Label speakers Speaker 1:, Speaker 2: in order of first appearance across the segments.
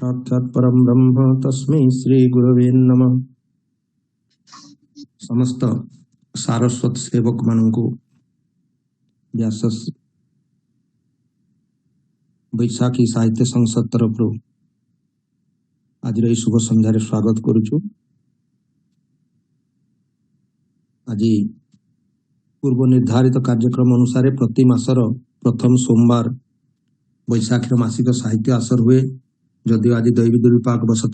Speaker 1: साक्षात् परम ब्रह्म तस्मै श्री गुरवे नमः। समस्त सारस्वत सेवक मानू व्यास बैशाखी साहित्य संसद तरफ आज शुभ संध्यार स्वागत करुचु। आज पूर्व निर्धारित कार्यक्रम अनुसार प्रति मासर प्रथम सोमवार बैशाखी मासिक साहित्य आसर हुए। जदिव आज दैवी दुर्विपाक वशत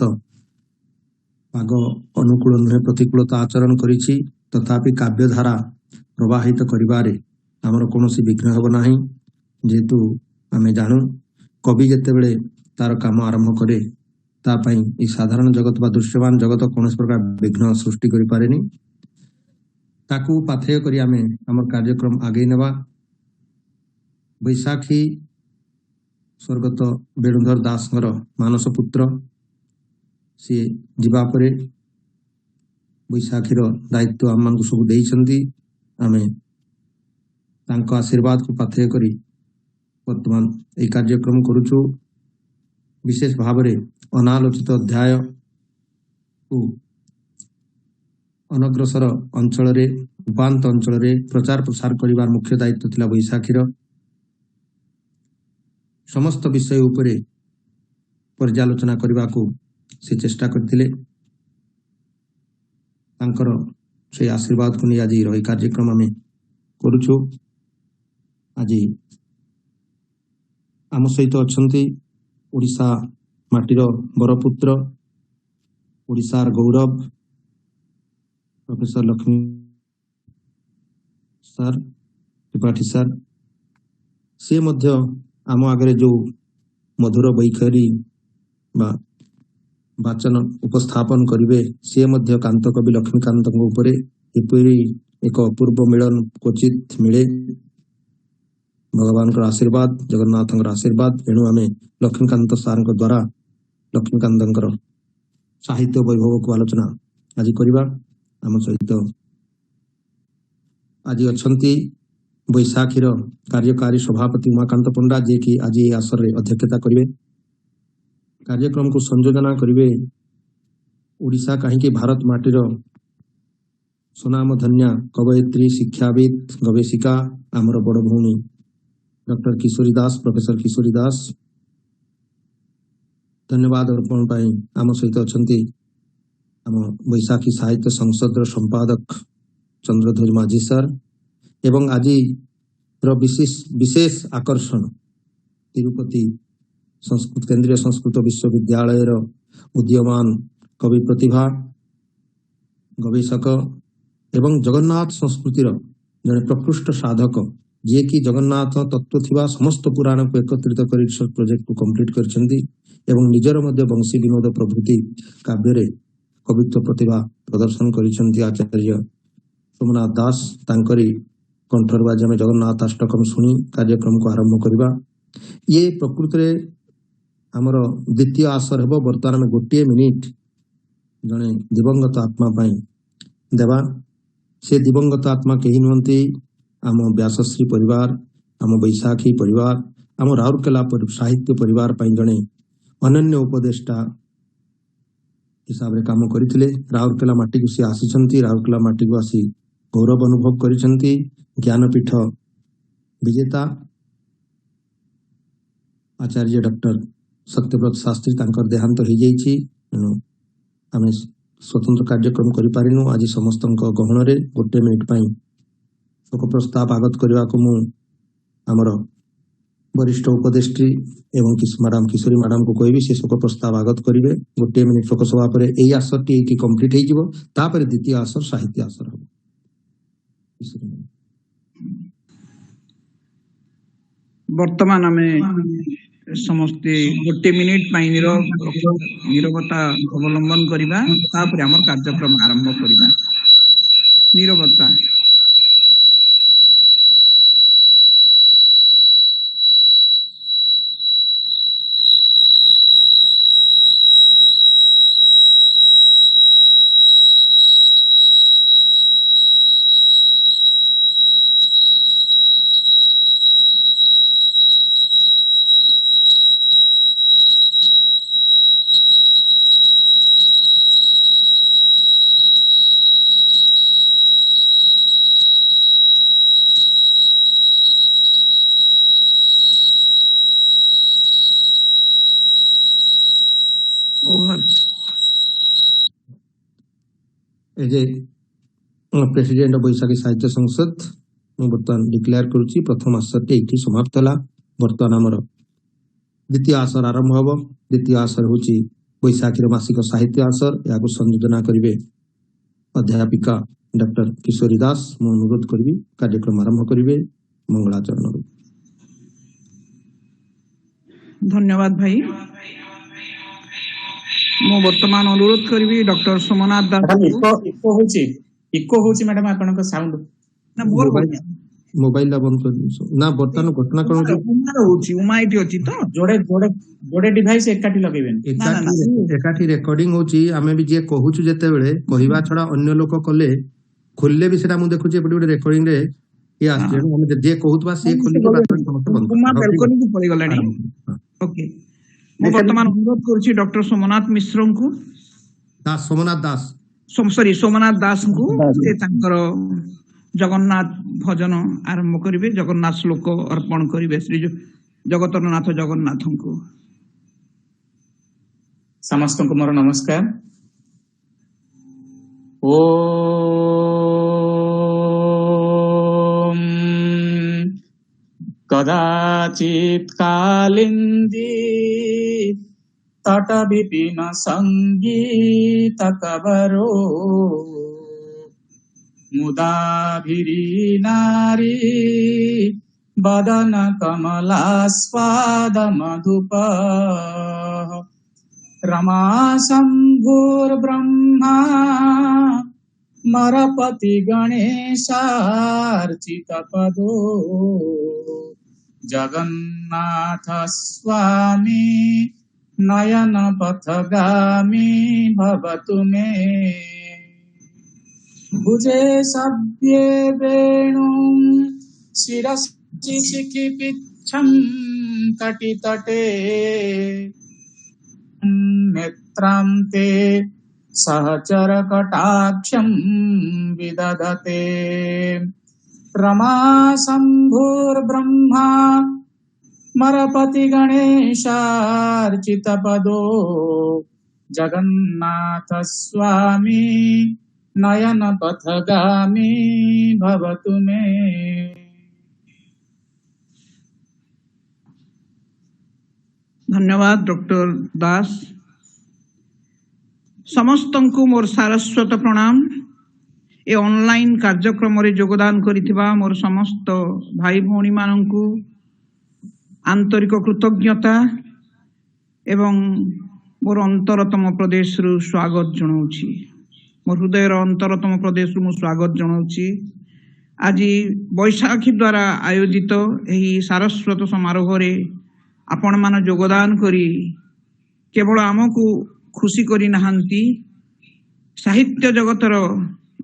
Speaker 1: पाग अनुकूल नुहे प्रतिकूलता आचरण करिछि, तथापि काव्यधारा प्रवाहित करिबारे आमर कोनोसी विघ्न हेब नाही। जेहेतु आमे जानू कवि जेतेबेले तार काम आरंभ करे ता पई ई साधारण जगत बा दृश्यमान जगत कौन प्रकार विघ्न सृष्टि करि पारेनी। ताकू पाथेय करी आमे आमर कार्यक्रम आगे नेबा। बैशाखी स्वर्गत वेणुधर दासଙ୍କର मानस पुत्र। सी जीवा परे बैशाखीर दायित्व आम मानकु सब देइछंती। आमे तांको आशीर्वाद को पाथेय करी वर्तमान ए कार्यक्रम करूछु। विशेष भाव में अनालोचित अध्याय को अनग्रसर अंचल रे उपांत अंचल रे प्रचार प्रसार करिवार मुख्य दायित्व थिला बैशाखीर। समस्त विषय उपरे पर्यालोचना करने को से चेष्टा करथिले। तांकर से आशीर्वाद को नहीं आज रही कार्यक्रम आम करुछु। आज आम सहित अच्छा ओडिशा माटीर बरपुत्र ओडिशार गौरव professor Lakshmi sir Tripathi sir. से मध्य आम आगे जो मधुर वैखरी वाचन उपस्थापन करिवे से मध्य कांत कवि लक्ष्मीकांत उपरे एपरी एक अपूर्व मिलन क्वचित मिले। भगवान आशीर्वाद जगन्नाथ आशीर्वाद एणु आमे लक्ष्मीकांत सार द्वारा लक्ष्मीकांत साहित्य वैभव को आलोचना आज करवा। आम सहित आज अच्छा बैशाखीर कार्यकारी सभापति उमाकांत पंडा जे कि आज ये आसर रे अध्यक्षता करिवे। कार्यक्रम को संयोजना करिवे ओडिशा कहीं भारत माटीर सुनाम धन्या कवयित्री शिक्षाविद गवेषिका आमर बड़ भूमि डॉक्टर किशोरी दास प्रोफेसर किशोरी दास। धन्यवाद अर्पण पाई आम सहित अच्छा आम बैशाखी साहित्य संसद संपादक चंद्रध्वज माझी सर एवं आज विशेष आकर्षण तिरुपति संस्कृत केंद्रीय संस्कृत विश्वविद्यालय उदीयमान कवि प्रतिभा गवेषक एवं जगन्नाथ संस्कृतिर जड़े प्रकृष्ट साधक जे कि जगन्नाथ तत्व थिबा समस्त पुराण को एकत्रित कर रिसर्च प्रोजेक्ट को कंप्लीट करछंती एवं निजर मध्य वंशी विनोद प्रभृति काव्य रे कवित्व प्रतिभा प्रदर्शन करिछंती आचार्य सोमनाथ दास। तांकरी कंठरबाजी में जगन्नाथ अष्टकम शुणी कार्यक्रम को आरंभ करवा। ये प्रकृत में आमर द्वितीय आसर हेब। बर्तमान में गोटे मिनिट जड़े दिवंगत आत्मा पाई देवा। से दिवंगत आत्मा कहीं नुहति आम व्यासश्री परिवार आम बैशाखी परिवार आम राउरकेला साहित्य परिवार पाई जड़े अनन्य उपदेष्टा हिसाब रे काम करथिले। राउरकेला माटी को सी आसीचंती। राउरकेला माटी को आसी गौरव अनुभव करिसंती। ज्ञानपीठ विजेता आचार्य डॉक्टर सत्यव्रत शास्त्री तांकर देहांत हो जाइछि। आम स्वतंत्र कार्यक्रम करि पारिनु। आज समस्त गहन रे गोटे मिनिट पाई शोक प्रस्ताव आगत करने को मु आमर वरिष्ठ उपदेष्टी एवं मैडम किशोरी मैडम को कहबी से शोक प्रस्ताव आगत करेंगे। गोटे मिनिट शोक सभा पर यही आसर टी कंप्लीट हो द्वितीय आसर साहित्य आसर हम।
Speaker 2: वर्तमान आम समस्ते गोटे मिनिट नीरवता अवलंबन करवा। आमर कार्यक्रम आरंभ करवा। नीरवता।
Speaker 1: प्रेसिडेंट बैशाखी साहित्य संसद बर्तमान डिक्लेयर करुच्ची प्रथम आसर ये समाप्त है। बर्तमान आमर द्वितीय आसर आरंभ हम। द्वितीय आसर हूँ बैशाखी मासिक साहित्य आसर। या संयोजना करेंगे अध्यापिका डॉक्टर किशोरी दास। मैं अनुरोध करी कार्यक्रम आरंभ करेंगे मंगलाचरण।
Speaker 2: धन्यवाद भाई। मु वर्तमान अनुरोध करी डॉक्टर सोमनाथ दास।
Speaker 3: इको होची मैडम आपनका साउंड
Speaker 2: ना मोर
Speaker 1: मोबाइल बंद कर ना। बर्तमान घटना कौन
Speaker 2: होची उमाइटी होची तो
Speaker 3: जोड़े जोड़े जोड़े डिवाइस एकाठी लगेबेन।
Speaker 1: एकाठी रेकॉर्डिंग होची। आमे भी जे कहूछु जेते बेले कहिबा छडा अन्य लोक कले खोलले भी सेटा मु देखुची एपटे गोटे रेकॉर्डिंग रे ये आस्ते हम जे कहूतबा से खोली के बात समस्त बंद
Speaker 2: कुमार बेलकोनी को पड़ी गलानी। ओके मु वर्तमान अनुरोध करछि डॉक्टर सोमनाथ मिश्र को
Speaker 1: दास सोमनाथ दास
Speaker 2: सॉरी सोमनाथ दास को से तांकर जगन्नाथ भजन आरंभ करिवे। जगन्नाथ श्लोक अर्पण करिवे श्री जगतरनाथ जगन्नाथ को।
Speaker 3: समस्त को मोर नमस्कार। ओम कदाचित कालिंदी तट विपिन संगीत कबरो मुदाभिरी नारी बदन कमलास्वाद मधुप रमा शंभुर्ब्रह्मा मरपति गणेशार्चित पदो जगन्नाथ स्वामी नयन पथगामी भवतु मे। भुजे सभ्ये वेणुं शिरसि शिखिपिच्छं कटितटे नेत्रान्ते सहचर कटाक्षं विदधते रमा शंभुर्ब्रह्मा मरपति गणेशार्चित पदो जगन्नाथ स्वामी नयन पथगामी भवतु मे।
Speaker 2: धन्यवाद डॉक्टर दास। समस्त को मोर सारस्वत प्रणाम। ए ऑनलाइन कार्यक्रम रे योगदान करिथिबा मोर समस्त भाई भौणी माननकु आंतरिक कृतज्ञता एवं मोर अंतरतम प्रदेश रु स्वागत जनाउछि। मोर हृदयर अंतरतम प्रदेश रु मु स्वागत जनाउछि। आज बैशाखी द्वारा आयोजित एही सारस्वत समारोह रे आपण मान योगदान करी केवल आमको खुशी करी नहांती साहित्य जगतर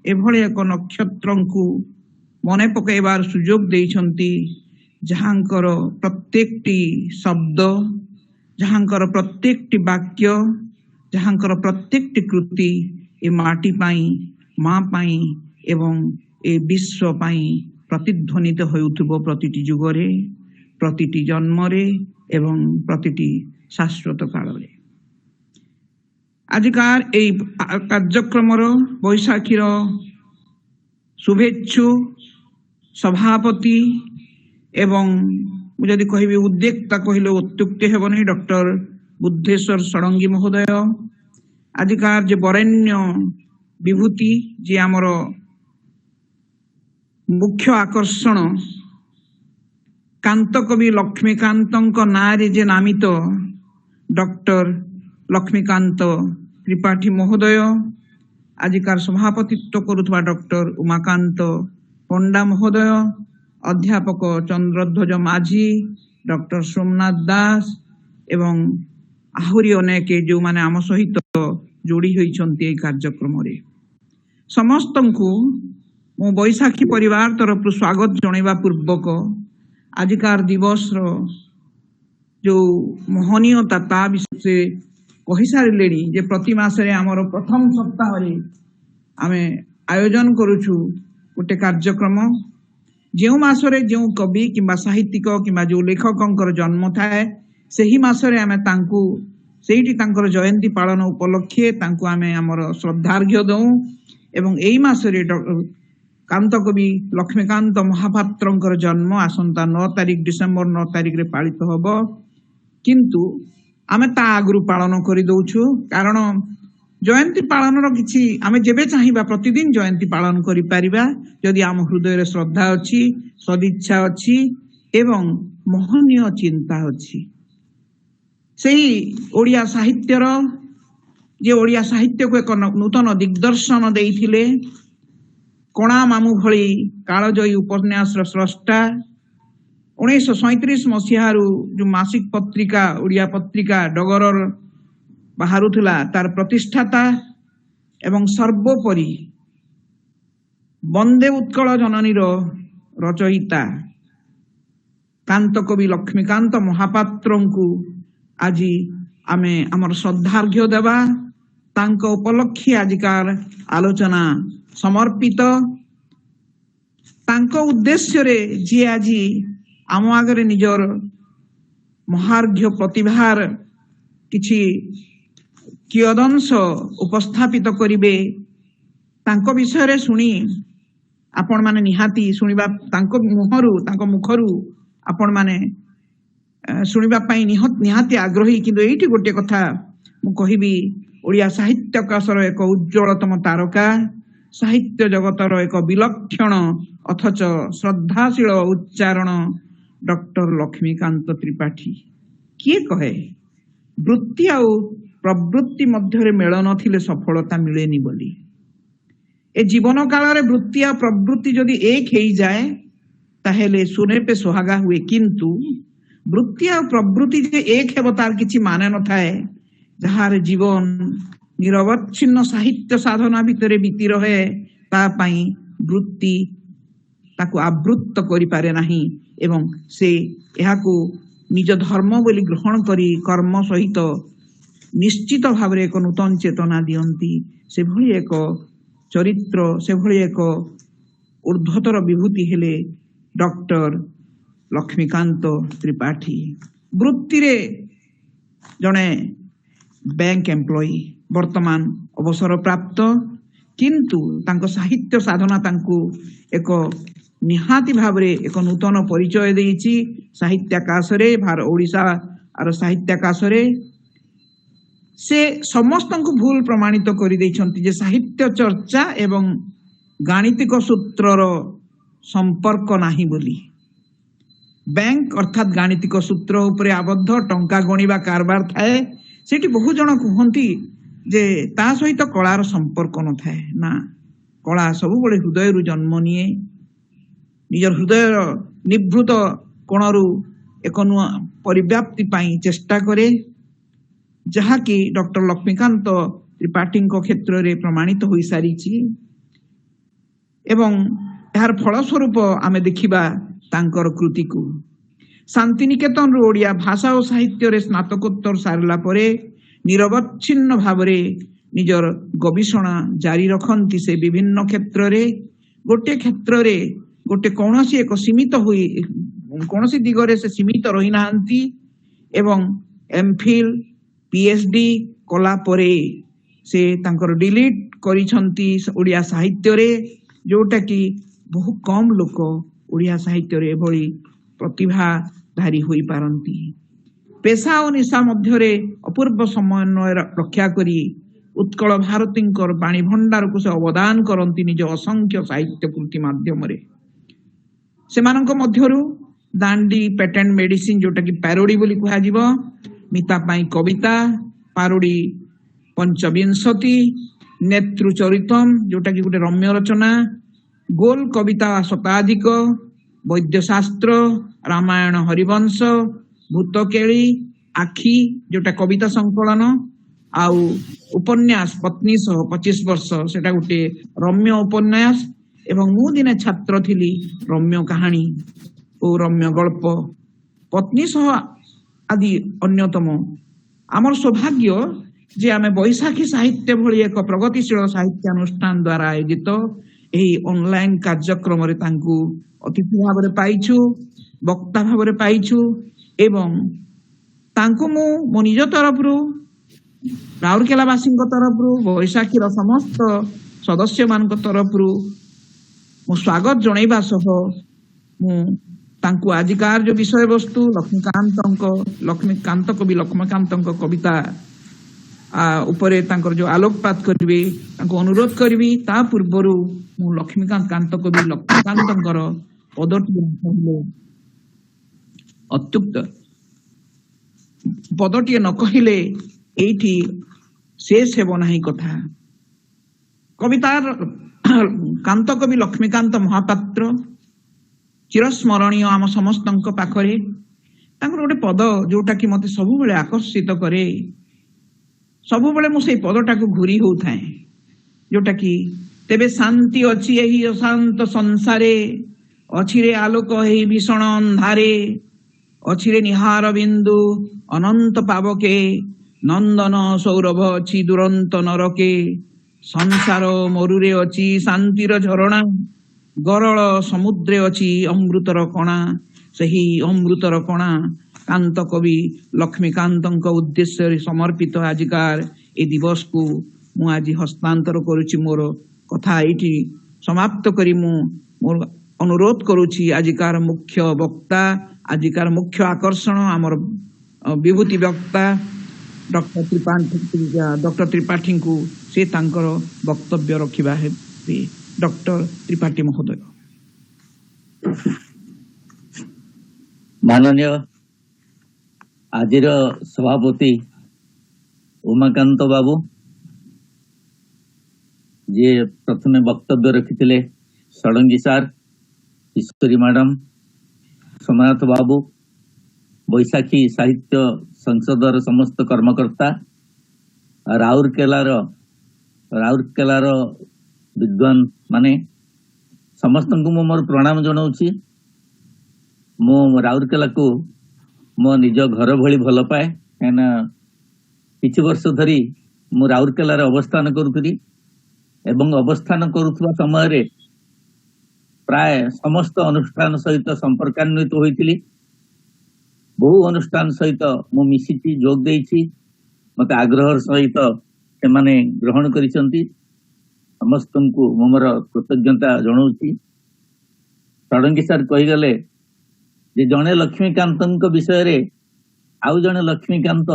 Speaker 2: एभଳି एक नक्षत्र को मने पकईबार सुजोग देइछंती जहांकर प्रत्येकटी शब्द जहांकर प्रत्येकटी वाक्य जहांकर प्रत्येकटी कृति ए माटी पाई माँ पाई एवं ए विश्व पाई प्रतिध्वनित होउथबो प्रतिटी जुगरे प्रतिटी जन्मरे एवं प्रतिटी शाश्वत कालरे। आजिकार एई कार्यक्रमर बैशाखीर शुभेच्छु सभापति एवं मुझे कहबी उद्योक्ता कहले अत्युक्ति हेबनी डॉक्टर बुद्धेश्वर षडंगी महोदय। आजिकार जे बरेण्य विभूति जे आमर मुख्य आकर्षण कांत कवि लक्ष्मीकांत नारे जे नामित डॉक्टर लक्ष्मीकांत त्रिपाठी महोदय आजिकार सभापतित्व करुवा डॉक्टर उमाकांत पंडा महोदय अध्यापक चंद्रध्वज माझी डॉक्टर सोमनाथ दास एवं आहुरी अनेक जो माने आम सहित जोड़ी होइछंती कार्यक्रम रे समस्त को मो बैशाखी परिवार तरफ स्वागत जणाइबा पूर्वक आजिकार दिवस जो मोहनीयता ता विषय कही सारे जे प्रति मासरे आमर प्रथम सप्ताह आमे आयोजन करुछु गोटे कार्यक्रम जो मासरे जो कवि किंबा साहित्यिक किंबा जो लेखकंकर जन्म थाए सही मासरे आमे तांकु सेठी तांकर जयंती पालन उपलक्षे तांकु आमे आमर श्रद्धार्घ्य दऊ एवं एई मासरे କାନ୍ତକବି ଲକ୍ଷ୍ମୀକାନ୍ତ ମହାପାତ୍ରଙ୍କର ଜନ୍ମ ଆସନ୍ତା 9 ତାରିଖ ଡିସେମ୍ବର 9 ତାରିଖରେ ପାଳିତ ହେବ। କିନ୍ତୁ ଆମେ ତା ଆଗରୁ ପାଳନ କରିଦଉଛୁ, କାରଣ ଜୟନ୍ତୀ ପାଳନର କିଛି ଆମେ ଯେବେ ଚାହିଁବା ପ୍ରତିଦିନ ଜୟନ୍ତୀ ପାଳନ କରିପାରିବା, ଯଦି ଆମ ହୃଦୟରେ ଶ୍ରଦ୍ଧା ଅଛି, ସଦିଚ୍ଛା ଅଛି ଏବଂ ମହନୀୟ ଚିନ୍ତା ଅଛି। ସେହି ଓଡ଼ିଆ ସାହିତ୍ୟର ଯେ ଓଡ଼ିଆ ସାହିତ୍ୟକୁ ଏକ ନୂତନ ଦିଗ୍ଦର୍ଶନ ଦେଇଥିଲେ, କଣା ମାମୁଁ ଭଳି କାଳଜୟୀ ଉପନ୍ୟାସର ସ୍ରଷ୍ଟା, 1937 ମସିହାରୁ ଯେଉଁ ମାସିକ ପତ୍ରିକା ଓଡ଼ିଆ ପତ୍ରିକା ଡଗରର ବାହାରୁଥିଲା ତାର ପ୍ରତିଷ୍ଠାତା ଏବଂ ସର୍ବୋପରି ବନ୍ଦେ ଉତ୍କଳ ଜନନୀର ରଚୟିତା କାନ୍ତକବି ଲକ୍ଷ୍ମୀକାନ୍ତ ମହାପାତ୍ରଙ୍କୁ ଆଜି ଆମେ ଆମର ଶ୍ରଦ୍ଧାର୍ଘ୍ୟ ଦେବା। ତାଙ୍କ ଉପଲକ୍ଷେ ଆଜିକାର ଆଲୋଚନା ସମର୍ପିତ। ତାଙ୍କ ଉଦ୍ଦେଶ୍ୟରେ ଯିଏ ଆଜି ଆମ ଆଗରେ ନିଜର ମହାର୍ଘ୍ୟ ପ୍ରତିଭାର କିଛି କିୟଦଂଶ ଉପସ୍ଥାପିତ କରିବେ, ତାଙ୍କ ବିଷୟରେ ଶୁଣି ଆପଣମାନେ ନିହାତି ଶୁଣିବା, ତାଙ୍କ ମୁଖରୁ ଆପଣମାନେ ଶୁଣିବା ପାଇଁ ନିହାତି ଆଗ୍ରହୀ। କିନ୍ତୁ ଏଇଠି ଗୋଟିଏ କଥା ମୁଁ କହିବି, ଓଡ଼ିଆ ସାହିତ୍ୟ ଆକାଶର ଏକ ଉଜ୍ଜ୍ୱଳତମ ତାରକା, ସାହିତ୍ୟ ଜଗତର ଏକ ବିଲକ୍ଷଣ ଅଥଚ ଶ୍ରଦ୍ଧାଶୀଳ ଉଚ୍ଚାରଣ ଡକ୍ଟର ଲକ୍ଷ୍ମୀକାନ୍ତ ତ୍ରିପାଠୀ। କିଏ କହେ ବୃତ୍ତି ଆଉ ପ୍ରବୃତ୍ତି ମଧ୍ୟରେ ମେଳ ନଥିଲେ ସଫଳତା ମିଳେନି ବୋଲି। ଏ ଜୀବନ କାଳରେ ବୃତ୍ତି ଆଉ ପ୍ରବୃତ୍ତି ଯଦି ଏକ ହେଇଯାଏ ତାହେଲେ ସୁନେ ପେ ସୁହାଗା ହୁଏ, କିନ୍ତୁ ବୃତ୍ତି ଆଉ ପ୍ରବୃତ୍ତି ଯେ ଏକ ହେବ ତାର କିଛି ମାନେ ନଥାଏ। ଯାହାର ଜୀବନ ନିରବଚ୍ଛିନ୍ନ ସାହିତ୍ୟ ସାଧନା ଭିତରେ ବିତି ରହେ, ତା ପାଇଁ ବୃତ୍ତି ତାକୁ ଆବୃତ୍ତ କରିପାରେ ନାହିଁ ଏବଂ ସେ ଏହାକୁ ନିଜ ଧର୍ମ ବୋଲି ଗ୍ରହଣ କରି କର୍ମ ସହିତ ନିଶ୍ଚିତ ଭାବରେ ଏକ ନୂତନ ଚେତନା ଦିଅନ୍ତି। ସେଭଳି ଏକ ଚରିତ୍ର, ସେଭଳି ଏକ ଊର୍ଦ୍ଧ୍ୱତର ବିଭୂତି ହେଲେ ଡକ୍ଟର ଲକ୍ଷ୍ମୀକାନ୍ତ ତ୍ରିପାଠୀ। ବୃତ୍ତିରେ ଜଣେ ବ୍ୟାଙ୍କ ଏମ୍ପ୍ଲୟୀ, ବର୍ତ୍ତମାନ ଅବସରପ୍ରାପ୍ତ, କିନ୍ତୁ ତାଙ୍କ ସାହିତ୍ୟ ସାଧନା ତାଙ୍କୁ ଏକ ନିହାତି ଭାବରେ ଏକ ନୂତନ ପରିଚୟ ଦେଇଛି ସାହିତ୍ୟ ଆକାଶରେ, ଓଡ଼ିଶାର ସାହିତ୍ୟ ଆକାଶରେ। ସେ ସମସ୍ତଙ୍କୁ ଭୁଲ ପ୍ରମାଣିତ କରିଦେଇଛନ୍ତି ଯେ ସାହିତ୍ୟ ଚର୍ଚ୍ଚା ଏବଂ ଗାଣିତିକ ସୂତ୍ରର ସମ୍ପର୍କ ନାହିଁ ବୋଲି। ବ୍ୟାଙ୍କ ଅର୍ଥାତ୍ ଗାଣିତିକ ସୂତ୍ର ଉପରେ ଆବଦ୍ଧ ଟଙ୍କା ଗଣିବା କାରବାର ଥାଏ। ସେଠି ବହୁ ଜଣ କୁହନ୍ତି ଯେ ତା ସହିତ କଳାର ସମ୍ପର୍କ ନଥାଏ। ନା, କଳା ସବୁବେଳେ ହୃଦୟରୁ ଜନ୍ମ ନିଏ, ନିଜର ହୃଦୟର ନିଭୃତ କୋଣରୁ ଏକ ନୂଆ ପରିବ୍ୟାପ୍ତି ପାଇଁ ଚେଷ୍ଟା କରେ, ଯାହାକି ଡକ୍ଟର ଲକ୍ଷ୍ମୀକାନ୍ତ ତ୍ରିପାଠୀଙ୍କ କ୍ଷେତ୍ରରେ ପ୍ରମାଣିତ ହୋଇସାରିଛି। ଏବଂ ଏହାର ଫଳସ୍ୱରୂପ ଆମେ ଦେଖିବା ତାଙ୍କର କୃତିକୁ। ଶାନ୍ତିନିକେତନରୁ ଓଡ଼ିଆ ଭାଷା ଓ ସାହିତ୍ୟରେ ସ୍ନାତକୋତ୍ତର ସାରିଲା ପରେ ନିରବଚ୍ଛିନ୍ନ ଭାବରେ ନିଜର ଗବେଷଣା ଜାରି ରଖନ୍ତି। ସେ ବିଭିନ୍ନ କ୍ଷେତ୍ରରେ, ଗୋଟିଏ କ୍ଷେତ୍ରରେ କୌଣସି ଏକ ସୀମିତ ହୋଇ କୌଣସି ଦିଗରେ ସେ ସୀମିତ ରହିନାହାନ୍ତି ଏବଂ ଏମ୍ଫିଲ୍ PhD କଲା ପରେ ସେ ତାଙ୍କର ଡିଲିଟ୍ କରିଛନ୍ତି ଓଡ଼ିଆ ସାହିତ୍ୟରେ, ଯୋଉଟାକି ବହୁ କମ୍ ଲୋକ ଓଡ଼ିଆ ସାହିତ୍ୟରେ ଏଭଳି ପ୍ରତିଭାଧାରୀ ହୋଇପାରନ୍ତି। ପେଶା ଓ ନିଶା ମଧ୍ୟରେ ଅପୂର୍ବ ସମନ୍ୱୟ ରକ୍ଷା କରି ଉତ୍କଳ ଭାରତୀଙ୍କର ବାଣୀ ଭଣ୍ଡାରକୁ ସେ ଅବଦାନ କରନ୍ତି ନିଜ ଅସଂଖ୍ୟ ସାହିତ୍ୟ କୃତି ମାଧ୍ୟମରେ। ସେମାନଙ୍କ ମଧ୍ୟରୁ ଦାଣ୍ଡି ପେଟେଣ୍ଟ ମେଡିସିନ, ଯୋଉଟାକି ପ୍ୟାରୋଡି ବୋଲି କୁହାଯିବ, ମିତା ପାଇଁ କବିତା, ପାରୋଡି ପଞ୍ଚବିଂଶତି, ନେତୃଚରିତମ୍ ଯୋଉଟାକି ଗୋଟେ ରମ୍ୟ ରଚନା, ଗୋଲ କବିତା ଶତାଧିକ, ବୈଦ୍ୟଶାସ୍ତ୍ର, ରାମାୟଣ ହରିବଂଶ, ଭୂତକେଳି, ଆଖି ଯୋଉଟା କବିତା ସଂକଳନ, ଆଉ ଉପନ୍ୟାସ ପତ୍ନୀ ସହ 25 ବର୍ଷ, ସେଟା ଗୋଟେ ରମ୍ୟ ଉପନ୍ୟାସ, ଏବଂ ମୁଁ ଦିନେ ଛାତ୍ର ଥିଲି ରମ୍ୟ କାହାଣୀ ଓ ରମ୍ୟ ଗଳ୍ପ, ପତ୍ନୀ ସହ ଆଦି ଅନ୍ୟତମ। ଆମର ସୌଭାଗ୍ୟ ଯେ ଆମେ ବୈଶାଖୀ ସାହିତ୍ୟ ଭଳି ଏକ ପ୍ରଗତିଶୀଳ ସାହିତ୍ୟାନୁଷ୍ଠାନ ଦ୍ୱାରା ଆୟୋଜିତ ଏହି ଅନଲାଇନ କାର୍ଯ୍ୟକ୍ରମରେ ତାଙ୍କୁ ଅତିଥି ଭାବରେ ପାଇଛୁ, ବକ୍ତା ଭାବରେ ପାଇଛୁ ଏବଂ ତାଙ୍କୁ ମୁଁ ମୋ ନିଜ ତରଫରୁ, ରାଉରକେଲାବାସୀଙ୍କ ତରଫରୁ, ବୈଶାଖୀର ସମସ୍ତ ସଦସ୍ୟମାନଙ୍କ ତରଫରୁ ମୁଁ ସ୍ୱାଗତ ଜଣାଇବା ସହ ମୁଁ ତାଙ୍କୁ ଆଜିକାର ଯୋଉ ବିଷୟବସ୍ତୁ ଲକ୍ଷ୍ମୀକାନ୍ତ କବି ଲକ୍ଷ୍ମୀକାନ୍ତଙ୍କ କବିତା ଉପରେ ତାଙ୍କର ଯୋଉ ଆଲୋକପାତ କରିବେ ତାଙ୍କୁ ଅନୁରୋଧ କରିବି। ତା ପୂର୍ବରୁ ମୁଁ ଲକ୍ଷ୍ମୀକାନ୍ତ କବି ଲକ୍ଷ୍ମୀକାନ୍ତଙ୍କର ପଦଟିଏ କହିଲେ ଅତ୍ୟୁକ୍ତ, ପଦଟିଏ ନ କହିଲେ ଏଇଠି ଶେଷ ହେବ ନାହିଁ କଥା। କବିତାର କାନ୍ତ କବି ଲକ୍ଷ୍ମୀକାନ୍ତ ମହାପାତ୍ର ଚିରସ୍ମରଣୀୟ ଆମ ସମସ୍ତଙ୍କ ପାଖରେ। ତାଙ୍କର ଗୋଟେ ପଦ ଯୋଉଟା କି ମତେ ସବୁବେଳେ ଆକର୍ଷିତ କରେ, ସବୁବେଳେ ମୁଁ ସେଇ ପଦଟାକୁ ଘୁରି ହଉଥାଏ, ଯୋଉଟା କି ତେବେ ଶାନ୍ତି ଅଛି ଏହି ଅଶାନ୍ତ ସଂସାରେ, ଅଛିରେ ଆଲୋକ ଏହି ଭୀଷଣ ଅନ୍ଧାରେ, ଅଛିରେ ନିହାର ବିନ୍ଦୁ ଅନନ୍ତ ପାବକେ, ନନ୍ଦନ ସୌରଭ ଅଛି ଦୁରନ୍ତ ନରକେ, ସଂସାର ମରୁରେ ଅଛି ଶାନ୍ତିର ଝରଣା, ଗରଳ ସମୁଦ୍ରେ ଅଛି ଅମୃତର କଣା, ସେହି ଅମୃତର କଣା କାନ୍ତ କବି ଲକ୍ଷ୍ମୀକାନ୍ତଙ୍କ ଉଦ୍ଦେଶ୍ୟରେ ସମର୍ପିତ ଆଜିକାର ଏ ଦିବସକୁ ମୁଁ ଆଜି ହସ୍ତାନ୍ତର କରୁଛି। ମୋର କଥା ଏଇଠି ସମାପ୍ତ କରି ମୁଁ ମୋର ଅନୁରୋଧ କରୁଛି ଆଜିକାର ମୁଖ୍ୟ ବକ୍ତା, ଆଜିକାର ମୁଖ୍ୟ ଆକର୍ଷଣ ଆମର ବିଭୂତି ବକ୍ତା ଡକ୍ଟର ତ୍ରିପାଠୀଙ୍କୁ ସେ ତାଙ୍କର ବକ୍ତବ୍ୟ ରଖିବା ହେବେ। ଡକ୍ଟର ତ୍ରିପାଠୀ ମହୋଦୟ।
Speaker 4: ମାନନୀୟ ଆଜିର ସଭାପତି ଉମାକାନ୍ତ ବାବୁ, ଯିଏ ପ୍ରଥମେ ବକ୍ତବ୍ୟ ରଖିଥିଲେ, ଷଡ଼ଙ୍ଗୀ ସାର୍, ଈଶ୍ୱରୀ ମ୍ୟାଡାମ, ସୋମନାଥ ବାବୁ, ବୈଶାଖୀ ସାହିତ୍ୟ ସଂସଦର ସମସ୍ତ କର୍ମକର୍ତ୍ତା, ରାଉରକେଲାର ବିଦ୍ୱାନ ମାନେ ସମସ୍ତଙ୍କୁ ମୁଁ ମୋର ପ୍ରଣାମ ଜଣାଉଛି। ମୁଁ ରାଉରକେଲାକୁ ମୋ ନିଜ ଘର ଭଳି ଭଲ ପାଏ, କାହିଁକିନା କିଛି ବର୍ଷ ଧରି ମୁଁ ରାଉରକେଲାରେ ଅବସ୍ଥାନ କରୁଥିଲି ଏବଂ ଅବସ୍ଥାନ କରୁଥିବା ସମୟରେ ପ୍ରାୟ ସମସ୍ତ ଅନୁଷ୍ଠାନ ସହିତ ସମ୍ପର୍କାନ୍ୱିତ ହୋଇଥିଲି। ବହୁ ଅନୁଷ୍ଠାନ ସହିତ ମୁଁ ମିଶିଛି, ଯୋଗ ଦେଇଛି, ମତେ ଆଗ୍ରହର ସହିତ ସେମାନେ ଗ୍ରହଣ କରିଛନ୍ତି। ସମସ୍ତଙ୍କୁ ମୁଁ ମୋର କୃତଜ୍ଞତା ଜଣାଉଛି। ଷଡ଼ଙ୍ଗୀ ସାର୍ କହିଗଲେ ଯେ ଜଣେ ଲକ୍ଷ୍ମୀକାନ୍ତଙ୍କ ବିଷୟରେ ଆଉ ଜଣେ ଲକ୍ଷ୍ମୀକାନ୍ତ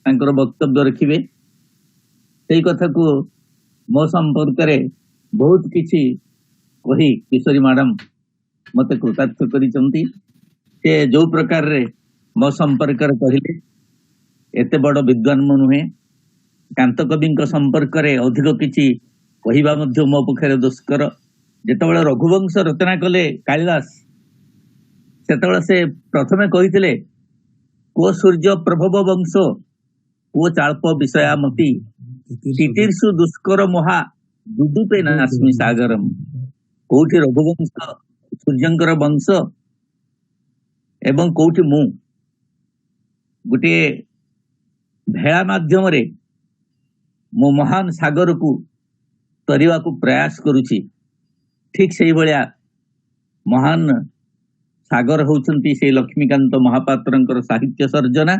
Speaker 4: ତାଙ୍କର ବକ୍ତବ୍ୟ ରଖିବେ। ସେଇ କଥାକୁ ମୋ ସମ୍ପର୍କରେ ବହୁତ କିଛି କହି କିଶୋରୀ ମ୍ୟାଡାମ ମତେ କୃତାର୍ଥ କରିଛନ୍ତି। ସେ ଯୋଉ ପ୍ରକାରରେ ମୋ ସମ୍ପର୍କରେ କହିଲେ, ଏତେ ବଡ ବିଦ୍ୱାନ ମୁଁ ନୁହେଁ। କାନ୍ତ କବିଙ୍କ ସମ୍ପର୍କରେ ଅଧିକ କିଛି କହିବା ମଧ୍ୟ ମୋ ପକ୍ଷରେ ଦୁଷ୍କର। ଯେତେବେଳେ ରଘୁବଂଶ ରଚନା କଲେ କାଳିଦାସ, ସେତେବେଳେ ସେ ପ୍ରଥମେ କହିଥିଲେ, କୋ ସୂର୍ଯ୍ୟ ପ୍ରଭବ ବଂଶ, କୋ ଚାଳ୍ପ ବିଷୟାମତି, ତିତିର୍ଷୁ ଦୁଷ୍କର ମହା ଦୁଦୁପେ ନାସ୍ମି ସାଗରମ୍। କୋଉଠି ରଘୁବଂଶ ସୂର୍ଯ୍ୟଙ୍କର ବଂଶ ଏବଂ କୋଉଠି ମୁଁ ଗୋଟିଏ ଭେଳା ମାଧ୍ୟମରେ ମୁଁ ମହାନ ସାଗରକୁ ତରିବାକୁ ପ୍ରୟାସ କରୁଛି। ଠିକ ସେଇଭଳିଆ ମହାନ ସାଗର ହଉଛନ୍ତି ସେଇ ଲକ୍ଷ୍ମୀକାନ୍ତ ମହାପାତ୍ରଙ୍କର ସାହିତ୍ୟ ସର୍ଜନା,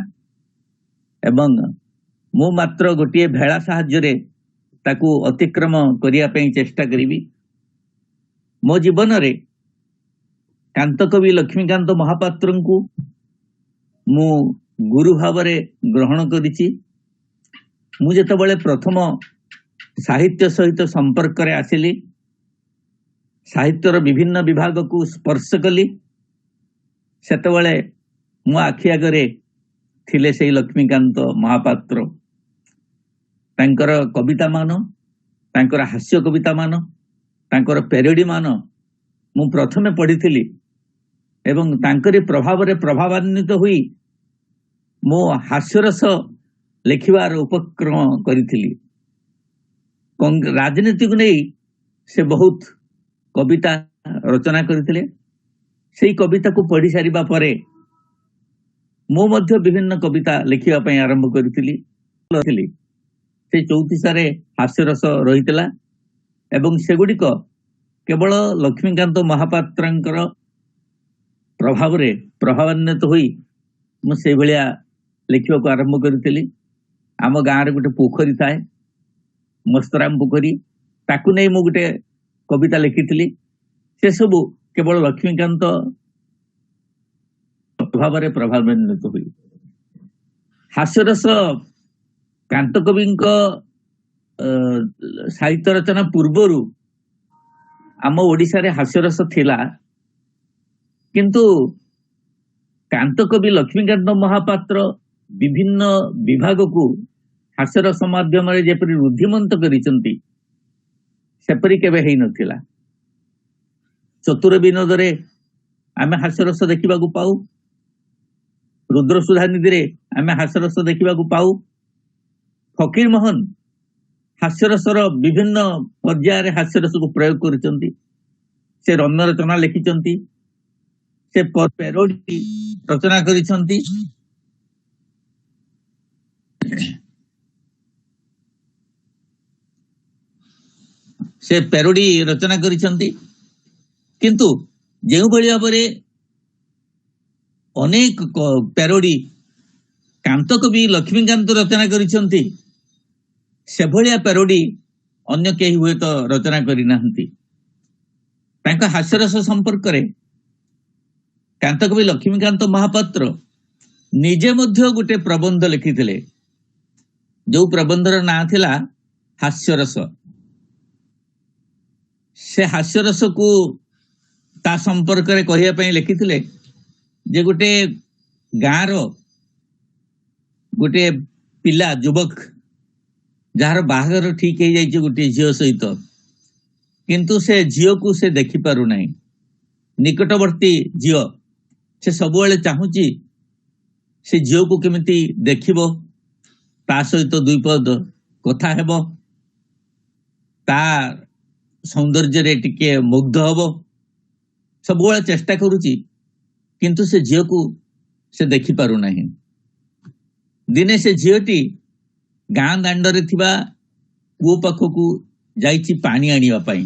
Speaker 4: ଏବଂ ମୁଁ ମାତ୍ର ଗୋଟିଏ ଭେଳା ସାହାଯ୍ୟରେ ତାକୁ ଅତିକ୍ରମ କରିବା ପାଇଁ ଚେଷ୍ଟା କରିବି। ମୋ ଜୀବନରେ କାନ୍ତ କବି ଲକ୍ଷ୍ମୀକାନ୍ତ ମହାପାତ୍ରଙ୍କୁ ମୁଁ ଗୁରୁ ଭାବରେ ଗ୍ରହଣ କରିଛି। ମୁଁ ଯେତେବେଳେ ପ୍ରଥମ ସାହିତ୍ୟ ସହିତ ସମ୍ପର୍କରେ ଆସିଲି, ସାହିତ୍ୟର ବିଭିନ୍ନ ବିଭାଗକୁ ସ୍ପର୍ଶ କଲି, ସେତେବେଳେ ମୋ ଆଖି ଆଗରେ ଥିଲେ ସେଇ ଲକ୍ଷ୍ମୀକାନ୍ତ ମହାପାତ୍ର। ତାଙ୍କର କବିତା ମାନ, ତାଙ୍କର ହାସ୍ୟ କବିତା ମାନ, ତାଙ୍କର ପ୍ୟାରୋଡି ମାନ ମୁଁ ପ୍ରଥମେ ପଢିଥିଲି ଏବଂ ତାଙ୍କରି ପ୍ରଭାବରେ ପ୍ରଭାବାନ୍ୱିତ ହୋଇ ମୁଁ ହାସ୍ୟରସ ଲେଖିବାର ଉପକ୍ରମ କରିଥିଲି। ରାଜନୀତିକୁ ନେଇ ସେ ବହୁତ କବିତା ରଚନା କରିଥିଲେ। ସେଇ କବିତାକୁ ପଢି ସାରିବା ପରେ ମୁଁ ମଧ୍ୟ ବିଭିନ୍ନ କବିତା ଲେଖିବା ପାଇଁ ଆରମ୍ଭ କରିଥିଲି। ସେ ଚଉତିଶାରେ ହାସ୍ୟରସ ରହିଥିଲା ଏବଂ ସେଗୁଡିକ କେବଳ ଲକ୍ଷ୍ମୀକାନ୍ତ ମହାପାତ୍ରଙ୍କର ପ୍ରଭାବରେ ପ୍ରଭାବାନ୍ୱିତ ହୋଇ ମୁଁ ସେଇଭଳିଆ ଲେଖିବାକୁ ଆରମ୍ଭ କରିଥିଲି। ଆମ ଗାଁରେ ଗୋଟେ ପୋଖରୀ ଥାଏ, ମସ୍ତରାମ ପୋଖରୀ, ତାକୁ ନେଇ ମୁଁ ଗୋଟେ କବିତା ଲେଖିଥିଲି से सबू केवल लक्ष्मीकांत भाव प्रभावान्वित हुई। हास्यरस कांत कवि साहित्य रचना पूर्वर आम ओडिशा रे हास्यरस थिला, किंतु कांत कवि लक्ष्मीकांत महापात्र विभिन्न विभाग को हास्यरस माध्यम जेपरी रुद्धिमंत करिसंती सेपरी केबे हेई नथिला। चतुर विनोद रे आमे हास्यरस देखिबा को पाऊ, रुद्र सुधानिधि रे आमे हास्यरस देखिबा को पाऊ। फकीर मोहन हास्यरसर विभिन्न पर्याय हास्यरस को प्रयोग करिसंती। से रम्य रचना लिखिचंती, से पैरोडी रचना करिसंती। से पैरोडी रचना करिसंती, किंतु जेउ भली भाबरे अनेक पैरोडी कांत कवि लक्ष्मीकांत रचना करिसंती से भलिया पैरोडी अन्य केही हुए तो रचना करि नाहंती। तांका हास्यरस संपर्क रे कांत कवि लक्ष्मीकांत महापात्र निजे मध्य गोटे प्रबंध लिखिथिले, जो प्रबंधर ना थिला हास्यरस। से हास्यरस को ता संपर्क रे कहिया पई लिखिथिले जे गोटे गाँव रो गोटे पिला युवक जार बाहागर ठीक हो जाइए गोटे झील सहित, किंतु से झील को से देखि पारु नाही। निकटवर्ती झील से सबुबले चाहूची से झील को केमिति देखिबो, ता सहित दुई पद कथा हेबो, ता सौंदर्य रे टिके मुग्ध हबो, सबुबले चेष्टा करूची, किंतु से झील को से देखि पारु नाही। दिने से झीलटी गाँ दांडरे थिबा कूओ पाखकू जाइछि पानी आनिबा पई।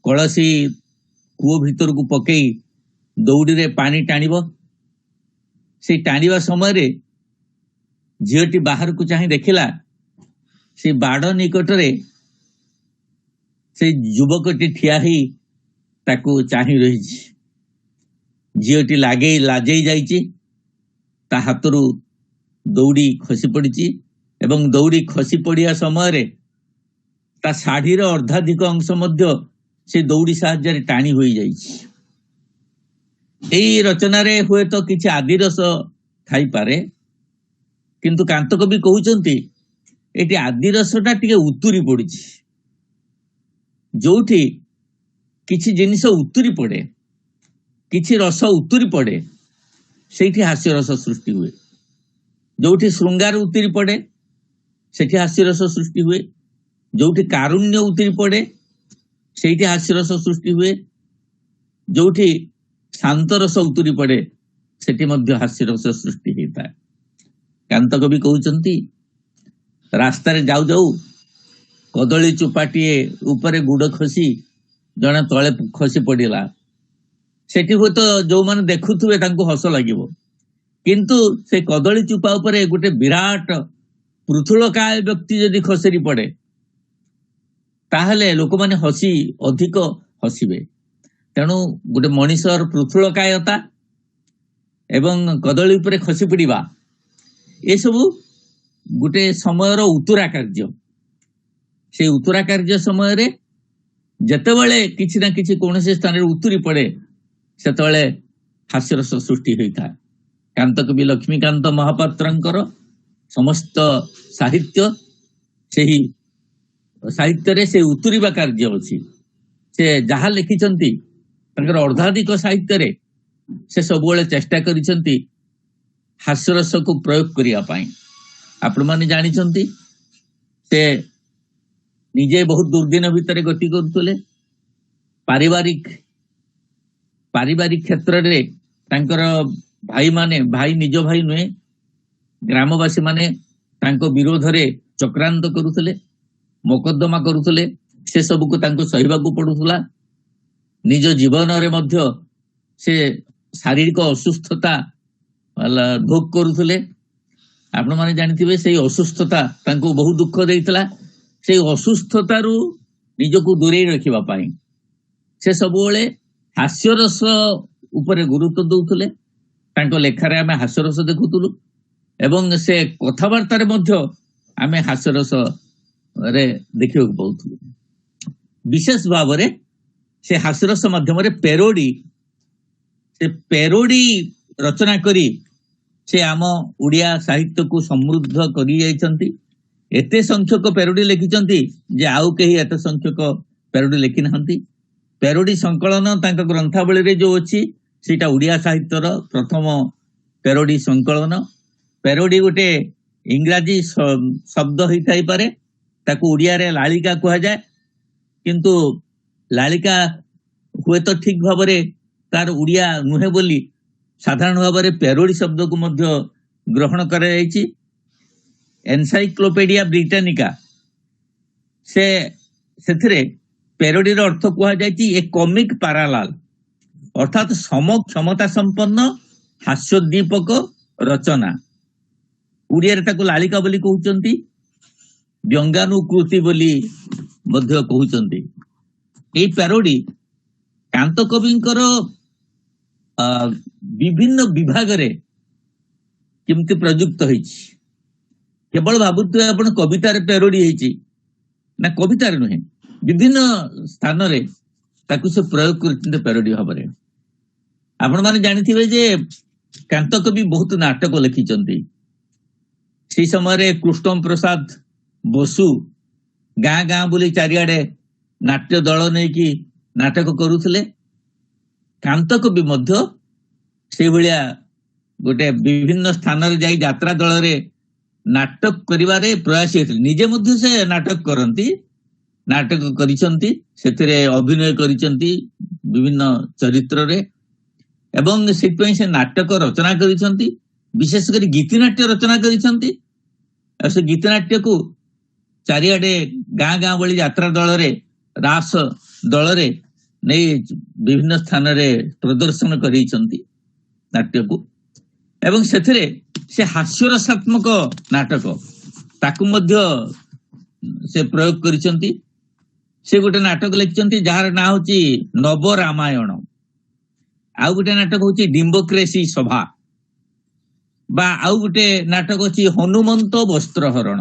Speaker 4: कलसी कूओ भीतर को पकई दौड़ी रे पानी टाणिबो। से टाणिबा समय रे झीलटी बाहर को चाहि देखिला, से बाड़ निकट रे से युवकटी ठिया ही ताकू चाहि रहिछि। झीलटी लागे लाजई जाइछि, ता हातरू दौड़ी खसी पड़ी एवं दौड़ी खसी पड़िया समय रे ता शाढ़ीर अर्धाधिक अंश मध्य से दौड़ी साहाय्य टाणी हो जाइछि। एई रचना रे हुए तो किछि आदि रस थाई पारे, किंतु कांत कवि कहउचंती एटी आदि रसटा टिके उतुरी पड़िछि। जोठी किछि जिनिस उतुरी पड़े, किछि रस उतुरी पड़े, सेठी हास्य रस सृष्टि हुए। जोठी श्रृंगार उतरी पड़े सेठी हास्यरस सृष्टि हुए। जोठी कारुण्य उतरी पड़े सेठी हास्यरस सृष्टि हुए। जोठी शांत रस उतरी पड़े सेठी मध्य हास्यरस सृष्टि होता है। कांत कवि कहउचंती रास्ता रे जाऊ जाऊ कदली चुपाटीए ऊपर गुड़ खसी जने तले खसी पड़िला। सेठी हुए तो जो माने देखुथुवे तांको हस लागिबो, किंतु से कदली चुपा उपरे गोटे विराट पृथुलकाय व्यक्ति जदि खसरी पड़े ताहले लोक माने हसी अधिक हसिबे। तेणु गोटे मनीषर पृथुलकायता एवं कदली उपरे खसी पड़िबा ए सबु गोटे समयर उतुरा कार्य। से उतुरा कार्य समय रे जेतेबेले किछि ना किछि कोनोसी स्थान रे उतुरी पड़े सेतेबेले हास्यरस सृष्टि होइता। कांत कवि लक्ष्मीकांत महापात्रंकर समस्त साहित्य सेही साहित्य रे से उतुरीबा कार्य अछि। से जहा लिखिचंती तांकर अर्धाधिक साहित्य रे से सबुबले चेष्टा करिसंती हास्यरस को प्रयोग करिया पाई। आपण माने जानिचंती से निजे बहुत दुर्दिन भितर गति करथुले। पारिवारिक क्षेत्र रे तांकर भाई माने, भाई निज भाई नुहे, ग्रामवासी माने तांको विरोध रे चक्रांत करुथले, मोकद्दमा करुथले। से सब को तांको सहिबा को पडुथला। निज जीवन रे मध्य से शारीरिक असुस्थता भोग करुथले। आपण माने जानिथिबे सेही असुस्थता तांको बहुत दुख देइतला। से असुस्थता रु निजको दूरे रखिबा पाई से सबुबले हास्यरस उपरे गुरुत्व दौले लेखारे आम हास्यरस देखुलु एवं से कथबार्तार आम हास्यरस रे देखा पाऊलु विशेष भाव से हास्यरस माध्यम पेरोडी रचना करी से आम उड़िया साहित्य को समृद्ध करी जाइछंती। एते संख्यक पेरोडी लिखिछंती जे आउ केही एते संख्यक पेरोडी लिखि नाहंती। पेरोडी संकलन तांका ग्रंथावली रे जो अछि सेटा उड़िया साहित्यर प्रथम पेरोडी संकलन। पेरोडी गोटे इंग्राजी शब्द होई थाई पारे ताकू उड़िया रे लालिका कहा जाए किंतु लालिका हुए तो ठीक भाव तार उड़िया नुहे बोली साधारण भाव में पेरोडी शब्द को मध्य ग्रहण करा जायछि। एनसाइक्लोपीडिया ब्रिटानिका से पेरोडी रो अर्थ कहा जायछि ए कॉमिक पैरालाल अर्थात सम क्षमता संपन्न हास्योद्दीपक रचना। उड़िया रे ताकू लालिका बोली कहउचंती व्यंगानुकृति बोली मध्य कहउचंती। ए पेरोडी कांत कविंकर विभिन्न विभाग रे केमती प्रयुक्त होइछि। केवल भाबुतु आपण कवितार पेरोडी होइछि ना कवितार नुहे विभिन्न स्थान रे ताकू से प्रयोग करते पेरोडी भाव में। आपण माने जानिथिबे जे कांत कवि बहुत नाटक लिखिचंती। से समय कृष्ण प्रसाद बसु गाँ गाँ बुली चारिआडे नाट्य दल नहीं कि नाटक करुले। कांत कवि मध्य से भलिया गोटे विभिन्न स्थान रे जाई यात्रा दल रे नाटक करिवारे प्रयास हेतु निजे मध्य से नाटक करंती। नाटक करिसंती सेथिरे अभिनय करिसंती विभिन्न चरित्र रे एवं सेपई से नाटक रचना करिसंती। विशेष कर गीतिनाट्य रचना करिसंती। से गीतनाट्य को चारिआडे गाँ गाँ बड़ी यात्रा दल रे रास दल रे नहीं विभिन्न स्थान रे प्रदर्शन करिसंती नाट्य को एवं सेथिरे से हास्यरसात्मक नाटक ताकू मध्य से प्रयोग करिसंती। से गोटे नाटक लिखिसंती जार ना होची नव रामायण। आउ गोटे नाटक होची डिम्बक्रेसी सभा बा आउ गोटे नाटक होची हनुमंत वस्त्रहरण।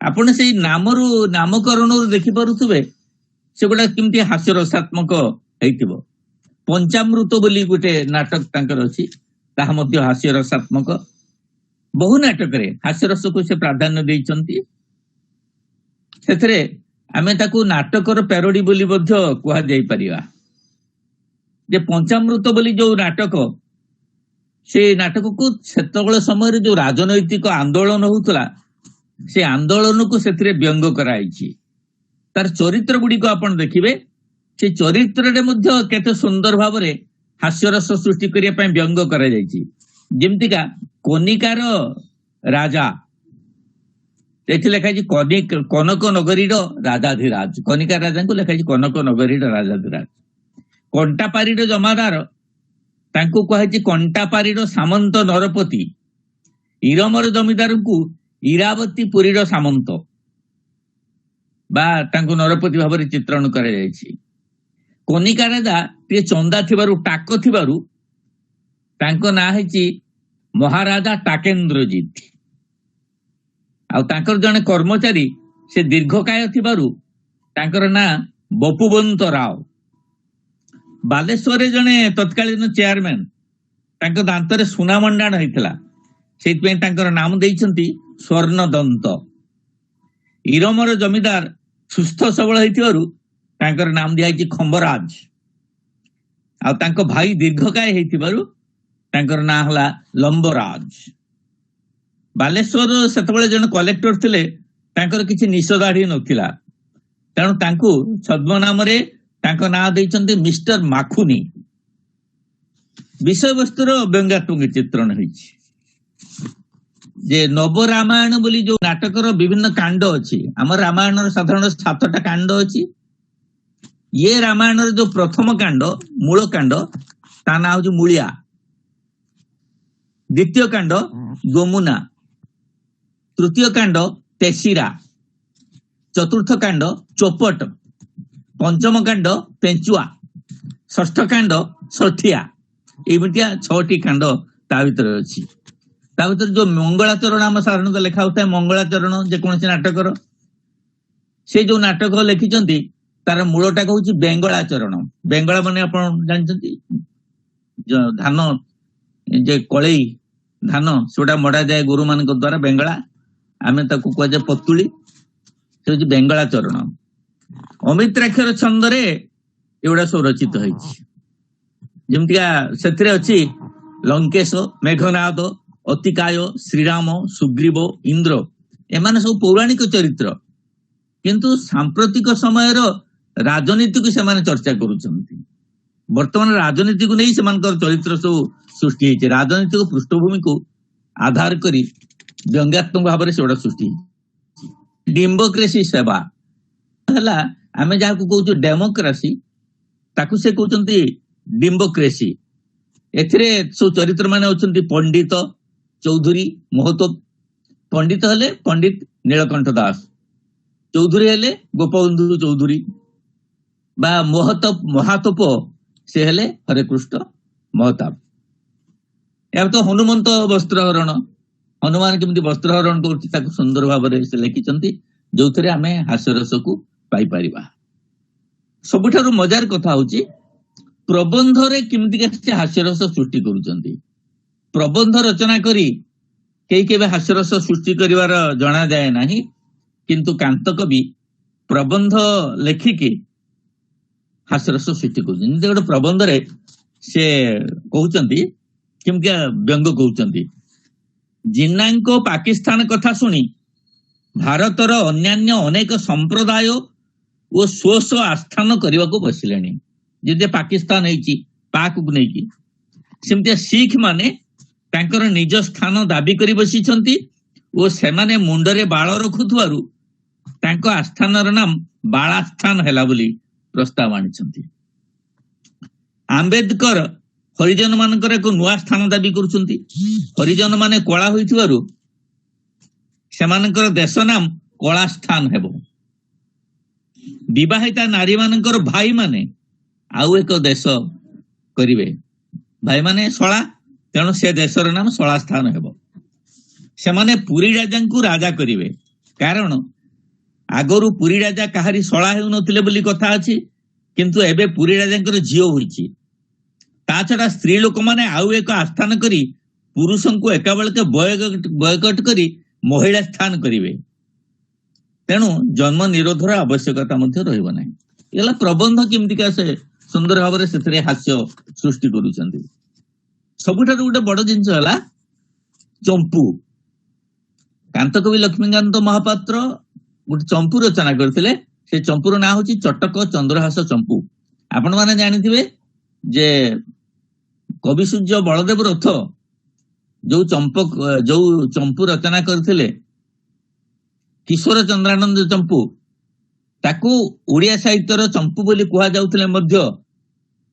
Speaker 4: आपण से नामरू नामकरण देखि पारुथबे से गोटा केमती हास्यरसात्मक हेतिबो। पंचामृत बोली गोटे नाटक तांकर अछि ताहा मध्य हास्यरसात्मक। बहु नाटक रे हास्यरस को से प्राधान्य देइचंती। सेथरे आमे ताकू नाटकर पेरोडी बोली मध्य कुहा जाई परिबा। जे पंचामृत बोली जो नाटक से नाटक को सेतबेले समय जो राजनैतिक आंदोलन होउतला से आंदोलन को सेथरे व्यंग कराइछि। तार चरित्र गुडी को आपण देखिबे से चरित्र रे मध्य केते सुंदर भाव रे हास्यरस सृष्टि करिया पय व्यंग करा जाइछि। जेमतिका कोनिकार राजा एथि लेखा छि कनक नगरी रो राजाधिराज। कनिका राजा को लेखा छि कनक नगरी रो राजाधिराज। कंटापारी रो जमादार तांको कहे छि कंटापारी रो सामंत नरपति। इरमर जमीदार को इरावती पुरी रो सामंत बा तांको नरपति भाव रे चित्रण करा जाइछि। कनिका राजा टे चंदा थिबारु टाक थिबारु तांको ना हेछि महाराजा टाकेन्द्रजीत। आ तांकर जने कर्मचारी से दीर्घकाय थिबारु तांकर ना बपुवंत राव। बालेश्वर जने तत्कालीन चेयरमैन तांको दांतरे सुना मंडाण होइतला सेति पे तांकर नाम देइछंती स्वर्णदंत। इरमर जमीदार सुस्थ सबल होइतिबारु तांकर नाम दियाछि खंबराज। आ तांको भाई दीर्घकाय होइतिबारु तांकर ना हला लंबराज। बालेश्वर सेतबेले जने कलेक्टर थिले तांकर किछि निषदाढ़ी नथिला तेणु तांको छद्म नाम रे तांको ना देइछंती मिस्टर माखुनी। विषय वस्तुर व्यंगात्मक चित्रण होइछि। जे नव रामायण बोली जो नाटकर विभिन्न कांड अछि। हमर रामायण साधारण 7टा कांड अछि। ये रामायण जो प्रथम कांड मूल कांड ता ना होछि मूलिया। द्वितीय कांड गोमुना। तृतीय कांड तेसिरा। चतुर्थ कांड चोपट। पंचम कांड पेंचुआ ଷଷ୍ଠ କାଣ୍ଡ ଷଠିଆ ଏମିତିଆ 6ଟି କାଣ୍ଡ ତା ଭିତରେ ଅଛି। ତା ଭିତରେ ଯୋଉ ମଙ୍ଗଳାଚରଣ ଆମ ସାଧାରଣତଃ ଲେଖା ହଉଥାଏ, ମଙ୍ଗଳାଚରଣ ଯେକୌଣସି ନାଟକର, ସେ ଯୋଉ ନାଟକ ଲେଖିଛନ୍ତି ତାର ମୂଳଟା ହଉଛି ବେଙ୍ଗଳାଚରଣ। ବେଙ୍ଗଳା ମାନେ ଆପଣ ଜାଣିଛନ୍ତି, ଧାନ ଯେ କଳେଇ ଧାନ ସେଟା ମଡା ଯାଏ ଗୋରୁ ମାନଙ୍କ ଦ୍ଵାରା, ବେଙ୍ଗଳା, ଆମେ ତାକୁ କୁହାଯାଏ ପତୁଳି, ସେ ହଉଛି ବେଙ୍ଗଳାଚରଣ। ଅମିତ୍ରାକ୍ଷର ଛନ୍ଦରେ ଏଗୁଡା ସବୁ ରଚିତ ହେଇଛି। ଯେମିତିକା ସେଥିରେ ଅଛି ଲଙ୍କେଶ, ମେଘନାଦ, ଅତିକାୟ, ଶ୍ରୀରାମ, ସୁଗ୍ରୀବ, ଇନ୍ଦ୍ର, ଏମାନେ ସବୁ ପୌରାଣିକ ଚରିତ୍ର, କିନ୍ତୁ ସାମ୍ପ୍ରତିକ ସମୟର ରାଜନୀତିକୁ ସେମାନେ ଚର୍ଚ୍ଚା କରୁଛନ୍ତି। ବର୍ତ୍ତମାନ ରାଜନୀତିକୁ ନେଇ ସେମାନଙ୍କର ଚରିତ୍ର ସବୁ ସୃଷ୍ଟି ହେଇଛି। ରାଜନୈତିକ ପୃଷ୍ଠଭୂମିକୁ ଆଧାର କରି ବ୍ୟଙ୍ଗାତ୍ମକ ଭାବରେ ସେଗୁଡା ସୃଷ୍ଟି ହେଇଛି। ଡେମୋକ୍ରେସି ସେବା ହେଲା, ଆମେ ଯାହାକୁ କହୁଛୁ ଡେମୋକ୍ରାସି, ତାକୁ ସେ କହୁଛନ୍ତି ଡିମ୍ବକ୍ରେସି। ଏଥିରେ ସବୁ ଚରିତ୍ର ମାନେ ଅଛନ୍ତି ପଣ୍ଡିତ, ଚୌଧୁରୀ, ମହତୋ। ପଣ୍ଡିତ ହେଲେ ପଣ୍ଡିତ ନୀଳକଣ୍ଠ ଦାସ, ଚୌଧୁରୀ ହେଲେ ଗୋପବନ୍ଧୁ ଚୌଧୁରୀ, ବା ମହାତୋପ ସେ ହେଲେ ହରେକୃଷ୍ଣ ମହତାବ। ଏହା ତ ହନୁମନ୍ତ ବସ୍ତ୍ରହରଣ, ହନୁମାନ କେମିତି ବସ୍ତ୍ରହରଣ କରୁଛି ତାକୁ ସୁନ୍ଦର ଭାବରେ ସେ ଲେଖିଛନ୍ତି, ଯୋଉଥିରେ ଆମେ ହାସ୍ୟରସକୁ ପାଇପାରିବା। ସବୁଠାରୁ ମଜାର କଥା ହଉଛି ପ୍ରବନ୍ଧରେ କେମିତିକା ସେ ହାସ୍ୟରସ ସୃଷ୍ଟି କରୁଛନ୍ତି। ପ୍ରବନ୍ଧ ରଚନା କରି କେହି କେବେ ହାସ୍ୟରସ ସୃଷ୍ଟି କରିବାର ଜଣାଯାଏ ନାହିଁ, କିନ୍ତୁ କାନ୍ତ କବି ପ୍ରବନ୍ଧ ଲେଖିକି ହାସ୍ୟରସ ସୃଷ୍ଟି କରୁଛନ୍ତି। ଯେମିତି ଗୋଟେ ପ୍ରବନ୍ଧରେ ସେ କହୁଛନ୍ତି, କେମିତିକା ବ୍ୟଙ୍ଗ କହୁଛନ୍ତି, ଜିନ୍ନାଙ୍କ ପାକିସ୍ତାନ କଥା ଶୁଣି ଭାରତର ଅନ୍ୟାନ୍ୟ ଅନେକ ସମ୍ପ୍ରଦାୟ ଓ ସ୍ୱ ଆସ୍ଥାନ କରିବାକୁ ବସିଲେଣି। ଯେମିତି ପାକିସ୍ତାନ ହେଇଛି ପାକକୁ ନେଇକି, ସେମିତିଆ ଶିଖ ମାନେ ତାଙ୍କର ନିଜ ସ୍ଥାନ ଦାବି କରି ବସିଛନ୍ତି ଓ ସେମାନେ ମୁଣ୍ଡରେ ବାଳ ରଖୁଥିବାରୁ ତାଙ୍କ ଆସ୍ଥାନର ନାମ ବାଳାସ୍ଥାନ ହେଲା ବୋଲି ପ୍ରସ୍ତାବ ଆଣିଛନ୍ତି। ଆମ୍ବେଦକର ହରିଜନ ମାନଙ୍କର ଏକ ନୂଆ ସ୍ଥାନ ଦାବି କରୁଛନ୍ତି। ହରିଜନ ମାନେ କଳା ହୋଇଥିବାରୁ ସେମାନଙ୍କର ଦେଶ ନାମ କଳାସ୍ଥାନ ହେବ। ବିବାହିତା ନାରୀ ମାନଙ୍କର ଭାଇ ମାନେ ଆଉ ଏକ ଦେଶ କରିବେ, ଭାଇ ମାନେ ଶଳା, ତେଣୁ ସେ ଦେଶର ନାମ ଶଳା ସ୍ଥାନ ହେବ। ସେମାନେ ପୁରୀ ରାଜାଙ୍କୁ ରାଜା କରିବେ, କାରଣ ଆଗରୁ ପୁରୀ ରାଜା କାହାରି ଶଳା ହେଉନଥିଲେ ବୋଲି କଥା ଅଛି, କିନ୍ତୁ ଏବେ ପୁରୀ ରାଜାଙ୍କର ଝିଅ ହୋଇଛି। ତା ଛଡା ସ୍ତ୍ରୀ ଲୋକମାନେ ଆଉ ଏକ ଆସ୍ଥାନ କରି ପୁରୁଷଙ୍କୁ ଏକାବେଳକେ ବୟକଟ କରି ମହିଳା ସ୍ଥାନ କରିବେ, ତେଣୁ ଜନ୍ମ ନିରୋଧର ଆବଶ୍ୟକତା ମଧ୍ୟ ରହିବ ନାହିଁ। ହେଲା ପ୍ରବନ୍ଧ କେମିତିକା ସେ ସୁନ୍ଦର ଭାବରେ ସେଥିରେ ହାସ୍ୟ ସୃଷ୍ଟି କରୁଛନ୍ତି। ସବୁଠାରୁ ଗୋଟେ ବଡ ଜିନିଷ ହେଲା ଚମ୍ପୁ। କାନ୍ତକବି ଲକ୍ଷ୍ମୀକାନ୍ତ ମହାପାତ୍ର ଗୋଟେ ଚମ୍ପୁ ରଚନା କରିଥିଲେ। ସେ ଚମ୍ପୁର ନାଁ ହଉଛି ଚଟକ ଚନ୍ଦ୍ରହାସ ଚମ୍ପୁ। ଆପଣ ମାନେ ଜାଣିଥିବେ ଯେ କବି ସୂର୍ଯ୍ୟ ବଳଦେବ ରଥ ଯୋଉ ଚମ୍ପୁ ରଚନା କରିଥିଲେ, କିଶୋର ଚନ୍ଦ୍ରାନନ୍ଦ ଚମ୍ପୁ, ତାକୁ ଓଡିଆ ସାହିତ୍ୟର ଚମ୍ପୁ ବୋଲି କୁହାଯାଉଥିଲେ ମଧ୍ୟ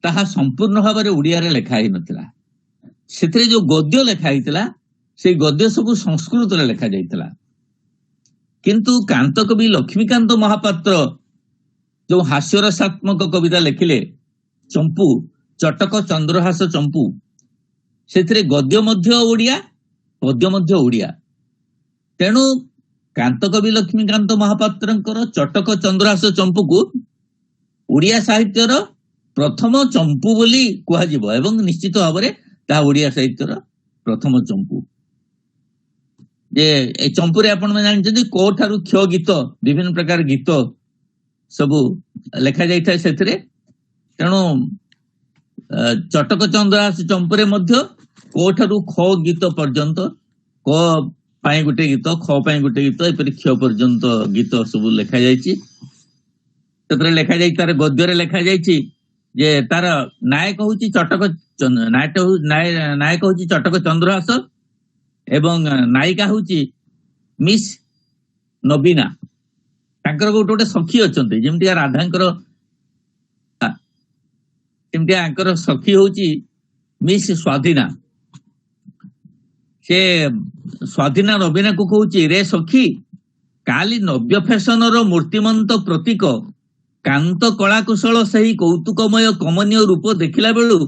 Speaker 4: ତାହା ସମ୍ପୂର୍ଣ୍ଣ ଭାବରେ ଓଡିଆରେ ଲେଖା ହେଇନଥିଲା। ସେଥିରେ ଯୋଉ ଗଦ୍ୟ ଲେଖା ହେଇଥିଲା, ସେଇ ଗଦ୍ୟ ସବୁ ସଂସ୍କୃତରେ ଲେଖା ଯାଇଥିଲା। କିନ୍ତୁ କାନ୍ତକବି ଲକ୍ଷ୍ମୀକାନ୍ତ ମହାପାତ୍ର ଯୋଉ ହାସ୍ୟରସାତ୍ମକ କବିତା ଲେଖିଲେ ଚମ୍ପୁ, ଚଟକ ଚନ୍ଦ୍ରହାସ ଚମ୍ପୁ, ସେଥିରେ ଗଦ୍ୟ ମଧ୍ୟ ଓଡିଆ, ପଦ୍ୟ ମଧ୍ୟ ଓଡିଆ। ତେଣୁ କାନ୍ତକବି ଲକ୍ଷ୍ମୀକାନ୍ତ ମହାପାତ୍ରଙ୍କର ଚଟକ ଚନ୍ଦ୍ରହାସ ଚମ୍ପୁକୁ ଓଡିଆ ସାହିତ୍ୟର ପ୍ରଥମ ଚମ୍ପୁ ବୋଲି କୁହାଯିବ, ଏବଂ ନିଶ୍ଚିତ ଭାବରେ ତାହା ଓଡିଆ ସାହିତ୍ୟର ପ୍ରଥମ ଚମ୍ପୁ। ଯେ ଏ ଚମ୍ପୁରେ ଆପଣ ଜାଣିଛନ୍ତି କୋ ଠାରୁ କ୍ଷ ଗୀତ, ବିଭିନ୍ନ ପ୍ରକାର ଗୀତ ସବୁ ଲେଖା ଯାଇଥାଏ ସେଥିରେ। ତେଣୁ ଚଟକ ଚନ୍ଦ୍ରହାସ ଚମ୍ପୁରେ ମଧ୍ୟ କୋ ଠାରୁ ଖ ଗୀତ ପର୍ଯ୍ୟନ୍ତ, କ ପାଇଁ ଗୋଟେ ଗୀତ, ଖ ପାଇଁ ଗୋଟେ ଗୀତ, ଏପରି କ୍ଷ ପର୍ଯ୍ୟନ୍ତ ଗୀତ ସବୁ ଲେଖା ଯାଇଛି। ସେଥିରେ ଲେଖାଯାଇଛି, ତାର ଗଦ୍ୟରେ ଲେଖାଯାଇଛି ଯେ ତାର ନାୟକ ହଉଛି ଚଟକ ଚନ୍ଦ୍ରହାସ ଏବଂ ନାୟିକା ହଉଛି ମିସ୍ ନବୀନା। ତାଙ୍କର ଗୋଟେ ସଖୀ ଅଛନ୍ତି, ଯେମିତିକା ରାଧାଙ୍କର, ସେମିତିକା ଆଙ୍କର ସଖୀ ହଉଛି ମିସ୍ ସ୍ୱାଧୀନା। ସେ ସ୍ୱାଧୀନା ନବୀନାକୁ କହୁଛି, ରେ ସଖୀ, କାଲି ନବ୍ୟ ଫ୍ୟାସନର ମୂର୍ତ୍ତିମନ୍ତ ପ୍ରତୀକ କାନ୍ତ କଳାକୁଶଳ ସେହି କୌତୁକମୟ କମନୀୟ ରୂପ ଦେଖିଲା ବେଳୁ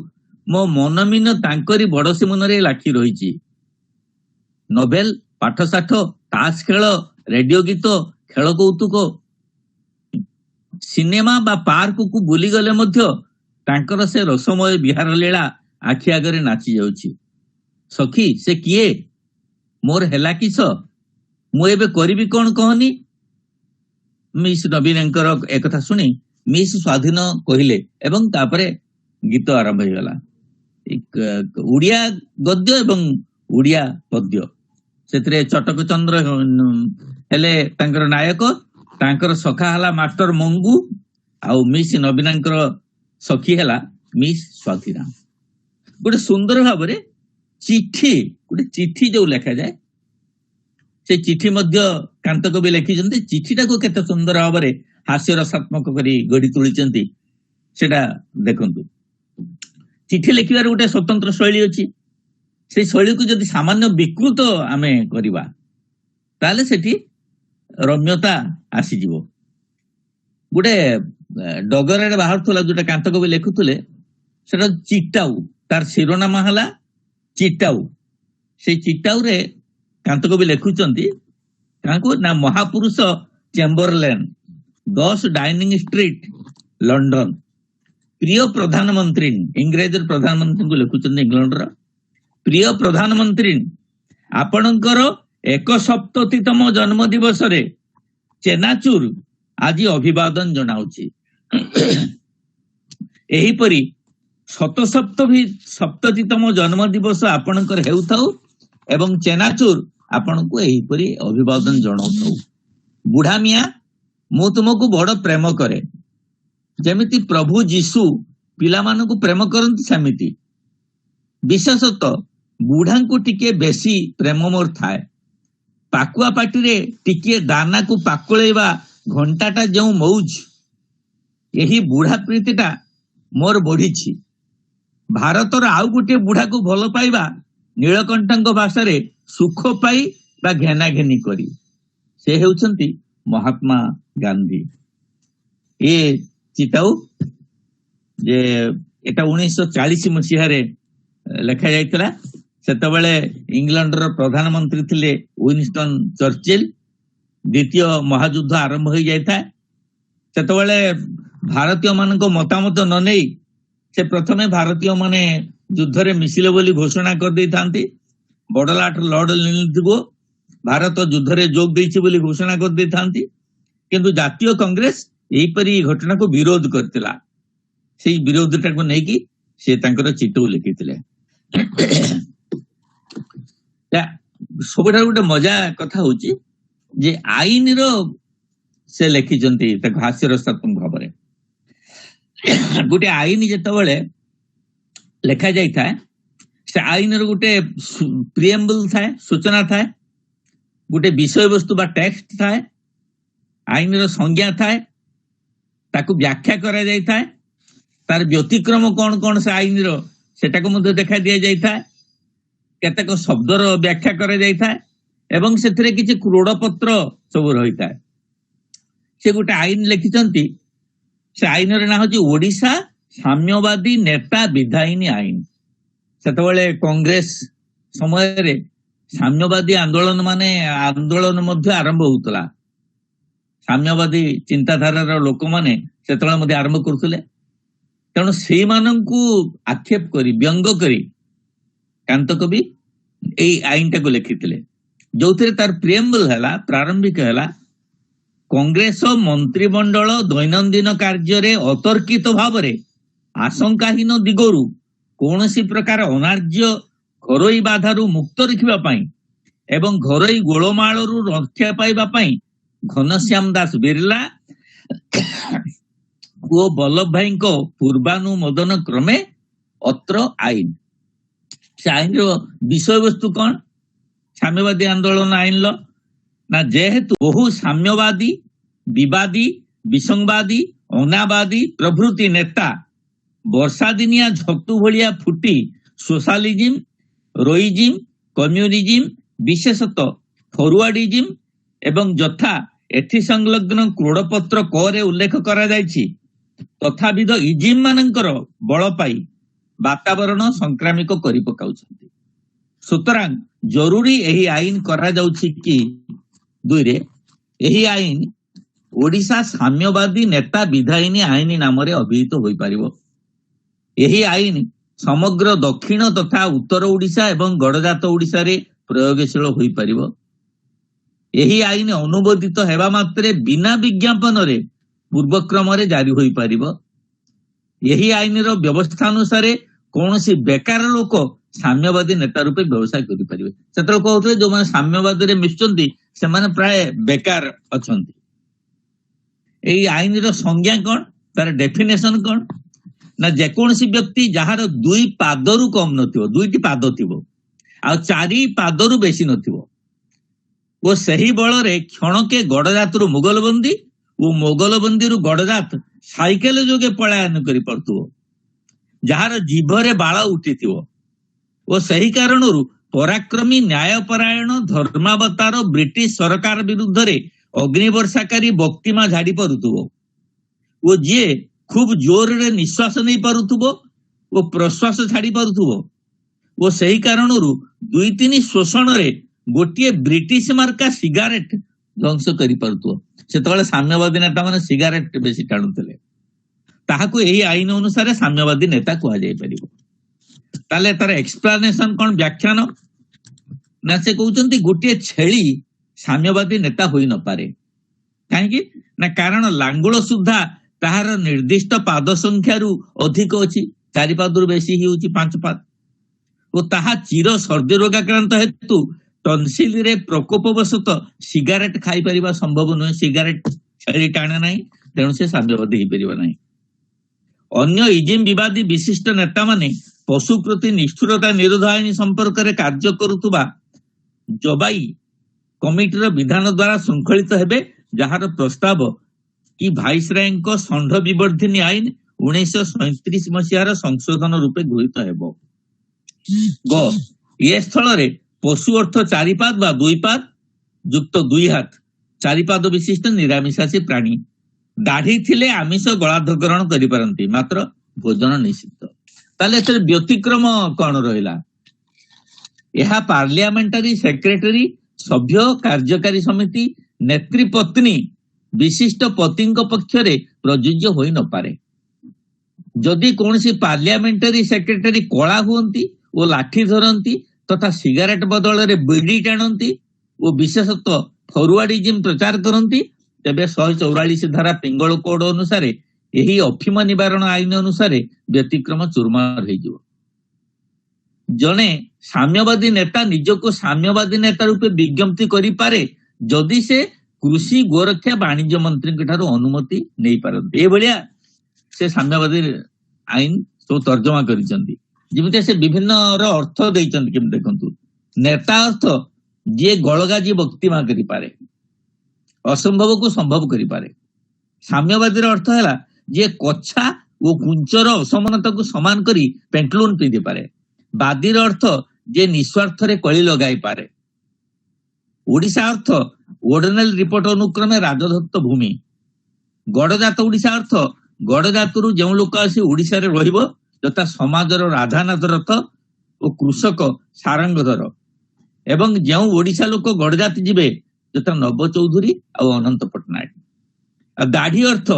Speaker 4: ମୋ ମନମିନ ତାଙ୍କରି ବଡସି ମନରେ ଲାଖି ରହିଛି। ନୋବେଲ, ପାଠଶାଠ, ତାସ ଖେଳ, ରେଡିଓ ଗୀତ, ଖେଳ କୌତୁକ, ସିନେମା ବା ପାର୍କକୁ ବୁଲିଗଲେ ମଧ୍ୟ ତାଙ୍କର ସେ ରସମୟ ବିହାର ଲୀଳା ଆଖି ଆଗରେ ନାଚି ଯାଉଛି। ସଖୀ, ସେ କିଏ? ମୋର ହେଲା କିସ? ମୁଁ ଏବେ କରିବି କଣ କହନି? ମିସ୍ ନବୀନଙ୍କର ଏକଥା ଶୁଣି ମିସ୍ ସ୍ୱାଧୀନ କହିଲେ ଏବଂ ତାପରେ ଗୀତ ଆରମ୍ଭ ହେଇଗଲା। ଓଡ଼ିଆ ଗଦ୍ୟ ଏବଂ ଓଡ଼ିଆ ପଦ୍ୟ। ସେଥିରେ ଚଟକ ଚନ୍ଦ୍ର ହେଲେ ତାଙ୍କର ନାୟକ, ତାଙ୍କର ସଖା ହେଲା ମାଷ୍ଟର ମଙ୍ଗୁ, ଆଉ ମିସ୍ ନବୀନଙ୍କର ସଖୀ ହେଲା ମିସ୍ ସ୍ୱାଧୀନ। ଗୋଟେ ସୁନ୍ଦର ଭାବରେ ଗୋଟେ ଚିଠି ଯୋଉ ଲେଖାଯାଏ, ସେ ଚିଠି ମଧ୍ୟ କାନ୍ତ କବି ଲେଖିଛନ୍ତି। ଚିଠିଟାକୁ କେତେ ସୁନ୍ଦର ଭାବରେ ହାସ୍ୟ ରସାତ୍ମକ କରି ଗଢି ତୋଳିଛନ୍ତି ସେଟା ଦେଖନ୍ତୁ। ଚିଠି ଲେଖିବାର ଗୋଟେ ସ୍ୱତନ୍ତ୍ର ଶୈଳୀ ଅଛି। ସେଇ ଶୈଳୀକୁ ଯଦି ସାମାନ୍ୟ ବିକୃତ ଆମେ କରିବା ତାହେଲେ ସେଠି ରମ୍ୟତା ଆସିଯିବ। ଗୋଟେ ଡଗରରେ ବାହାରୁଥିଲା ଯୋଉଟା କାନ୍ତ କବି ଲେଖୁଥିଲେ, ସେଟା ଚିଟାଉ, ତାର ଶିରୋନାମ ହେଲା ଚିଟାଉ। ସେଇ ଚିଟାଉରେ କାନ୍ତ କବି ଲେଖୁଛନ୍ତି କାହାକୁ ନା, ମହାପୁରୁଷ ଚେମ୍ବରଲେନ୍, 10 ଡାଇନିଂ ଷ୍ଟ୍ରିଟ୍, ଲଣ୍ଡନ। ପ୍ରିୟ ପ୍ରଧାନମନ୍ତ୍ରୀ, ଇଂରେଜର ପ୍ରଧାନମନ୍ତ୍ରୀଙ୍କୁ ଲେଖୁଛନ୍ତି ଇଂଲଣ୍ଡର। ପ୍ରିୟ ପ୍ରଧାନମନ୍ତ୍ରୀ, ଆପଣଙ୍କର 71ତମ ଜନ୍ମ ଦିବସରେ ଚେନାଚୁର ଆଜି ଅଭିବାଦନ ଜଣାଉଛି। ଏହିପରି 77ତମ ଜନ୍ମ ଦିବସ ଆପଣଙ୍କର ହେଉଥାଉ ଏବଂ ଚେନାଚୁର ଆପଣଙ୍କୁ ଏହିପରି ଅଭିବାଦନ ଜଣାଉଥାଉ। ବୁଢା ମିଆଁ, ମୁଁ ତୁମକୁ ବଡ ପ୍ରେମ କରେ। ଯେମିତି ପ୍ରଭୁ ଯୀଶୁ ପିଲାମାନଙ୍କୁ ପ୍ରେମ କରନ୍ତି ସେମିତି ବିଶେଷତଃ ବୁଢାଙ୍କୁ ଟିକେ ବେଶୀ ପ୍ରେମ ମୋର ଥାଏ। ପାକୁଆ ପାଟିରେ ଟିକିଏ ଦାନାକୁ ପାକୁଳେଇବା ଘଣ୍ଟାଟା ଯେଉଁ ମଉଜ, ଏହି ବୁଢା ପ୍ରୀତିଟା ମୋର ବଢିଛି। ଭାରତର ଆଉ ଗୋଟିଏ ବୁଢାକୁ ଭଲ ପାଇବା ନୀଳକଣ୍ଠଙ୍କ ଭାଷାରେ ସୁଖ ପାଇ ବା ଘେନା ଘେନି କରି। ସେ ହେଉଛନ୍ତି ମହାତ୍ମା ଗାନ୍ଧୀ। ଏ ଚିଟାଉ ଯେ ଏଟା 1940 ମସିହାରେ ଲେଖା ଯାଇଥିଲା। ସେତେବେଳେ ଇଂଲଣ୍ଡର ପ୍ରଧାନମନ୍ତ୍ରୀ ଥିଲେ ୱିନଷ୍ଟନ ଚର୍ଚ୍ଚିଲ। ଦ୍ୱିତୀୟ ମହାଯୁଦ୍ଧ ଆରମ୍ଭ ହୋଇଯାଇଥାଏ। ସେତେବେଳେ ଭାରତୀୟ ମାନଙ୍କ ମତାମତ ନ ନେଇ ସେ ପ୍ରଥମେ ଭାରତୀୟ ମାନେ ଯୁଦ୍ଧରେ ମିଶିଲେ ବୋଲି ଘୋଷଣା କରିଦେଇଥାନ୍ତି। ବଡଲାଟ ଲର୍ଡ ଲିଣ୍ଡଗୋ ଭାରତ ଯୁଦ୍ଧରେ ଯୋଗ ଦେଇଛି ବୋଲି ଘୋଷଣା କରିଦେଇଥାନ୍ତି। କିନ୍ତୁ ଜାତୀୟ କଂଗ୍ରେସ ଏହିପରି ଘଟଣାକୁ ବିରୋଧ କରିଥିଲା। ସେଇ ବିରୋଧଟାକୁ ନେଇକି ସେ ତାଙ୍କର ଚିଠଉ ଲେଖିଥିଲେ। ସବୁଠାରୁ ଗୋଟେ ମଜା କଥା ହଉଛି ଯେ ଆଇନର ସେ ଲେଖିଛନ୍ତି ତାକୁ ହାସ୍ୟରସାତ୍ମକ ଭାବରେ। ଗୋଟେ ଆଇନ ଯେତେବେଳେ ଲେଖା ଯାଇଥାଏ, ସେ ଆଇନର ଗୋଟେ ପ୍ରିଏମ୍ବଲ ଥାଏ, ସୂଚନା ଥାଏ, ଗୋଟେ ବିଷୟବସ୍ତୁ ବା ଟେକ୍ସଟ ଥାଏ, ଆଇନର ସଂଜ୍ଞା ଥାଏ, ତାକୁ ବ୍ୟାଖ୍ୟା କରାଯାଇଥାଏ, ତାର ବ୍ୟତିକ୍ରମ କଣ କଣ ସେ ଆଇନର ସେଟାକୁ ମଧ୍ୟ ଦେଖା ଦିଆଯାଇଥାଏ, କେତେକ ଶବ୍ଦର ବ୍ୟାଖ୍ୟା କରାଯାଇଥାଏ ଏବଂ ସେଥିରେ କିଛି କ୍ରୋଡପତ୍ର ସବୁ ରହିଥାଏ। ସେ ଗୋଟେ ଆଇନ ଲେଖିଛନ୍ତି। ସେ ଆଇନର ନାଁ ହଉଛି ଓଡିଶା ସାମ୍ୟବାଦୀ ନେତା ବିଧାୟିନୀ ଆଇନ। ସେତେବେଳେ କଂଗ୍ରେସ ସମୟରେ ସାମ୍ୟବାଦୀ ଆନ୍ଦୋଳନ ମଧ୍ୟ ଆରମ୍ଭ ହଉଥିଲା। ସାମ୍ୟବାଦୀ ଚିନ୍ତାଧାରାର ଲୋକମାନେ ସେତେବେଳେ ମଧ୍ୟ ଆରମ୍ଭ କରୁଥିଲେ। ତେଣୁ ସେଇମାନଙ୍କୁ ଆକ୍ଷେପ କରି ବ୍ୟଙ୍ଗ କରି କାନ୍ତ କବି ଏଇ ଆଇନଟାକୁ ଲେଖିଥିଲେ, ଯୋଉଥିରେ ତାର ପ୍ରିଏମ୍ବଲ ହେଲା, ପ୍ରାରମ୍ଭିକ ହେଲା, କଂଗ୍ରେସ ମନ୍ତ୍ରିମଣ୍ଡଳ ଦୈନନ୍ଦିନ କାର୍ଯ୍ୟରେ ଅତର୍କିତ ଭାବରେ ଆଶଙ୍କାହୀନ ଦିଗରୁ କୌଣସି ପ୍ରକାର ଅନାର୍ଯ୍ୟ ଘରୋଇ ବାଧାରୁ ମୁକ୍ତ ରଖିବା ପାଇଁ ଏବଂ ଘରୋଇ ଗୋଳମାଳରୁ ରକ୍ଷା ପାଇବା ପାଇଁ ଘନଶ୍ୟାମ ଦାସ ବିର୍ଲା ଓ ବଲ୍ଲଭ ଭାଇଙ୍କ ପୂର୍ବାନୁମୋଦନ କ୍ରମେ ଅତ୍ର ଆଇନ। ସେ ଆଇନର ବିଷୟବସ୍ତୁ କଣ? ସାମ୍ୟବାଦୀ ଆନ୍ଦୋଳନ ଆଇନର ନା, ଯେହେତୁ ବହୁ ସାମ୍ୟବାଦୀ, ବିବାଦୀ, ବିସଂବାଦୀ, ଅନାବାଦୀ ପ୍ରଭୃତି ନେତା ବର୍ଷାଦିନିଆ ଝତୁ ଭଳିଆ ଫୁଟି ସୋଶାଲିଜିମ, ରୋଇଜିମ, କମ୍ୟୁନିଜିମ, ବିଶେଷତଃ ଫରୱାର୍ଡିଜିମ ଏବଂ ଯଥା ଏଥି ସଂଲଗ୍ନ କ୍ରୋଡ଼ପତ୍ର କରେ ଉଲ୍ଲେଖ କରାଯାଇଛି ତଥାବିଧ ଇଜିମ୍ ମାନଙ୍କର ବଳ ପାଇ ବାତାବରଣ ସଂକ୍ରାମିକ କରି ପକାଉଛନ୍ତି। ସୁତରାଂ ଜରୁରୀ ଏହି ଆଇନ କରାଯାଉଛି କି ଦୁଇରେ ଏହି ଆଇନ ଓଡ଼ିଶା ସାମ୍ୟବାଦୀ ନେତା ବିଧାୟିନୀ ଆଇନ ନାମରେ ଅଭିହିତ ହୋଇପାରିବ। ଏହି ଆଇନ ସମଗ୍ର ଦକ୍ଷିଣ ତଥା ଉତ୍ତର ଓଡ଼ିଶା ଏବଂ ଗଡ଼ଜାତ ଓଡ଼ିଶାରେ ପ୍ରୟୋଗଶୀଳ ହୋଇପାରିବ। ଏହି ଆଇନ ଅନୁମୋଦିତ ହେବା ମାତ୍ରେ ବିନା ବିଜ୍ଞାପନରେ ପୂର୍ବକ୍ରମରେ ଜାରି ହୋଇପାରିବ। ଏହି ଆଇନର ବ୍ୟବସ୍ଥା ଅନୁସାରେ କୌଣସି ବେକାର ଲୋକ ସାମ୍ୟବାଦୀ ନେତା ରୂପେ ବ୍ୟବସାୟ କରିପାରିବେ। ସେତେବେଳେ କହୁଥିଲେ ଯୋଉମାନେ ସାମ୍ୟବାଦୀରେ ମିଶୁଛନ୍ତି ସେମାନେ ପ୍ରାୟ ବେକାର ଅଛନ୍ତି। ଏହି ଆଇନର ସଂଜ୍ଞା କଣ, ତାର ଡେଫିନେସନ କଣ ନା ଯେକୌଣସି ବ୍ୟକ୍ତି ଯାହାର 2 ପାଦରୁ କମ ନଥିବ, 2ଟି ପାଦ ଥିବ ଆଉ 4 ପାଦରୁ ବେଶୀ ନଥିବ ଓ ସେହି ବଳରେ କ୍ଷଣକେ ଗଡ଼ଜାତରୁ ମୋଗଲବନ୍ଦୀ ଓ ମୋଗଲବନ୍ଦୀରୁ ଗଡ଼ଜାତ ସାଇକେଲ ଯୋଗେ ପଳାୟନ କରିପାରୁଥିବ, ଯାହାର ଜିଭରେ ବାଳ ଉଠିଥିବ ଓ ସେହି କାରଣରୁ ପରାକ୍ରମୀ ନ୍ୟାୟପରାୟଣ ଧର୍ମାବତାର ବ୍ରିଟିଶ ସରକାର ବିରୁଦ୍ଧରେ ଅଗ୍ନିବର୍ଷାକାରୀ ବକ୍ତିମା ଝାଡି ପାରୁଥିବ ଓ ଯିଏ ଖୁବ ଜୋରରେ ନିଶ୍ୱାସ ନେଇ ପାରୁଥିବ ଓ ପ୍ରଶ୍ୱାସ ଛାଡି ପାରୁଥିବ ଓ ସେହି କାରଣରୁ 2-3 ଶୋଷଣରେ ଗୋଟିଏ ବ୍ରିଟିଶ ମାର୍କା ସିଗାରେଟ ଧ୍ୱଂସ କରିପାରୁଥିବ। ସେତେବେଳେ ସାମ୍ୟବାଦୀ ନେତା ମାନେ ସିଗାରେଟ ବେଶୀ ଟାଣୁଥିଲେ, ତାହାକୁ ଏହି ଆଇନ ଅନୁସାରେ ସାମ୍ୟବାଦୀ ନେତା କୁହାଯାଇପାରିବ। ତାହେଲେ ତାର ଏକ୍ସପ୍ଲାନେସନ କଣ, ବ୍ୟାଖ୍ୟାନ ନା ସେ କହୁଛନ୍ତି ଗୋଟିଏ ଛେଳି ସାମ୍ୟବାଦୀ ନେତା ହୋଇ ନପାରେ। କାହିଁକି ନା କାରଣ ଲାଙ୍ଗୁଳ ସୁଦ୍ଧା ତାହାର ନିର୍ଦ୍ଦିଷ୍ଟ ପାଦ ସଂଖ୍ୟାରୁ ଅଧିକ ଅଛି, 4 ପାଦରୁ ବେଶୀ ହେଉଛି 5 ପାଦ ଓ ତାହା ଚିର ସର୍ଦ୍ଦି ରୋଗାକ୍ରାନ୍ତ ହେତୁ ଟନସିଲରେ ପ୍ରକୋପବଶତଃ ସିଗାରେଟ ଖାଇପାରିବା ସମ୍ଭବ ନୁହେଁ। ସିଗାରେଟ ଛେଳି ଟାଣେ ନାହିଁ, ତେଣୁ ସେ ସାମ୍ୟବାଦୀ ହେଇପାରିବ ନାହିଁ। ଅନ୍ୟ ଇଜିମ୍ ବିବାଦୀ ବିଶିଷ୍ଟ ନେତାମାନେ ପଶୁ ପ୍ରତି ନିଷ୍ଠୁରତା ନିରୋଧ ଆଇନ ସମ୍ପର୍କରେ କାର୍ଯ୍ୟ କରୁଥିବା ଜବାଇ କମିଟିର ବିଧାନ ଦ୍ୱାରା ଶୃଙ୍ଖଳିତ ହେବେ, ଯାହାର ପ୍ରସ୍ତାବ କି ଭାଇସରାୟଙ୍କ ଷଣ୍ଢ ବିବର୍ଦ୍ଧିନୀ ଆଇନ 1937 ମସିହାର ସଂଶୋଧନ ରୂପେ ଗୃହୀତ ହେବ। ଏ ସ୍ଥଳରେ ପଶୁ ଅର୍ଥ 4 ପାଦ ବା 2 ପାଦ ଯୁକ୍ତ 2 ହାତ 4 ପାଦ ବିଶିଷ୍ଟ ନିରାମିଷାଶୀ ପ୍ରାଣୀ ଦାଢି ଥିଲେ ଆମିଷ ଗଳାଧକରଣ କରିପାରନ୍ତି, ମାତ୍ର ଭୋଜନ ନିଷିଦ୍ଧ। ତାହେଲେ ଏଥିରେ ବ୍ୟତିକ୍ରମ କଣ ରହିଲା? ଏହା ପାର୍ଲିଆମେଣ୍ଟାରୀ ସେକ୍ରେଟାରୀ, ସଭ୍ୟ, କାର୍ଯ୍ୟକାରୀ ସମିତି, ନେତ୍ରୀ ପତ୍ନୀ, ବିଶିଷ୍ଟ ପତିଙ୍କ ପକ୍ଷରେ ପ୍ରଯୁଜ୍ୟ ହୋଇ ନପାରେ। ଯଦି କୌଣସି ପାର୍ଲିଆମେଣ୍ଟାରୀ ସେକ୍ରେଟାରୀ କଳା ହୁଅନ୍ତି ଓ ଲାଠି ଧରନ୍ତି ତଥା ସିଗାରେଟ ବଦଳରେ ବିଡି ଟାଣନ୍ତି ଓ ବିଶେଷତଃ ଫରୱାର୍ଡିଜିମ୍ ପ୍ରଚାର କରନ୍ତି, ତେବେ 144 ଧାରା ପିଙ୍ଗଳ କୋଡ ଅନୁସାରେ ଏହି ଅଫିମ ନିବାରଣ ଆଇନ ଅନୁସାରେ ବ୍ୟତିକ୍ରମ ଚୁରମାର ହେଇଯିବ। ଜଣେ ସାମ୍ୟବାଦୀ ନେତା ନିଜକୁ ସାମ୍ୟବାଦୀ ନେତା ରୂପେ ବିଜ୍ଞପ୍ତି କରିପାରେ ଯଦି ସେ କୃଷି, ଗୋରକ୍ଷା, ବାଣିଜ୍ୟ ମନ୍ତ୍ରୀଙ୍କ ଠାରୁ ଅନୁମତି ନେଇପାରନ୍ତି। ଏଭଳିଆ ସେ ସାମ୍ୟବାଦୀ ଆଇନ ସବୁ ତର୍ଜମା କରିଛନ୍ତି। ଯେମିତି ସେ ବିଭିନ୍ନ ଅର୍ଥ ଦେଇଛନ୍ତି। କେମିତି ଦେଖନ୍ତୁ, ନେତା ଅର୍ଥ ଯିଏ ଗଳଗାଜି ବକ୍ତିମା କରିପାରେ, ଅସମ୍ଭବକୁ ସମ୍ଭବ କରିପାରେ। ସାମ୍ୟବାଦୀର ଅର୍ଥ ହେଲା ଯିଏ କଛା ଓ କୁଞ୍ଚର ଅସମାନତାକୁ ସମାନ କରି ପେଣ୍ଟଲୁନ ପିନ୍ଧିପାରେ। ବାଦୀର ଅର୍ଥ ଯିଏ ନିଃସ୍ୱାର୍ଥରେ କଳି ଲଗାଇ ପାରେ। ଓଡ଼ିଶା ଅର୍ଥ ଓଡନେଲ ରିପୋର୍ଟ ଅନୁକ୍ରମେ ରାଜଦତ୍ତ ଭୂମି। ଗଡ଼ଜାତ ଓଡ଼ିଶା ଅର୍ଥ ଗଡ଼ଜାତରୁ ଯେଉଁ ଲୋକ ଆସି ଓଡ଼ିଶାରେ ରହିବ, ଯଥା ସମାଜର ରାଧାନାଥ ରଥ ଓ କୃଷକ ସାରଙ୍ଗଧର, ଏବଂ ଯେଉଁ ଓଡ଼ିଶା ଲୋକ ଗଡ଼ଜାତ ଯିବେ, ଯଥା ନବ ଚୌଧୁରୀ ଆଉ ଅନନ୍ତ ପଟ୍ଟନାୟକ। ଆଉ ଦାଢି ଅର୍ଥ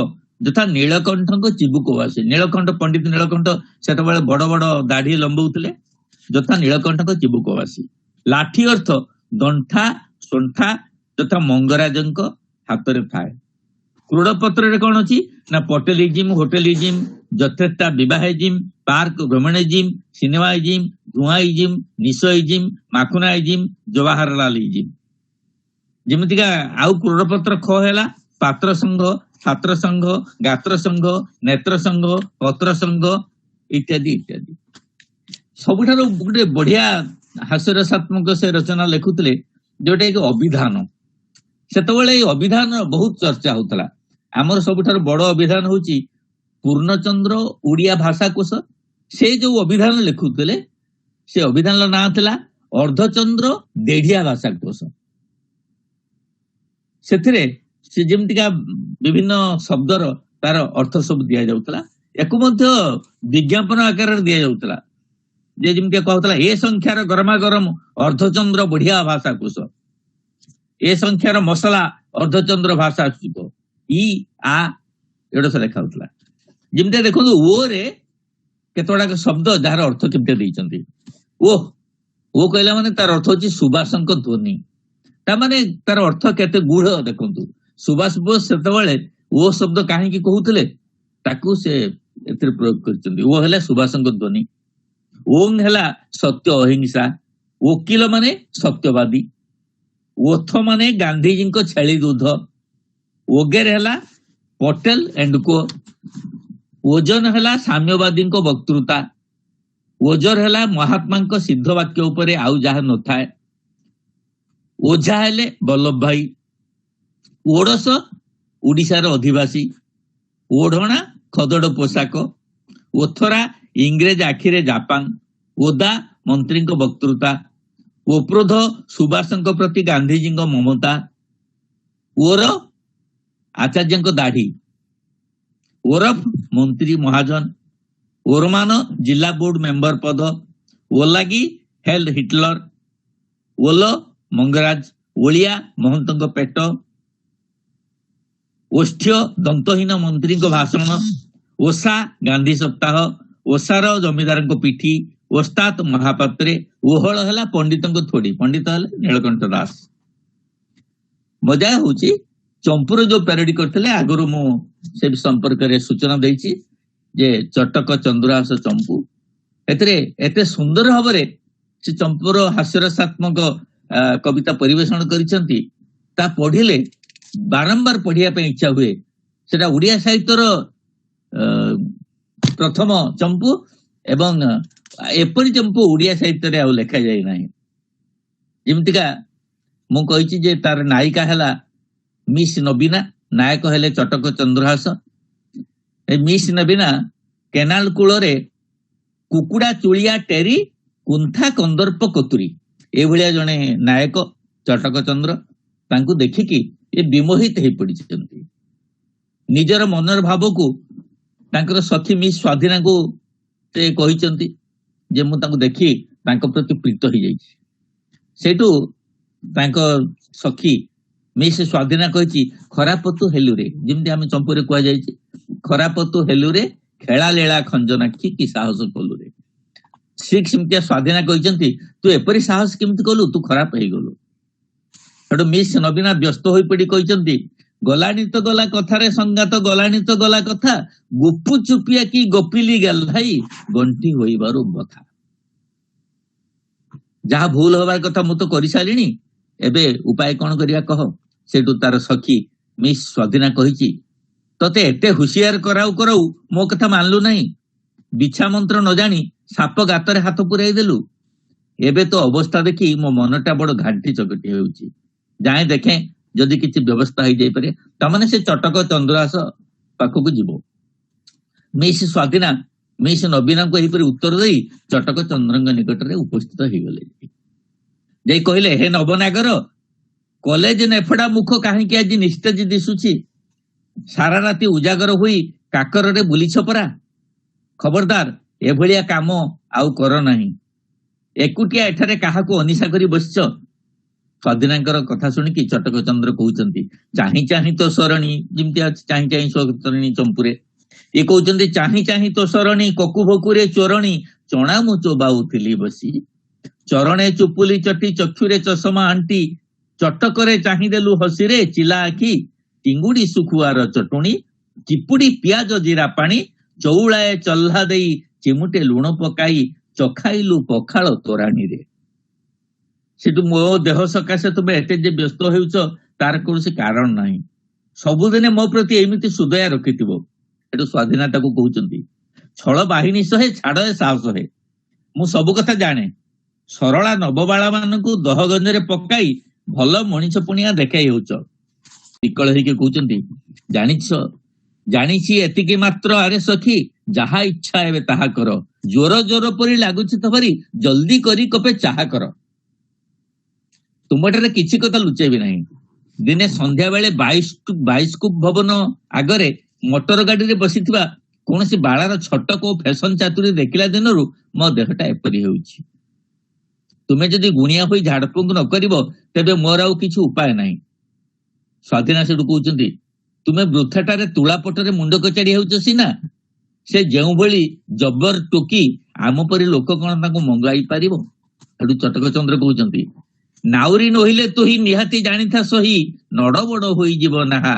Speaker 4: ଯଥା ନୀଳକଣ୍ଠଙ୍କ ଚିବୁକବାସୀ। ନୀଳକଣ୍ଠ, ପଣ୍ଡିତ ନୀଳକଣ୍ଠ ସେତେବେଳେ ବଡ ବଡ ଦାଢି ଲମ୍ବଉଥିଲେ, ଯଥା ନୀଳକଣ୍ଠଙ୍କ ଚିବୁକବାସୀ। ଲାଠି ଅର୍ଥ ଦଣ୍ଠା ସଣ୍ଠା, ଯଥା ମଙ୍ଗରାଜଙ୍କ ହାତରେ ଥାଏ। କ୍ରୋଡ଼ପତ୍ରରେ କଣ ଅଛି ନା ପଟେଲିଜିମ୍, ହୋଟେଲିଜିମ୍, ଯଥେଷ୍ଟ ବିବାହିଜିମ୍, ପାର୍କ ଭ୍ରମଣଇଜିମ୍, ସିନେମାଇଜିମ୍, ଧୂଆଁଇଜିମ୍, ନିଶଇଜିମ୍, ମାଖୁନାଇଜିମ୍, ଜବାହରଲାଲ ଇଜିମ୍। ଯେମିତିକା ଆଉ କ୍ରୋଡ଼ପତ୍ର ଖ ହେଲା ପାତ୍ର ସଂଘ, ଛାତ୍ର ସଂଘ, ଗାତ୍ର ସଂଘ, ନେତ୍ର ସଂଘ, ପତ୍ର ସଂଘ ଇତ୍ୟାଦି ଇତ୍ୟାଦି। ସବୁଠାରୁ ଗୋଟେ ବଢିଆ ହାସ୍ୟରସାତ୍ମକ ସେ ରଚନା ଲେଖୁଥିଲେ, ଯୋଉଟା କି ଅଭିଧାନ। ସେତେବେଳେ ଏଇ ଅଭିଧାନ ବହୁତ ଚର୍ଚ୍ଚା ହଉଥିଲା। ଆମର ସବୁଠାରୁ ବଡ ଅଭିଧାନ ହଉଛି ପୂର୍ଣ୍ଣଚନ୍ଦ୍ର ଓଡ଼ିଆ ଭାଷାକୋଷ। ସେ ଯୋଉ ଅଭିଧାନ ଲେଖୁଥିଲେ, ସେ ଅଭିଧାନର ନାଁ ଥିଲା ଅର୍ଦ୍ଧଚନ୍ଦ୍ର ଦେଢିଆ ଭାଷାକୋଷ। ସେଥିରେ से जेमतिका विभिन्न शब्दर तार अर्थ सब दिया जाउतला एकु मध्य विज्ञापन आकार दिया जाउतला जे जेमति कहतला ए संख्यार गरमा गरम अर्धचंद्र बढ़िया भाषा कुश ए संख्यार मसला अर्धचंद्र भाषा सुको ई आ एडो से लिखा होतला जेमति देखो ओ रे केतोडा शब्द जार अर्थ केमते दैचंती ओ कहला माने तार अर्थ होची सुभाषंक ध्वनि ता माने तार अर्थ केते गुढ़ देखंतु सुभाष बोस सेतबेले ओ शब्द काहे की कहउतले ताकू से एतिर प्रयोग करचंती ओ हला सुभाषंक ध्वनि ओंग हला सत्य अहिंसा वकील माने सत्यवादी ओथ माने गांधीजी को छेली दूध ओगेर हला पटेल एंड को ओजन हला साम्यवादी को वक्तृता ओजर हला महात्मा को सिद्ध वाक्य उपरे आउ जहा न थाए ओझा हेले वल्लभ भाई ओडस ओडिशार अधिवासी ओढ़णा खदड़ पोशाक ओथरा इंग्रेज आखिरे जापान ओदा मंत्री वक्तृता ओप्रोध सुभाष प्रति गांधीजी ममता ओर आचार्य दाढ़ी ओरफ मंत्री महाजन ओरमान जिला बोर्ड मेंबर पद ओलागी हेल्ड हिटलर ओल मंगराज ओलिया महंत पेट ओष्ठ्य दंतहीन मंत्री भाषण ओषा गांधी सप्ताह ओषार जमीदार पिठी ओस्ताद महापात्रे ओहल है पंडित थोड़ी पंडित नीलकंठ दास मजा हूँ चंपुर जो पैरोडी करते आगुरी से संपर्क में सूचना देछि जे चटक चंद्रहास चंपू एते सुंदर भाव से चंपुर हास्यरसात्मक कविता परिवेषण करिसेंती ता पढ़िले बारंबार पढ़िया इच्छा हुए सेटा उड़िया साहित्यर प्रथम चंपू एवं एपरी चंपू उड़िया साहित्य आउ लेखा जाए ना जमतिका मु कहिछि जे तार नायिका हैला मिस नबीना नायक हेले चटक चंद्रहास मिस नबीना केनाल कूल कुकुड़ा चुलिया टेरी कुंथा कंदर्प कतुरी ए भलिया जने नायक चटक चंद्र तांकु देखिकी ये विमोहित हो पड़ी निजर मनर भाव को तांकर सखी मिस स्वाधीना को से कहिसंती जे मु तांको देखि तांको प्रति प्रीत हो जाइछि सेटू तांको सखी मिस स्वाधीना कहिछि खरापतु हेलुरे जेमति हम चंपुरे कुआ जाइछि खरापतु हेलुरे खेला लेला खंजनाक्षी की साहस कलुरे सिक्स मिटिया स्वाधीना कहिसंती तू एपरी साहस केमति कलु तू खराब हे गलु हेडो मिस नबीना व्यस्त होई पड़ी कहिसंती गलानी तो गला कथारे संगात गलानी तो गला कथा गुपु चुपिया की गोपिली गल भाई गंटी होइबारु बथा जहा भूल होबार कथा मु तो करि सालिनी एबे उपाय कोन करिया कह सेटू तार सखी मिस स्वाधीना कहिछि तते एते हुशियार कराउ कराउ मो कथा मानलु नहीं बिछा मंत्र न जानी साप गातरे हाथ पुराई देलु एबे तो अवस्था देखी मो मनटा बड़ घांटी चकटी होउछि जाए देखे जदि किसी व्यवस्था हो जाई पारे तमाने से चटक चंद्रहास पाखक जीवो मिस स्वाधीना मिस नबीना को एहिपरि उत्तर देई चटक चंद्रंग निकट रे उपस्थित हो गले जे कहले हे नवनागर कॉलेज नेफड़ा मुख काहे आज निस्तेज दिसुछि सारा राति उजागर हुई काकर रे बुलीछ परा खबरदार एभलिया काम आउ कर नाही एकुटिया एठारे काहाको अनिशा करी बसछ स्वाधीनांकर कथा शुणिकी चटक चंद्र कहउचंती चाहि चाहि तो सरणी जिमति चाहि चाहि सरणी चंपुरे ये कहउचंती चाहि चाहि तो सरणी ककु भकुरे चोरणी चणा मु चोबाउथिली बसी चरणे चुपुली चटी चक्षुरे चषमा आंटी चटकरे चाहि देलु हसिरे चिला आखी टिंगुडी सुखुआर चटुणी चिपुडी पियाज जीरा पानी चौलाए चल्हा देई चिमुटे लुण पकाई चखाइलु पखाळ तोराणी रे सेटु मो देह सकाशे तुम एते जे व्यस्त होउछ तार कोनसे कारण नाही सबुदिने मो प्रति एमिति सुदया रखिथिबो एटु स्वाधीनता को कहउचंती छळ बाहिनी सहे छाड़ साहस हे मु सब कथा जाने सरला नवबाळा मानकु दहगंजरे पकाई भल मणिष पुनिया देखाई होउछ विकल हेके कहउचंती जानिछि एतिके मात्र आरे सखी जहा इच्छा हेबे ताहा कर जोर जोर परी लागुछि तपरी जल्दी करी कपे चाहा कर तुमठारे किछि कथा लुचेबी नाही ଦିନେ ସନ୍ଧ୍ୟା ବେଳେ ବାଇସ୍କୁପ ଭବନ ଆଗରେ ମୋଟର ଗାଡିରେ ବସିଥିବା କୌଣସି ବାଳାର ଛଟକ ଓ ଫ୍ୟାସନ ଚାତୁରୀ ଦେଖିଲା ଦିନରୁ ମୋ ଦେହଟା ଏପରି ହେଉଛି। ତୁମେ ଯଦି ଗୁଣିଆ ହୋଇ ଝାଡଫୁଙ୍କ ନ କରିବ ତେବେ ମୋର ଆଉ କିଛି ଉପାୟ ନାହିଁ। ସ୍ୱାଧୀନା ସେଠୁ କହୁଛନ୍ତି, ତୁମେ ବୃଥାଟାରେ ତୁଳା ପଟରେ ମୁଣ୍ଡ କଚାଡି ହେଉଛ ସିନା, ସେ ଯେଉଁଭଳି ଜବର ଟୋକି ଆମ ପରି ଲୋକ କଣ ତାଙ୍କୁ ମଙ୍ଗାଇ ପାରିବ? ସେଠୁ ଚଟକ ଚନ୍ଦ୍ର କହୁଛନ୍ତି, ନାଉରୀ ନହିଲେ ତୋହି ନିହାତି ଜାଣିଥା ସହି ନଡ ବଡ ହୋଇଯିବ ନାହା।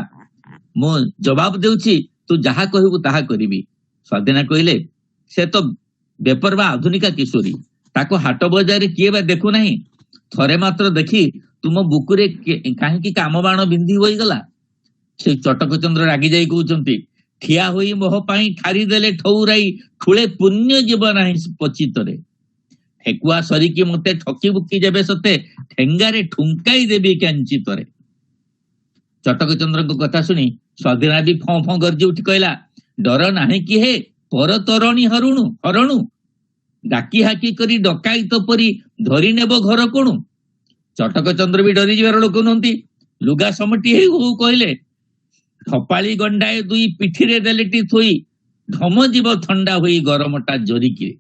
Speaker 4: ମୁଁ ଜବାବ ଦେଉଛି, ତୁ ଯାହା କହିବୁ ତାହା କରିବି। ସ୍ୱାଧୀନା କହିଲେ, ସେ ତ ବେପରବା ଆଧୁନିକା କିଶୋରୀ, ତାକୁ ହାଟ ବଜାରରେ କିଏ ବା ଦେଖୁନାହିଁ? ଥରେ ମାତ୍ର ଦେଖି ତୁମ ବୁକୁରେ କାହିଁକି କାମ ବାଣ ବିନ୍ଧି ହୋଇଗଲା? ସେ ଚଟକ ଚନ୍ଦ୍ର ରାଗି ଯାଇ କହୁଛନ୍ତି, ଠିଆ ହୋଇ ମୋହ ପାଇଁ ଠାରିଦେଲେ ଠଉରାଇ ଠୁଳେ ପୁଣ୍ୟ ଯିବ ନାହିଁ ପଚିତରେ। ଠେକୁଆ ସରିକି ମତେ ଠକି ବୁକି ଯେବେ ସତେ ଠେଙ୍ଗାରେ ଠୁଙ୍କାଇ ଦେବି କାଞ୍ଚିତରେ। ଚଟକ ଚନ୍ଦ୍ରଙ୍କ କଥା ଶୁଣି ସ୍ୱାଧୀନା ବି ଫଁ ଫଁ ଗର୍ଜି ଉଠି କହିଲା, ଡର ନାହିଁ କି ହେ ପର ତରଣୀ ହରଣୁ, ଡାକି ହାକି କରି ଡକାଇତ ପରି ଧରି ନେବ ଘର କୋଣୁ। ଚଟକ ଚନ୍ଦ୍ର ବି ଡରିଯିବାର ଲୋକ ନୁହନ୍ତି। ଲୁଗା ସମଟି ହେଇ ହଉ କହିଲେ, ଥପାଳି ଗଣ୍ଡାଏ ଦୁଇ ପିଠିରେ ଦେଲେଟି ଥୋଇ ଢମ ଯିବ ଥଣ୍ଡା ହୋଇ ଗରମଟା ଜରିକିରେ।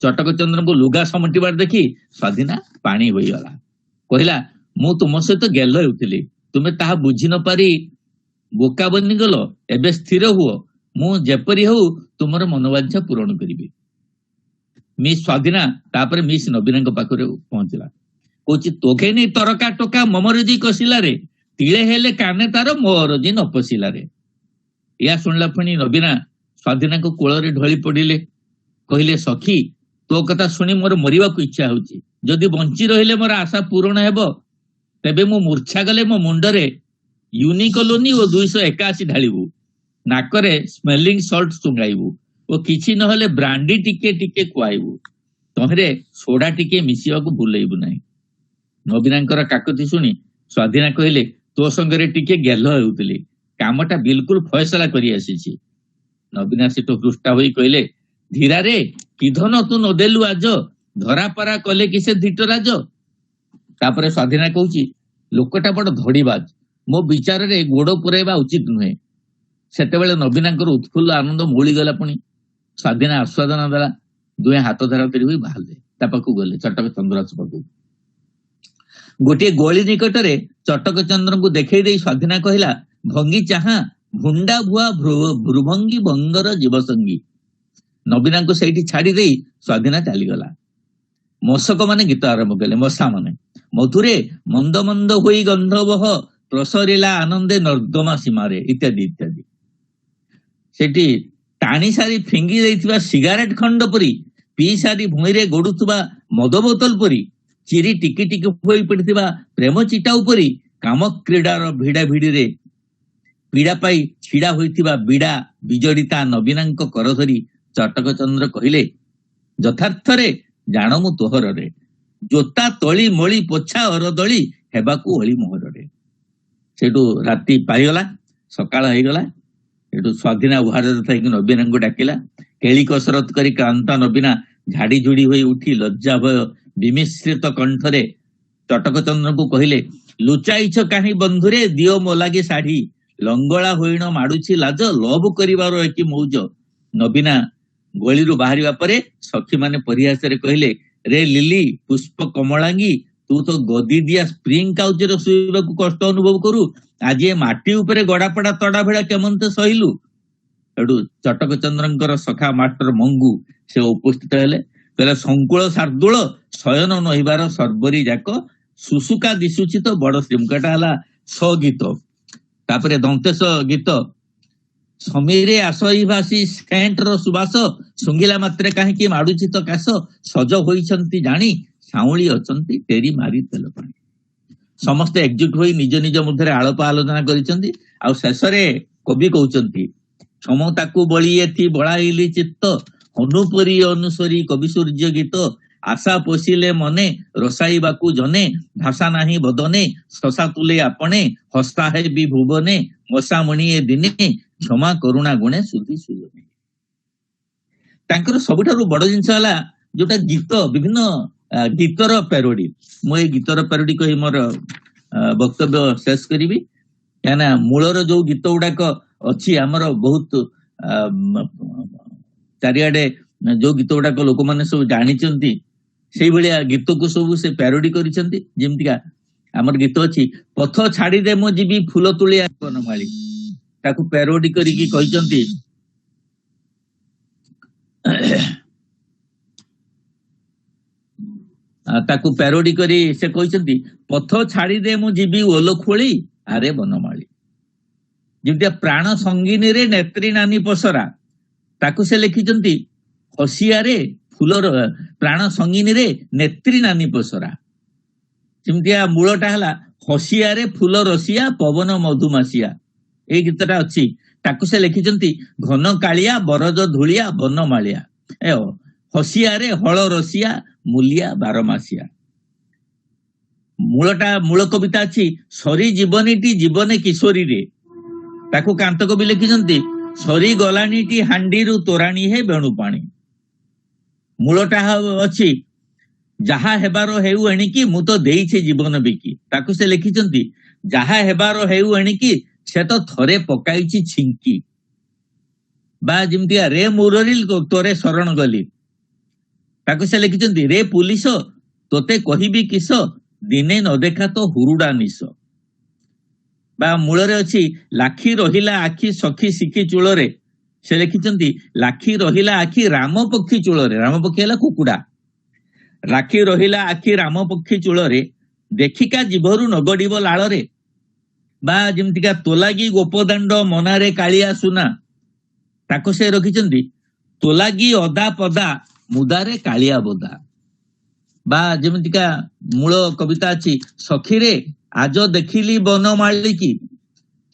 Speaker 4: ଚଟକ ଚନ୍ଦ୍ରଙ୍କୁ ଲୁଗା ସମଟିବାର ଦେଖି ସ୍ୱାଧୀନା ପାଣି ହୋଇଗଲା। କହିଲା, ମୁଁ ତୁମ ସହିତ ଗେଲ ହେଉଥିଲି, ତୁମେ ତାହା ବୁଝି ନ ପାରି ବୋକା ବନିଗଲ। ଏବେ ସ୍ଥିର ହୁଅ, ମୁଁ ଯେପରି ହଉ ତୁମର ମନୋବାଞ୍ଛା ପୂରଣ କରିବି। ମିସ୍ ସ୍ୱାଧୀନା ତାପରେ ମିସ୍ ନବୀନାଙ୍କ ପାଖରେ ପହଞ୍ଚିଲା। କହୁଛି, ତୋକେ ନେଇ ତରକା ଟୋକା ମମରଜି କସିଲାରେ, ତିଳେ ହେଲେ କାନେ ତାର ମୋରଜି ନ ପଶିଲାରେ। ଏହା ଶୁଣିଲା ପୁଣି ନବୀନା ସ୍ୱାଧୀନାଙ୍କ କୋଳରେ ଢଳି ପଡିଲେ। କହିଲେ, ସଖୀ, ତୋ କଥା ଶୁଣି ମୋର ମରିବାକୁ ଇଚ୍ଛା ହଉଛି। ଯଦି ବଞ୍ଚି ରହିଲେ ମୋର ଆଶା ପୂରଣ ହେବ, ତେବେ ମୁଁ ମୂର୍ଚ୍ଛା ଗଲେ ମୋ ମୁଣ୍ଡରେ ୟୁନିକଲୋନି ଓ 281 ଢାଳିବୁ, ନାକରେ ସ୍ମେଲିଂ ସଲ୍ଟ ଶୁଙ୍ଗାଇବୁ ଓ କିଛି ନହେଲେ ବ୍ରାଣ୍ଡି ଟିକେ ଟିକେ ଖୁଆଇବୁ। ତହିଁରେ ସୋଡା ଟିକେ ମିଶିବାକୁ ଭୁଲେଇବୁ ନାହିଁ। ନବୀନାଙ୍କର କାକତି ଶୁଣି ସ୍ୱାଧୀନା କହିଲେ, ତୋ ସଙ୍ଗରେ ଟିକେ ଗେଲ ହେଉଥିଲି, କାମଟା ବିଲକୁଲ ଫୟସଲା କରି ଆସିଛି। ନବୀନା ସେଠୁ ହୃଷ୍ଟ ହୋଇ କହିଲେ, ଧୀରାରେ କି ଧନ ତୁ ନଦେଲୁ ଆଜ, ଧରାପାରା କଲେ କି ସେ ଧିଟରାଜ। ତାପରେ ସ୍ୱାଧୀନା କହୁଛି, ଲୋକଟା ବଡ ଧଡିବାଜ, ମୋ ବିଚାରରେ ଗୋଡ ପୁରାଇବା ଉଚିତ ନୁହେଁ। ସେତେବେଳେ ନବୀନାଙ୍କର ଉତ୍ଫୁଲ୍ଲ ଆନନ୍ଦ ମଉଳିଗଲା। ପୁଣି ସ୍ୱାଧୀନା ଆସ୍ୱାଦନା ଦେଲା। ଦୁହେଁ ହାତ ଧରା ଧରି ହୋଇ ବାହାରିଲେ। ତା ପାଖକୁ ଗଲେ ଚଟକ ଚନ୍ଦ୍ର ପାଖକୁ। ଗୋଟିଏ ଗୋଳି ନିକଟରେ ଚଟକ ଚନ୍ଦ୍ରଙ୍କୁ ଦେଖେଇ ଦେଇ ସ୍ୱାଧୀନା କହିଲା, ଭଙ୍ଗୀ ଚାହା ଭୁଣ୍ଡା ଭୁଆ ଭ୍ରୁଭଙ୍ଗୀ ଭଙ୍ଗର ଜୀବସଙ୍ଗୀ। ନବୀନାଙ୍କୁ ସେଇଠି ଛାଡି ଦେଇ ସ୍ୱାଧୀନା ଚାଲିଗଲା। ମଶକ ମାନେ ଗୀତ ଆରମ୍ଭ କଲେ। ମଶା ମାନେ, ମଧୁରେ ମନ୍ଦ ମନ୍ଦ ହୋଇ ଗନ୍ଧବହ ପ୍ରସରିଲା ଆନନ୍ଦେ ନର୍ଦ୍ଦମା ସୀମାରେ, ଇତ୍ୟାଦି ଇତ୍ୟାଦି। ସେଠି ଟାଣି ସାରି ଫିଙ୍ଗି ଦେଇଥିବା ସିଗାରେଟ ଖଣ୍ଡ ପରି, ପିଇ ସାରି ଭୁଇଁରେ ଗୋଡୁଥିବା ମଦ ବୋତଲ ପରି, ଚିରି ଟିକି ଟିକି ହୋଇ ପଡିଥିବା ପ୍ରେମ ଚିଟା ଉପରି, କାମ କ୍ରୀଡାର ଭିଡା ଭିଡିରେ ପୀଡା ପାଇ ଛିଡା ହୋଇଥିବା ବିଡା ବିଜଡିତା ନବୀନାଙ୍କ କର ଧରି ଚଟକ ଚନ୍ଦ୍ର କହିଲେ, ଯଥାର୍ଥରେ ଜାଣ ମୁଁ ତୋହରରେ, ଜୋତା ତଳି ମଳି ପୋଛା ଅରଦଳି ହେବାକୁ ଅଳି ମୋହରରେ। ସେଠୁ ରାତି ପାଇଗଲା, ସକାଳ ହେଇଗଲା। ସେଠୁ ସ୍ୱାଧୀନା ଉହାରରେ ଥାଇକି ନବୀନାଙ୍କୁ ଡାକିଲା। କେଳି କସରତ କରି କ୍ଳାନ୍ତ ନବୀନା ଝାଡି ଝୁଡି ହୋଇ ଉଠି ଲଜ୍ଜା ଭୟ ବିମିଶ୍ରିତ କଣ୍ଠରେ ଚଟକ ଚନ୍ଦ୍ରଙ୍କୁ କହିଲେ, ଲୁଚାଇଛ କାହିଁ ବନ୍ଧୁରେ ଦିଅ ମୋ ଲାଗି ଶାଢୀ, ଲଙ୍ଗଳା ହୋଇଣ ମାଡୁଛି ଲାଜ, ଲଭ କରିବାର ଏକି ମୌଜ। ନବୀନା ଗଳିରୁ ବାହାରିବା ପରେ ସଖୀ ମାନେ ପରିହାସରେ କହିଲେ, ରେ ଲିଲି ପୁଷ୍ପ କମଳାଙ୍ଗୀ, ତୁ ତ ଗଦି ଦିଆ ସ୍ପ୍ରିଙ୍ଗ କାଉଚରେ ଶୋଇବାକୁ କଷ୍ଟ ଅନୁଭବ କରୁ, ଆଜି ଏ ମାଟି ଉପରେ ଗଡାପଡା ତଡା ଭେଳା କେମନ୍ତେ ସହିଲୁ। ଏଠୁ ଚଟକ ଚନ୍ଦ୍ରଙ୍କର ସଖା ମାଷ୍ଟର ମଙ୍ଗୁ ସେ ଉପସ୍ଥିତ ହେଲେ। କହିଲେ, ସଂକୁଳ ଶାର୍ଦୁଳ ଶୟନ ନହିବାର ସର୍ବରୀ ଯାକ, ସୁସୁକା ଦିଶୁଛି ତ ବଡ ଶ୍ରୀମୁଖଟା ହେଲା ସ ଗୀତ। ତାପରେ ଦନ୍ତେଶ ଗୀତ, ସମୀରେ ଆସଇ ଭାସି ସେଣ୍ଟର ସୁବାସ, ଶୁଙ୍ଗିଲା ମାତ୍ରେ କାହିଁକି ମାଡୁଛି ତ କାଶ, ସଜ ହୋଇଛନ୍ତି ଜାଣି ସାଉଁଳି ଅଛନ୍ତି ଟେରି ମାରି ତେଲ ପାଣି। ସମସ୍ତେ ଏକଜୁଟ ହୋଇ ନିଜ ନିଜ ମଧ୍ୟରେ ଆଳପ ଆଲୋଚନା କରିଛନ୍ତି। ଆଉ ଶେଷରେ କବି କହୁଛନ୍ତି, କ୍ଷମତାକୁ ବଳି ଏଥି ବଳାଇଲି ଚିତ୍ତ, ଅନୁପରି ଅନୁସରି କବି ସୂର୍ଯ୍ୟ ଗୀତ, ଆଶା ପୋଷିଲେ ମନେ ରସାଇବାକୁ ଜନେ, ଭାଷା ନାହିଁ ବଦନେ ଶଶା ତୁଲେ ଆପନେ, ହସ୍ତା ହେବି ଭୁବନେ ମଶାମଣି ଏ ଦିନେ, କ୍ଷମା କରୁଣା ଗୁଣେ ସୁଧି ସୁଜନେ। ତାଙ୍କର ସବୁଠାରୁ ବଡ ଜିନିଷ ହେଲା ଯୋଉଟା ଗୀତ, ବିଭିନ୍ନ ଗୀତର ପ୍ୟାରୋଡି। ମୁଁ ଏଇ ଗୀତର ପ୍ୟାରୋଡି କହି ମୋର ବକ୍ତବ୍ୟ ଶେଷ କରିବି। କାହିଁକିନା ମୂଳର ଯୋଉ ଗୀତ ଗୁଡାକ ଅଛି ଆମର ବହୁତ ଚାରିଆଡେ ଯୋଉ ଗୀତ ଗୁଡାକ ଲୋକମାନେ ସବୁ ଜାଣିଛନ୍ତି ସେଇଭଳିଆ ଗୀତକୁ ସବୁ ସେ ପ୍ୟାରୋଡି କରିଛନ୍ତି। ଯେମିତିକା ଆମର ଗୀତ ଅଛି, ପଥ ଛାଡିଦେ ମୁଁ ଯିବି ଫୁଲ ତୁଳିଆ ବନମାଳି, ତାକୁ ପ୍ୟାରୋଡି କରିକି କହିଛନ୍ତି ତାକୁ ପ୍ୟାରୋଡି କରି ସେ କହିଛନ୍ତି, ପଥ ଛାଡିଦେ ମୁଁ ଯିବି ଓଲ ଖୋଳି ଆରେ ବନମାଳି। ଯେମିତିଆ ପ୍ରାଣ ସଙ୍ଗିନୀରେ ନେତ୍ରୀ ନାନୀ ପସରା, ତାକୁ ସେ ଲେଖିଛନ୍ତି ହସିଆରେ ଫୁଲର ପ୍ରାଣ ସଙ୍ଗିନୀରେ ନେତ୍ରୀ ନାନୀ ପସରା। ଯେମିତିଆ ମୂଳଟା ହେଲା ହସିଆରେ ଫୁଲ ରସିଆ ପବନ ମଧୁମାସିଆ, ଏଇ ଗୀତଟା ଅଛି। ତାକୁ ସେ ଲେଖିଛନ୍ତି ଘନ କାଳିଆ ବରଜ ଧୂଳିଆ ବନମାଳିଆ, ହସିଆରେ ହଳ ରସିଆ ମୂଲିଆ ବାରମାସିଆ। ମୂଳ କବିତା ଅଛି ସରି ଜୀବନୀଟି ଜୀବନେ କିଶୋରୀରେ, ତାକୁ କାନ୍ତ କବି ଲେଖିଛନ୍ତି ସରି ଗଲାଣିଟି ହାଣ୍ଡିରୁ ତୋରାଣୀ ହେ ବେଣୁ ପାଣି। ମୂଳଟା ଅଛି ଯାହା ହେବାର ହେଉ ଏଣିକି ମୁଁ ତ ଦେଇଛି ଜୀବନ ବିକି, ତାକୁ ସେ ଲେଖିଛନ୍ତି ଯାହା ହେବାର ହେଉ ଏଣିକି ସେ ତ ଥରେ ପକାଇଛି ଛିଙ୍କି। ବା ଯେମିତିଆ ରେ ମୁରଲି ତୋରେ ଶରଣ ଗଲି, ତାକୁ ସେ ଲେଖିଛନ୍ତି ରେ ପୁଲିସ ତୋତେ କହିବି କିସ ଦିନେ ନ ଦେଖା ତ ହୁରୁଡା ନିଶ। ବା ମୂଳରେ ଅଛି ଲାଖି ରହିଲା ଆଖି ସଖୀ ଶିଖି ଚୂଳରେ, ସେ ଲେଖିଛନ୍ତି ଲାଖି ରହିଲା ଆଖି ରାମ ପକ୍ଷୀ ଚୂଳରେ, ରାମ ପକ୍ଷୀ ହେଲା କୁକୁଡା। ରାଖି ରହିଲା ଆଖି ରାମ ପକ୍ଷୀ ଚୂଳରେ ଦେଖିକା ଜିଭରୁ ନଗଡିବ ଲାଳରେ। ବା ଯେମିତିକା ତୋଲାଗି ଗୋପଦାଣ୍ଡ ମନାରେ କାଳିଆ ସୁନା, ତାକୁ ସେ ରଖିଛନ୍ତି ତୋଲାଗି ଅଦା ପଦା ମୁଦାରେ କାଳିଆ ବୋଦା। ବା ଯେମିତିକା ମୂଳ କବିତା ଅଛି ସଖୀରେ ଆଜ ଦେଖିଲି ବନମାଳିକି,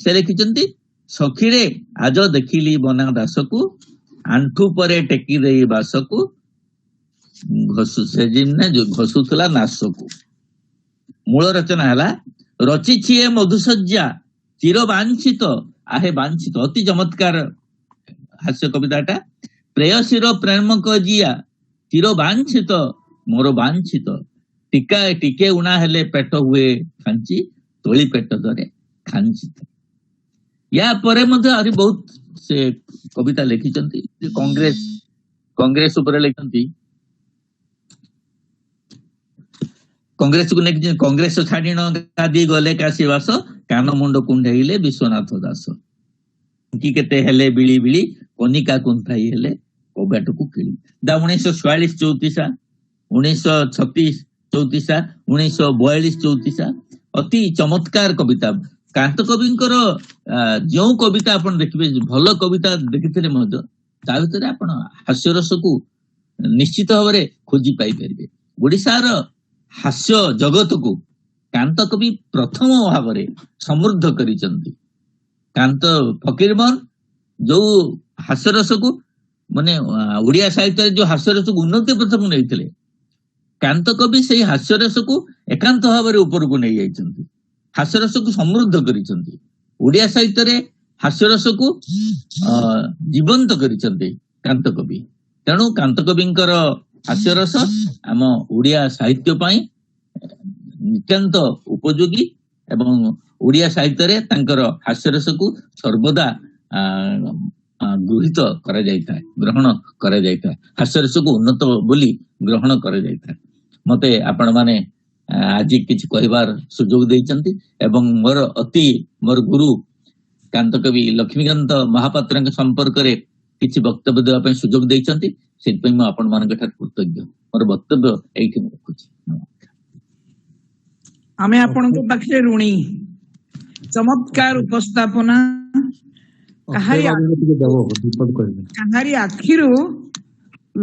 Speaker 4: ସେ ଲେଖିଛନ୍ତି ସଖୀରେ ଆଜ ଦେଖିଲି ବନା ଦାସକୁ ଆଣ୍ଠୁ ପରେ ଟେକି ଦେଇ ବାସକୁ ଘଷୁଥିଲା ନାଶକୁ। ମୂଳ ରଚନା ହେଲା ରଚିଛି ଏ ମଧୁସଜ୍ଜା ଚିର ବାଞ୍ଛିତ ଆହେ ବାଞ୍ଛିତ, ଅତି ଚମତ୍କାର ହାସ୍ୟ କବିତାଟା। ପ୍ରେୟସୀର ପ୍ରେମ କଜିଆ ଚିର ବାଞ୍ଛିତ ମୋର ବାଞ୍ଛିତ, ଟିକେ ଉଣା ହେଲେ ପେଟ ହୁଏ ଖାଞ୍ଚି ତୋଳି ପେଟ ଧରେ ଖାଞ୍ଚିତ। ୟା ପରେ ମଧ୍ୟ ଆହୁରି ବହୁତ ସେ କବିତା ଲେଖିଛନ୍ତି। କଂଗ୍ରେସ ଉପରେ ଲେଖନ୍ତି, କଂଗ୍ରେସକୁ ନେଇକି କଂଗ୍ରେସ ଛାଡ଼ିଣ ଗାଦି ଗଲେ କାଶୀ ବାସ କାନ ମୁଣ୍ଡ କୁଣ୍ଡେଇଲେ ବିଶ୍ୱନାଥ ଦାସ। କି କେତେ ହେଲେ ବିଳି ବିଳି କନିକା କୁନ୍ଥାଇ ହେଲେ କବାଟକୁ କିଳି। 1946 ଚଉତିଶା, 1936 ଚଉତିଶା, 1942 ଚଉତିଶା, ଅତି ଚମତ୍କାର କବିତା। କାନ୍ତ କବିଙ୍କର ଯେଉଁ କବିତା ଆପଣ ଦେଖିବେ ଭଲ କବିତା ଦେଖିଥିଲେ ମଧ୍ୟ ତା ଭିତରେ ଆପଣ ହାସ୍ୟରସକୁ ନିଶ୍ଚିତ ଭାବରେ ଖୋଜି ପାଇପାରିବେ। ଓଡ଼ିଶାର ହାସ୍ୟ ଜଗତକୁ କାନ୍ତ କବି ପ୍ରଥମ ଭାବରେ ସମୃଦ୍ଧ କରିଛନ୍ତି। କାନ୍ତ ଫକୀରମୋହନ ଯୋଉ ହାସ୍ୟରସକୁ ମାନେ ଓଡ଼ିଆ ସାହିତ୍ୟରେ ଯୋଉ ହାସ୍ୟରସକୁ ଉନ୍ନତି ପ୍ରଥମ ନେଇଥିଲେ, କାନ୍ତ କବି ସେଇ ହାସ୍ୟରସକୁ ଏକାନ୍ତ ଭାବରେ ଉପରକୁ ନେଇ ଯାଇଛନ୍ତି, ହାସ୍ୟରସକୁ ସମୃଦ୍ଧ କରିଛନ୍ତି। ଓଡ଼ିଆ ସାହିତ୍ୟରେ ହାସ୍ୟରସକୁ ଜୀବନ୍ତ କରିଛନ୍ତି କାନ୍ତ କବି। ତେଣୁ କାନ୍ତ କବିଙ୍କର ହାସ୍ୟରସ ଆମ ଓଡ଼ିଆ ସାହିତ୍ୟ ପାଇଁ ନିତାନ୍ତ ଉପଯୋଗୀ ଏବଂ ଓଡ଼ିଆ ସାହିତ୍ୟରେ ତାଙ୍କର ହାସ୍ୟରସକୁ ସର୍ବଦା ଗୃହୀତ କରାଯାଇଥାଏ, ଗ୍ରହଣ କରାଯାଇଥାଏ, ହାସ୍ୟରସକୁ ଉନ୍ନତ ବୋଲି ଗ୍ରହଣ କରାଯାଇଥାଏ। ମତେ ଆପଣ ମାନେ ଆଜି କିଛି କହିବାର ସୁଯୋଗ ଦେଇଛନ୍ତି ଏବଂ ମୋର ଗୁରୁ କାନ୍ତ କବି ଲକ୍ଷ୍ମୀକାନ୍ତ ମହାପାତ୍ରଙ୍କ ସମ୍ପର୍କରେ କିଛି ବକ୍ତବ୍ୟ ଦେବା ପାଇଁ ସୁଯୋଗ ଦେଇଛନ୍ତି, ସେଥିପାଇଁ ମୁଁ ଆପଣ ମାନଙ୍କ ଠାରୁ କୃତଜ୍ଞ। ମୋର ବକ୍ତବ୍ୟ ଏଇଠି ମୁଁ ରଖୁଛି।
Speaker 2: ଆମେ ଆପଣଙ୍କ ପାଖରେ ଋଣୀ। ଚମତ୍କାର ଉପସ୍ଥାପନା। କାହାରି ଆଖିରୁ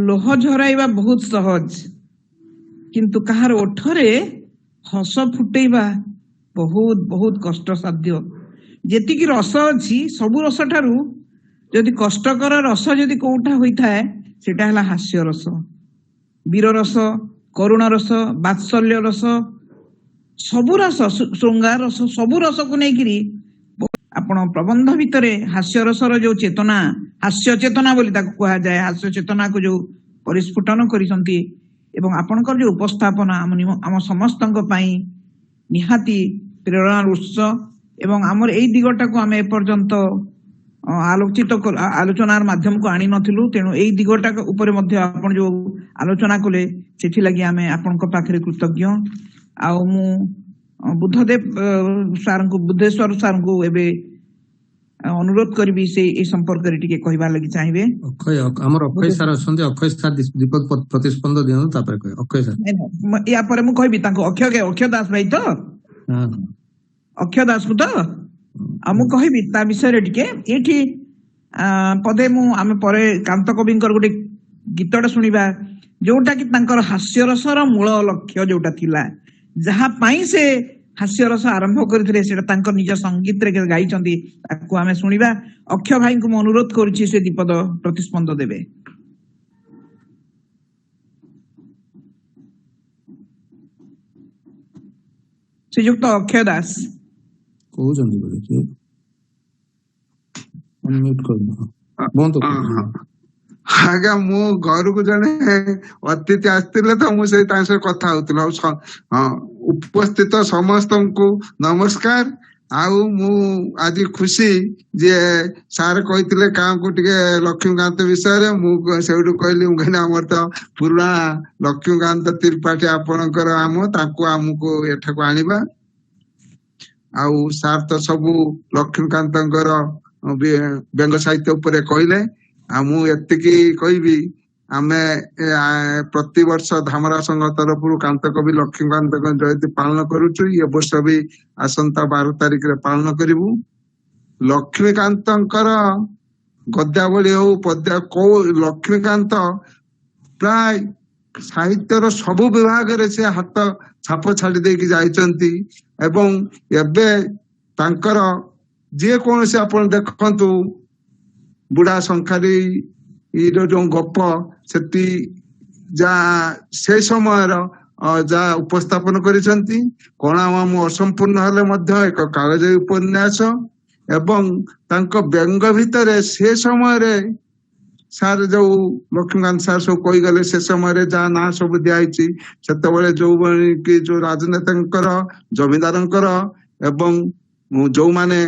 Speaker 2: ଲୋହ ଝରାଇବା ବହୁତ ସହଜ, କିନ୍ତୁ କାହାର ଓଠରେ ହସ ଫୁଟେଇବା ବହୁତ ବହୁତ କଷ୍ଟସାଧ୍ୟ। ଯେତିକି ରସ ଅଛି ସବୁ ରସ ଠାରୁ ଯଦି କଷ୍ଟକର ରସ ଯଦି କୋଉଟା ହୋଇଥାଏ ସେଟା ହେଲା ହାସ୍ୟ ରସ। ବୀର ରସ, କରୁଣ ରସ, ବାତ୍ସଲ୍ୟ ରସ, ସବୁ ରସ, ଶୃଙ୍ଗାର ରସ, ସବୁ ରସକୁ ନେଇକିରି ଆପଣ ପ୍ରବନ୍ଧ ଭିତରେ ହାସ୍ୟ ରସର ଯୋଉ ଚେତନା, ହାସ୍ୟ ଚେତନା ବୋଲି ତାକୁ କୁହାଯାଏ, ହାସ୍ୟ ଚେତନାକୁ ଯୋଉ ପରିସ୍ଫୁଟନ କରିଛନ୍ତି ଏବଂ ଆପଣଙ୍କର ଯୋଉ ଉପସ୍ଥାପନା ଆମ ସମସ୍ତଙ୍କ ପାଇଁ ନିହାତି ପ୍ରେରଣାର ଉତ୍ସ ଏବଂ ଆମର ଏଇ ଦିଗଟାକୁ ଆମେ ଏପର୍ଯ୍ୟନ୍ତ ଆଲୋଚନାର ମାଧ୍ୟମକୁ ଆଣି ନଥିଲୁ। ତେଣୁ ଏଇ ଦିଗଟା ଉପରେ ମଧ୍ୟ ଆପଣ ଯୋଉ ଆଲୋଚନା କଲେ ସେଥିଲାଗି ଆମେ ଆପଣଙ୍କ ପାଖରେ କୃତଜ୍ଞ। ଆଉ ମୁଁ ବୁଦ୍ଧେଶ୍ୱର ସାର୍ଙ୍କୁ ଏବେ ଅନୁରୋଧ କରିବି ସେ ଏ ସମ୍ପର୍କରେ ଟିକେ କହିବା ଲାଗି ଚାହିଁବେ।
Speaker 1: ଆମର ଅକ୍ଷୟ ସାର୍ ଅଛନ୍ତି, ଅକ୍ଷୟ ସାର୍ ଦୀପକ ପ୍ରତିସ୍ପନ୍ଦ ଦିଅନ୍ତୁ, ତାପରେ କହିବେ ଅକ୍ଷୟ ସାର୍।
Speaker 2: ୟା ପରେ ମୁଁ କହିବି ତାଙ୍କୁ। ଅକ୍ଷୟ ଦାସ ଭାଇ ତ, ଅକ୍ଷୟ ଦାସକୁ ତ ଆଉ ମୁଁ କହିବି ତା ବିଷୟରେ ଟିକେ। ଏଇଠି ପଦେ ଆମେ ପରେ କାନ୍ତ କବିଙ୍କର ଗୋଟେ ଗୀତଟା ଶୁଣିବା, ଯୋଉଟା କି ତାଙ୍କର ହାସ୍ୟରସର ମୂଳ ଲକ୍ଷ୍ୟ ଯୋଉଟା ଥିଲା, ଯାହା ପାଇଁ ସେ ହାସ୍ୟରସ ଆରମ୍ଭ କରିଥିଲେ ସେଟା ତାଙ୍କ ନିଜ ସଙ୍ଗୀତରେ ଗାଇଛନ୍ତି, ତାକୁ ଆମେ ଶୁଣିବା। ଅକ୍ଷୟ ଭାଇଙ୍କୁ ମୁଁ ଅନୁରୋଧ କରୁଛି ସେ ଦୀପଦ ପ୍ରତିସ୍ପନ୍ଦ ଦେବେ। ଶ୍ରୀଯୁକ୍ତ ଅକ୍ଷୟ ଦାସ
Speaker 1: କହୁଛନ୍ତି
Speaker 5: ଆଜ୍ଞା, ମୁଁ ଘରକୁ ଜଣେ ଅତିଥି ଆସିଥିଲେ ତ, ମୁଁ ସେଇ ତାଙ୍କ ସହ କଥା ହଉଥିଲି। ଉପସ୍ଥିତ ସମସ୍ତଙ୍କୁ ନମସ୍କାର। ଆଉ ମୁଁ ଆଜି ଖୁସି ଯେ ସାର୍ କହିଥିଲେ କାହାକୁ ଟିକେ ଲକ୍ଷ୍ମୀକାନ୍ତ ବିଷୟରେ। ମୁଁ ସେଇଠୁ କହିଲି, ମୁଁ କହିଲି ଆମର ତ ପୁରୁଣା ଲକ୍ଷ୍ମୀକାନ୍ତ ତ୍ରିପାଠୀ ଆପଣଙ୍କର ତାଙ୍କୁ ଆମକୁ ଏଠାକୁ ଆଣିବା। ଆଉ ସାର୍ ତ ସବୁ ଲକ୍ଷ୍ମୀକାନ୍ତଙ୍କର ବ୍ୟଙ୍ଗ ସାହିତ୍ୟ ଉପରେ କହିଲେ। ଆଉ ମୁଁ ଏତିକି କହିବି, ଆମେ ପ୍ରତିବର୍ଷ ଧାମରା ସଂଘ ତରଫରୁ କାନ୍ତକବି ଲକ୍ଷ୍ମୀକାନ୍ତଙ୍କ ଜୟନ୍ତୀ ପାଳନ କରୁଛୁ। ଏ ବର୍ଷ ବି ଆସନ୍ତା 12 ତାରିଖରେ ପାଳନ କରିବୁ। ଲକ୍ଷ୍ମୀକାନ୍ତଙ୍କର ଗଦ୍ୟାବଳୀ ହଉ କୋଉ ଲକ୍ଷ୍ମୀକାନ୍ତ ପ୍ରାୟ ସାହିତ୍ୟର ସବୁ ବିଭାଗରେ ସେ ହାତ ଛାପ ଛାଡି ଦେଇକି ଯାଇଛନ୍ତି। ଏବଂ ଏବେ ତାଙ୍କର ଯେକୌଣସି ଆପଣ ଦେଖନ୍ତୁ, ବୁଢା ଶଙ୍ଖାରୀ ଯୋଉ ଗପ, ସେଠି ସେ ସମୟର ଯାହା ଉପସ୍ଥାପନ କରିଛନ୍ତି। କଣା ମାମୁଁ ଅସମ୍ପୂର୍ଣ୍ଣ ହେଲେ ମଧ୍ୟ ଏକ କାଗଜୀ ଉପନ୍ୟାସ। ଏବଂ ତାଙ୍କ ବ୍ୟଙ୍ଗ ଭିତରେ ସେ ସମୟରେ ସାର୍ ଯୋଉ ଲକ୍ଷ୍ମୀକାନ୍ତ ସାର୍ ସବୁ କହିଗଲେ, ସେ ସମୟରେ ଯାହା ନାଁ ସବୁ ଦିଆହେଇଛି, ସେତେବେଳେ ଯୋଉ ରାଜନେତାଙ୍କର, ଜମିଦାରଙ୍କର ଏବଂ ଯୋଉମାନେ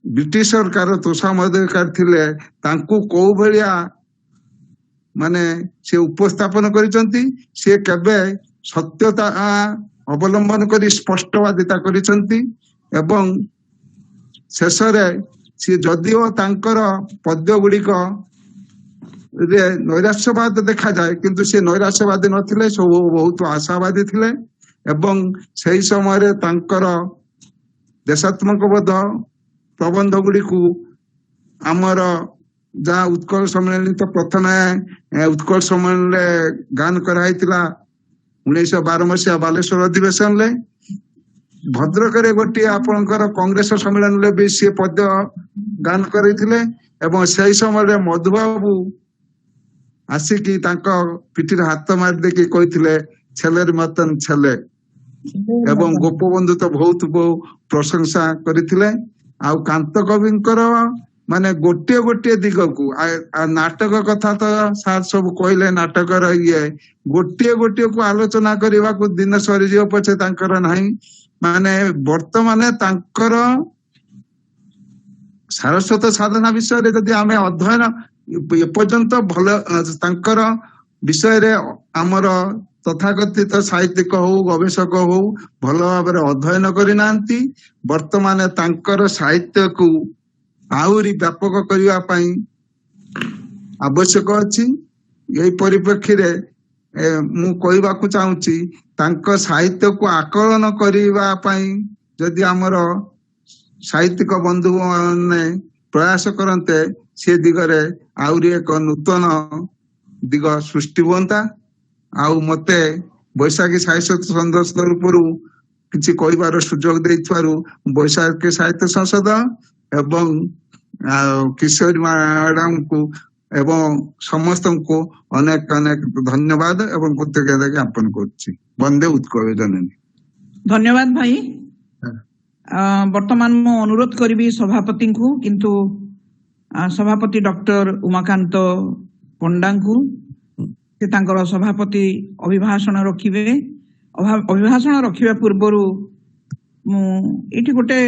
Speaker 5: ବ୍ରିଟିଶ ସରକାର ତୋଷାମଦକାର ଥିଲେ, ତାଙ୍କୁ କୋଉ ଭଳିଆ ସେ ଉପସ୍ଥାପନ କରିଛନ୍ତି। ସେ କେବେ ସତ୍ୟତା ଅବଲମ୍ବନ କରି ସ୍ପଷ୍ଟବାଦିତା କରିଛନ୍ତି। ଏବଂ ଶେଷରେ ସିଏ ଯଦିଓ ତାଙ୍କର ପଦ୍ୟ ଗୁଡିକ ନୈରାଶ୍ୟବାଦ ଦେଖାଯାଏ, କିନ୍ତୁ ସେ ନୈରାଶ୍ୟବାଦୀ ନଥିଲେ, ସବୁ ବହୁତ ଆଶାବାଦୀ ଥିଲେ। ଏବଂ ସେଇ ସମୟରେ ତାଙ୍କର ଦେଶାତ୍ମକ ବୋଧ ପ୍ରବନ୍ଧ ଗୁଡିକୁ ଆମର ଯାହା ଉତ୍କଳ ସମ୍ମିଳନୀ, ତ ପ୍ରଥମେ ଉତ୍କଳ ସମ୍ମିଳନୀରେ ଗାନ କରାହେଇଥିଲା 1912 ମସିହା ବାଲେଶ୍ୱର ଅଧିବେଶନରେ। ଭଦ୍ରକରେ ଗୋଟିଏ ଆପଣଙ୍କର କଂଗ୍ରେସ ସମ୍ମିଳନୀରେ ବି ସିଏ ପଦ୍ୟ ଗାନ କରିଥିଲେ। ଏବଂ ସେଇ ସମୟରେ ମଧୁବାବୁ ଆସିକି ତାଙ୍କ ପିଠିରେ ହାତ ମାରି ଦେଇକି କହିଥିଲେ, ଛେଲେର ମତନ ଛେଲେ। ଏବଂ ଗୋପବନ୍ଧୁ ତ ବହୁତ ପ୍ରଶଂସା କରିଥିଲେ। ଆଉ କାନ୍ତ କବିଙ୍କର ଗୋଟିଏ ଗୋଟିଏ ଦିଗକୁ, ନାଟକ କଥା ତ ସାର୍ ସବୁ କହିଲେ, ନାଟକର ଗୋଟିଏ ଗୋଟିଏକୁ ଆଲୋଚନା କରିବାକୁ ଦିନ ସରିଯିବ ପଛେ ତାଙ୍କର ନାହିଁ। ବର୍ତ୍ତମାନ ତାଙ୍କର ସାରସ୍ୱତ ସାଧନା ବିଷୟରେ ଯଦି ଆମେ ଅଧ୍ୟୟନ ଏପର୍ଯ୍ୟନ୍ତ ଭଲ, ତାଙ୍କର ବିଷୟରେ ଆମର ତଥାକଥିତ ସାହିତ୍ୟିକ ହଉ, ଗବେଷକ ହଉ ଭଲ ଭାବରେ ଅଧ୍ୟୟନ କରିନାହାନ୍ତି। ବର୍ତ୍ତମାନ ତାଙ୍କର ସାହିତ୍ୟକୁ ଆହୁରି ବ୍ୟାପକ କରିବା ପାଇଁ ଆବଶ୍ୟକ ଅଛି। ଏଇ ପରିପ୍ରେକ୍ଷୀରେ ମୁଁ କହିବାକୁ ଚାହୁଁଛି, ତାଙ୍କ ସାହିତ୍ୟକୁ ଆକଳନ କରିବା ପାଇଁ ଯଦି ଆମର ସାହିତ୍ୟିକ ବନ୍ଧୁ ମାନେ ପ୍ରୟାସ କରନ୍ତେ, ସେ ଦିଗରେ ଆହୁରି ଏକ ନୂତନ ଦିଗ ସୃଷ୍ଟି ହୁଅନ୍ତା। ଆଉ ମତେ ବୈଶାଖୀ ସାହିତ୍ୟ ସଂଘ ତରଫରୁ କିଛି କହିବାର ସୁଯୋଗ ଦେଇଥିବାରୁ ବୈଶାଖୀ ସାହିତ୍ୟ ସଂସଦ ଏବଂ କିଶୋରୀ ମ୍ୟାଡାମକୁ ଏବଂ ସମସ୍ତଙ୍କୁ ଅନେକ ଅନେକ ଧନ୍ୟବାଦ ଏବଂ କୃତଜ୍ଞତା ଜ୍ଞାପନ କରୁଛି। ବନ୍ଦେ ଉତ୍କଳ ଜନନୀ।
Speaker 2: ଧନ୍ୟବାଦ ଭାଇ। ବର୍ତ୍ତମାନ ମୁଁ ଅନୁରୋଧ କରିବି ସଭାପତିଙ୍କୁ, କିନ୍ତୁ ସଭାପତି ଡକ୍ଟର ଉମାକାନ୍ତ ପଣ୍ଡାଙ୍କୁ, ସେ ତାଙ୍କର ସଭାପତି ଅଭିଭାଷଣ ରଖିବେ। ଅଭିଭାଷଣ ରଖିବା ପୂର୍ବରୁ ମୁଁ ଏଠି ଗୋଟେ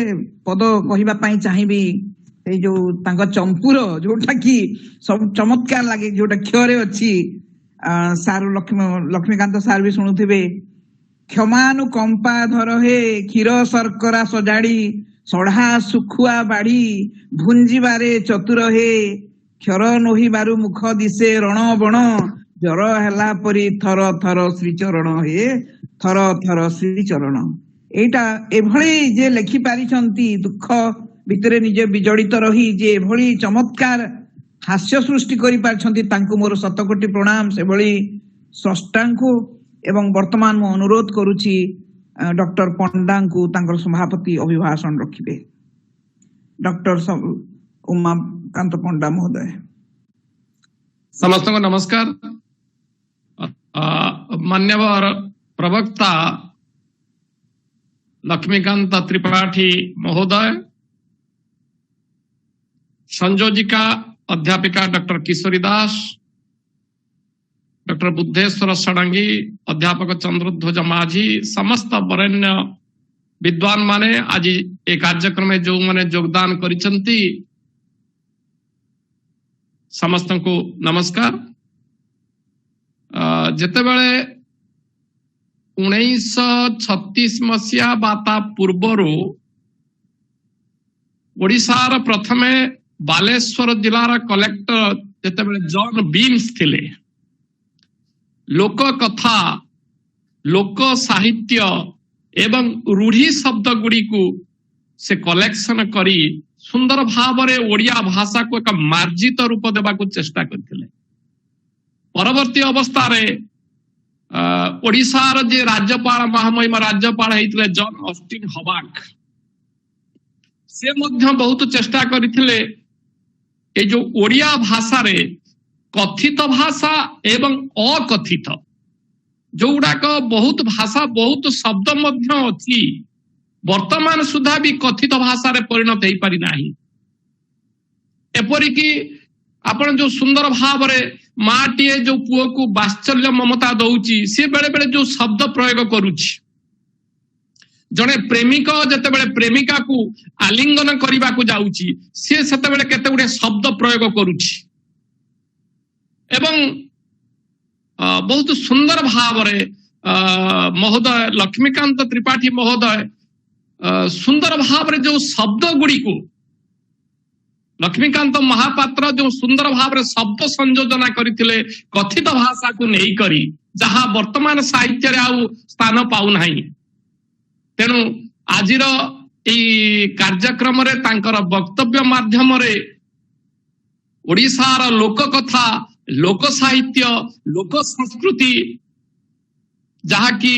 Speaker 2: ପଦ କହିବା ପାଇଁ ଚାହିଁବି ଏଇ ଯୋଉ ତାଙ୍କ ଚମ୍ପୁର ଯୋଉଟା କି ସବୁ ଚମତ୍କାର ଲାଗେ ଯୋଉଟା କ୍ଷୟରେ ଅଛି ସାର୍ ଲକ୍ଷ୍ମୀକାନ୍ତ ସାର୍ ବି ଶୁଣୁଥିବେ କ୍ଷମାନୁକମ୍ପା ଧର ହେ କ୍ଷୀର ଶର୍କରା ସଜାଡି ସଢା ଶୁଖୁଆ ବାଢି ଭୁଞ୍ଜିବାରେ ଚତୁର ହେ କ୍ଷର ନୋହିବାରୁ ମୁଖ ଦିଶେ ରଣ ବଣ ଜର ହେଲା ପରି ଥର ଥର ଶ୍ରୀଚରଣ ହେ ଥର ଥର ଶ୍ରୀଚରଣ ଏଇଟା ଏଭଳି ଯେ ଲେଖି ପାରିଛନ୍ତି ଦୁଃଖ ଭିତରେ ନିଜେ ବିଜଡିତ ରହି ଯେ ଏଭଳି ଚମତ୍କାର ହାସ୍ୟ ସୃଷ୍ଟି କରିପାରିଛନ୍ତି ତାଙ୍କୁ ମୋର ଶତକୋଟି ପ୍ରଣାମ ସେଭଳି ସ୍ରଷ୍ଟାଙ୍କୁ ଏବଂ ବର୍ତ୍ତମାନ ମୁଁ ଅନୁରୋଧ କରୁଛି ଡକ୍ଟର ପଣ୍ଡାଙ୍କୁ ତାଙ୍କର ସଭାପତି ଅଭିଭାଷଣ ରଖିବେ ଡକ୍ଟର ଉମାକାନ୍ତ ପଣ୍ଡା ମହୋଦୟ।
Speaker 6: समस्त को नमस्कार। मान्यवर प्रवक्ता लक्ष्मीकांत त्रिपाठी महोदय, संयोजिका अध्यापिका डॉक्टर किशोरी दास, डॉक्टर बुद्धेश्वर षडंगी, अध्यापक चंद्रध्वज माझी, समस्त वरेण्य विद्वान माने आज ए कार्यक्रम में जो माने योगदान करिसंती समस्त को नमस्कार। जेतेबेले 1936 मसीहा बाता पूर्वर ओडिशार प्रथमे बालेश्वर जिलार कलेक्टर जेतेबेले जॉन बीम्स थिले लोक कथा लोक साहित्य एवं रूढ़ी शब्द गुड़ी को से कलेक्शन करी सुंदर भाव रे ओडिया भाषा को एक मार्जित रूप देवा को चेष्टा करथिले। परवर्ती अवस्था रे ओडिशार जे राज्यपाल महामहिम राज्यपाल हेतिले जॉन ऑस्टिन हबाक से मध्य बहुत चेष्टा करथिले ए जो ओडिया भाषा रे कथित भाषा एवं अकथित जोगुड़ाक बहुत भाषा बहुत शब्द मध्य अछि वर्तमान सुधा भी कथित भाषा रे परिणत हो पारि नाही। एपरिकी आपण जो सुंदर भाव रे माटीए जो पुओ को वात्सल्य ममता दउची से बेले बेले जो शब्द प्रयोग करूची जने प्रेमिक जते बेले प्रेमिका को आलिंगन करिबा को जाउची से सेते बेले केते गुडे शब्द प्रयोग करूची एवं बहुत सुंदर भाव रे महोदय लक्ष्मीकांत त्रिपाठी महोदय सुंदर भाव रे जो शब्द गुड़ी को लक्ष्मीकांत महापात्र जो सुंदर भाव रे शब्द संयोजना करथिले कथित भाषा को नहीं करी जहां वर्तमान साहित्य रे आउ स्थान पाउ नाही। तेनु आजिर ए कार्यक्रम रे तांकर वक्तव्य माध्यम रे ओडिशार लोक कथा लोक साहित्य लोक संस्कृति जहा कि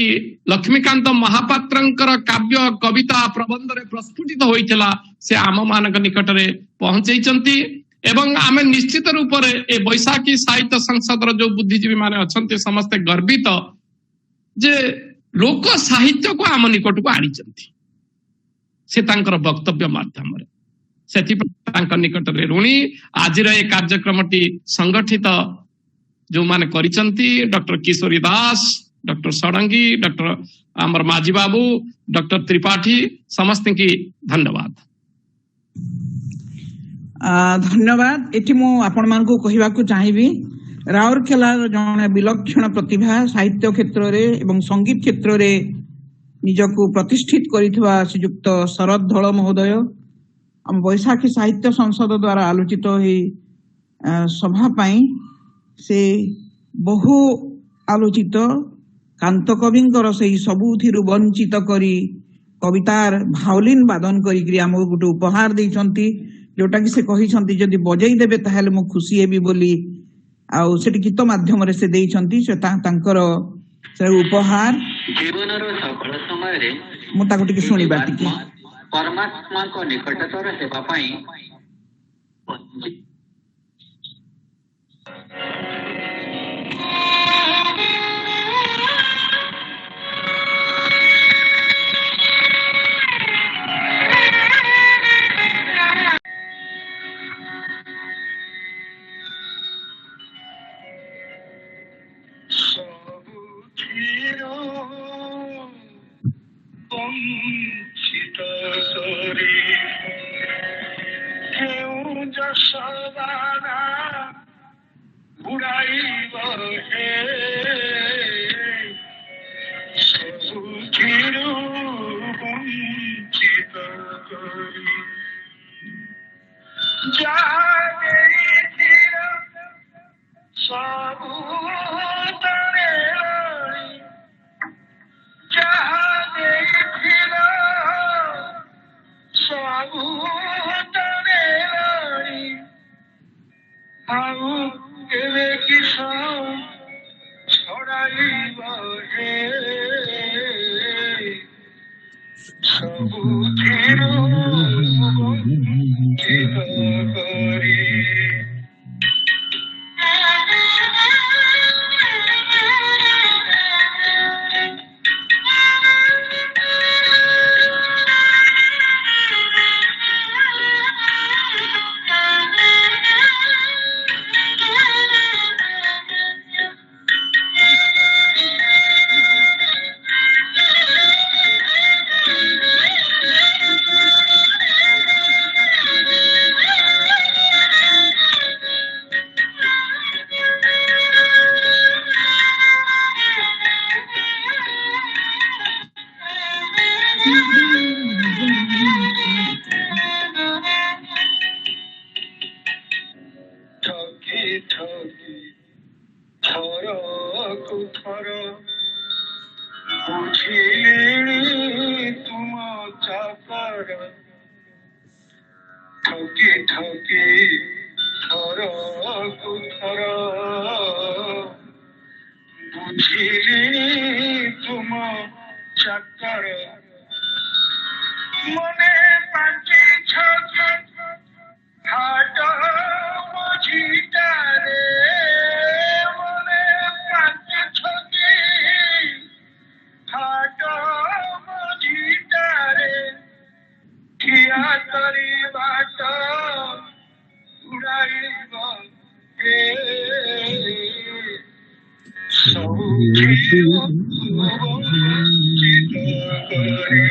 Speaker 6: लक्ष्मीकांत महापात्रंकर काव्य कविता प्रबंध रे प्रस्फुटित होइथिला से आम मानक निकट रे पहुंचैचंती एवं आमे निश्चित रूप रे ए बैसाखी साहित्य संसद रो जो बुद्धिजीवी माने अछंती समस्त गर्वित जे लोक साहित्य को आम निकट को आनिचंती से तांकर वक्तव्य माध्यम रे सेति तांकर निकट रे ऋणी आज रे कार्यक्रमटी संगठित जो माने करिचंती डॉक्टर किशोरी दास डॉक्टर षडंगी डॉक्टर अमर माझी बाबू डॉक्टर त्रिपाठी समस्त की धन्यवाद।
Speaker 2: धन्यवाद। एठी मु आपण मानकु कहिबाकू चाहिबी राउरकेलार जने विलक्षण प्रतिभा साहित्य क्षेत्र रे एवं संगीत क्षेत्र रे निजको प्रतिष्ठित करिथवा श्रीयुक्त शरद धळ महोदय हम बैसाखी साहित्य संसद द्वारा आलोचित ही सभा पाई से बहु आलोचित कांत कविंकर से सबुथिरु वंचित करी कवितार भावलिन वादन करी आमको गोटे उपहार देइछंती जोटा कि से कहिछंती जदि बजै देबे ताहेले मु खुशी हेबी बोली आउ सेठी गीत माध्यम रे से देइछंती से तांकर से उपहार
Speaker 7: जीवनर सफल समय रे
Speaker 2: मु ताको टिके सुनिबा टिके
Speaker 7: परमात्मा को निकटतर हेबा पई
Speaker 8: ସଦାନା ବୁଡ଼ାଇବ ହେ ସବୁଥିରୁ ବଞ୍ଚିତ କରି ଯାହା ଦେଇଥିଲ ସବୁ ତଳେ ରହି ଯାହା ଦେଇଥିଲ ସବୁ ତଳେ ରହି ଆଉ କେବେ କିସ ଛଡ଼ାଇବ ହେ ସବୁଥିରୁ ବଞ୍ଚିତ କରି ଠକି ଠକି ଥରକୁ ଥର ବୁଝିଲିଣି ତୁମ ଚାକର ଠକି ଠକି ଥରକୁ ଥର ବୁଝିଲିଣି ତୁମ ଚାକର ମନେ ପାଞ୍ଚିଛ ହାଟ ମଝିଟାରେ ମନେ ପାଞ୍ଚିଛ ହାଟ ମଝିଟାରେ ଠିଆ କରି ବାଟ ଉଡ଼ାଇବ ହେ ସବୁଥିରୁ ବଞ୍ଚିତ କରି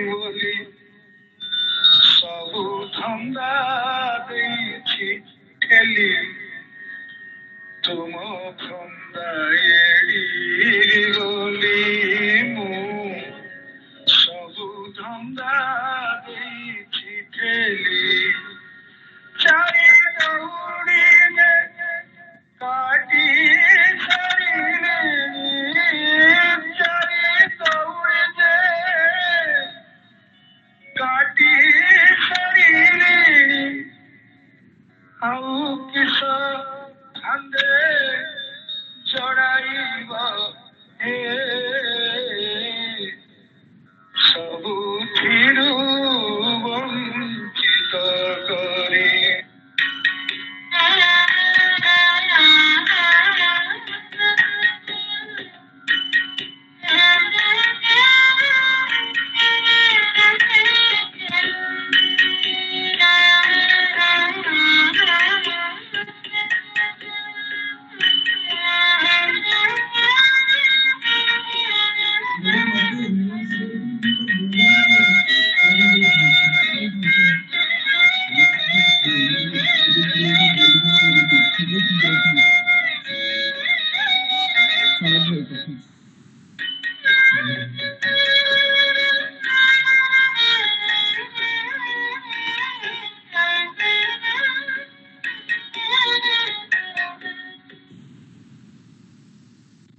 Speaker 8: ବୋଲି ସବୁ ଧନ୍ଦା ଦେଇଛି ଠେଲି ତୁମ ଧନ୍ଦା ଏଡି ବୋଲି ମୁଁ ସବୁ ଧନ୍ଦା ଦେଇଛି ଠେଲି ଚାରି ଦୌଡ଼ିଲେ କାଟି ସାରିଲେଣି ଚାରି ଦୌଡ଼ିଲେ କାଟି ସାରିଲେଣି ଆଉ କିସ ଖାନ୍ଦେ ଚଢ଼ାଇବ ହେ ସବୁଥିରୁ ବଞ୍ଚିତ କରି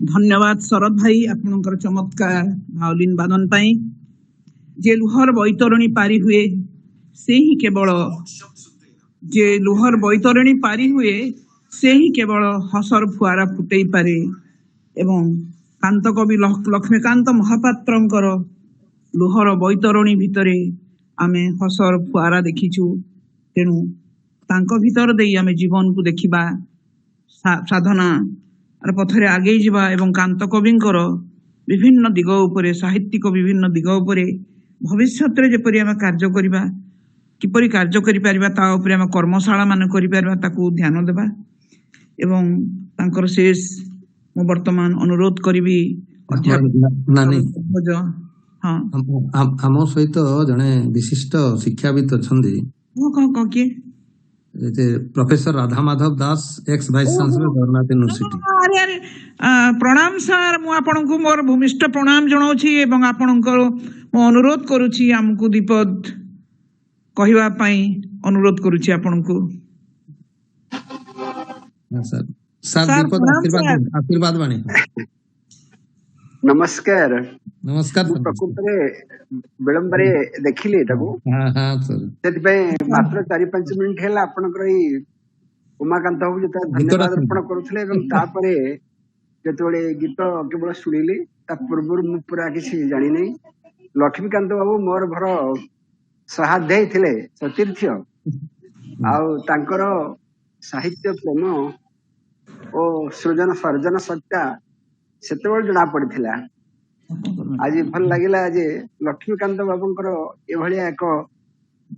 Speaker 2: धन्यवाद शरद भाई आपनकर चमत्कार भायोलिन वादन पाई जे लुहर बैतरणी पारी हुए से ही केवल जे लुहर बैतरणी पारी हुए से ही केवल हसर फुआरा फुटई पारे एवं कांत कवि लक्ष्मीकांत महापात्रंकर लुहर बैतरणी भितरे आमे हसर फुआरा देखिछु तेणु तांको भितर देई आमे जीवन को देखिबा साधना पथरे आगे जीवा एवं कांत कविंकर विभिन्न दिग उपरे साहित्यिक विभिन्न दिग उपरे भविष्यत रे जेपरि आमे कार्य करिबा किपरि कार्य करि परिबा ता उपरे आमे कर्मशाला मान करि परिबा ताकू ध्यान देबा एवं तांकर शेष मो वर्तमान अनुरोध करिबी
Speaker 1: नानी
Speaker 2: हाँ
Speaker 1: आम सहित जने विशिष्ट शिक्षाविद अछंदी
Speaker 2: किए
Speaker 1: professor Radha Madhav Das ex vice chancellor government university.
Speaker 2: अरे अरे प्रणाम सर मु आपनकु मोर भूमिष्ठ प्रणाम जणाउछि एवं आपनकर मो अनुरोध करूछि हमकु दीपद कहिबा पई अनुरोध करूछि आपनकु।
Speaker 1: सर सर दीपद आशीर्वाद बाणी।
Speaker 9: नमस्कार
Speaker 1: नमस्कार
Speaker 9: प्रकृत विलंबरे देखिली मात्र 4-5 मिनिट है आपनकर उमाकांत बाबू जो धन्यवाद अर्पण करुले जो गीत केवल शुणिली पूर्व मु पूरा किसी जानी नहीं। लक्ष्मीकांत बाबू मोर भर सहाध्यायी थे सतीर्थ आउर साहित्य प्रेम और सृजन सर्जन सत्ता से जना पड़ा। आज भल लगिला जे लक्ष्मीकांत बाबूंकर एभलिया एक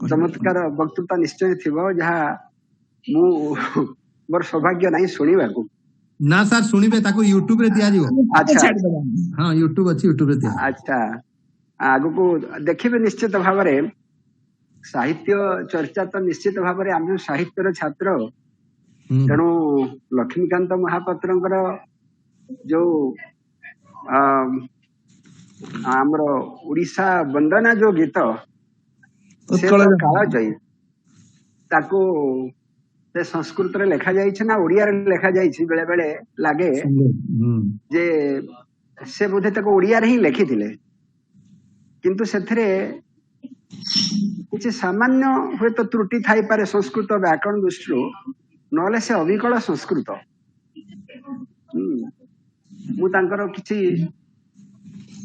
Speaker 9: चमत्कार वक्तृता निश्चय थिबो जहा मु मोर सौभाग्य नहीं सुनिबा को
Speaker 1: ना सर सुनिबे ताको YouTube रे दिया जिवो।
Speaker 9: अच्छा
Speaker 1: हां YouTube अछि YouTube रे दिया।
Speaker 9: अच्छा आगु को देखिबे निश्चित भाव रे साहित्य चर्चा तो निश्चित भाव रे हम साहित्यर छात्र तेणु लक्ष्मीकांत महापात्रंकर जो आमर उड़ीसा वंदना जो गीत से कालजयी ताको से संस्कृत रे लेखा जाइछ ना ओडिया रे लेखा जाइछ बेले बेले लागे जे से बोधे ताको ओडिया रे ही लेखि थिले किंतु सेथरे किछि सामान्य होय तो त्रुटि थाई पारे संस्कृत व्याकरण दृष्टि नले से अविकल संस्कृत मु तांकर किछि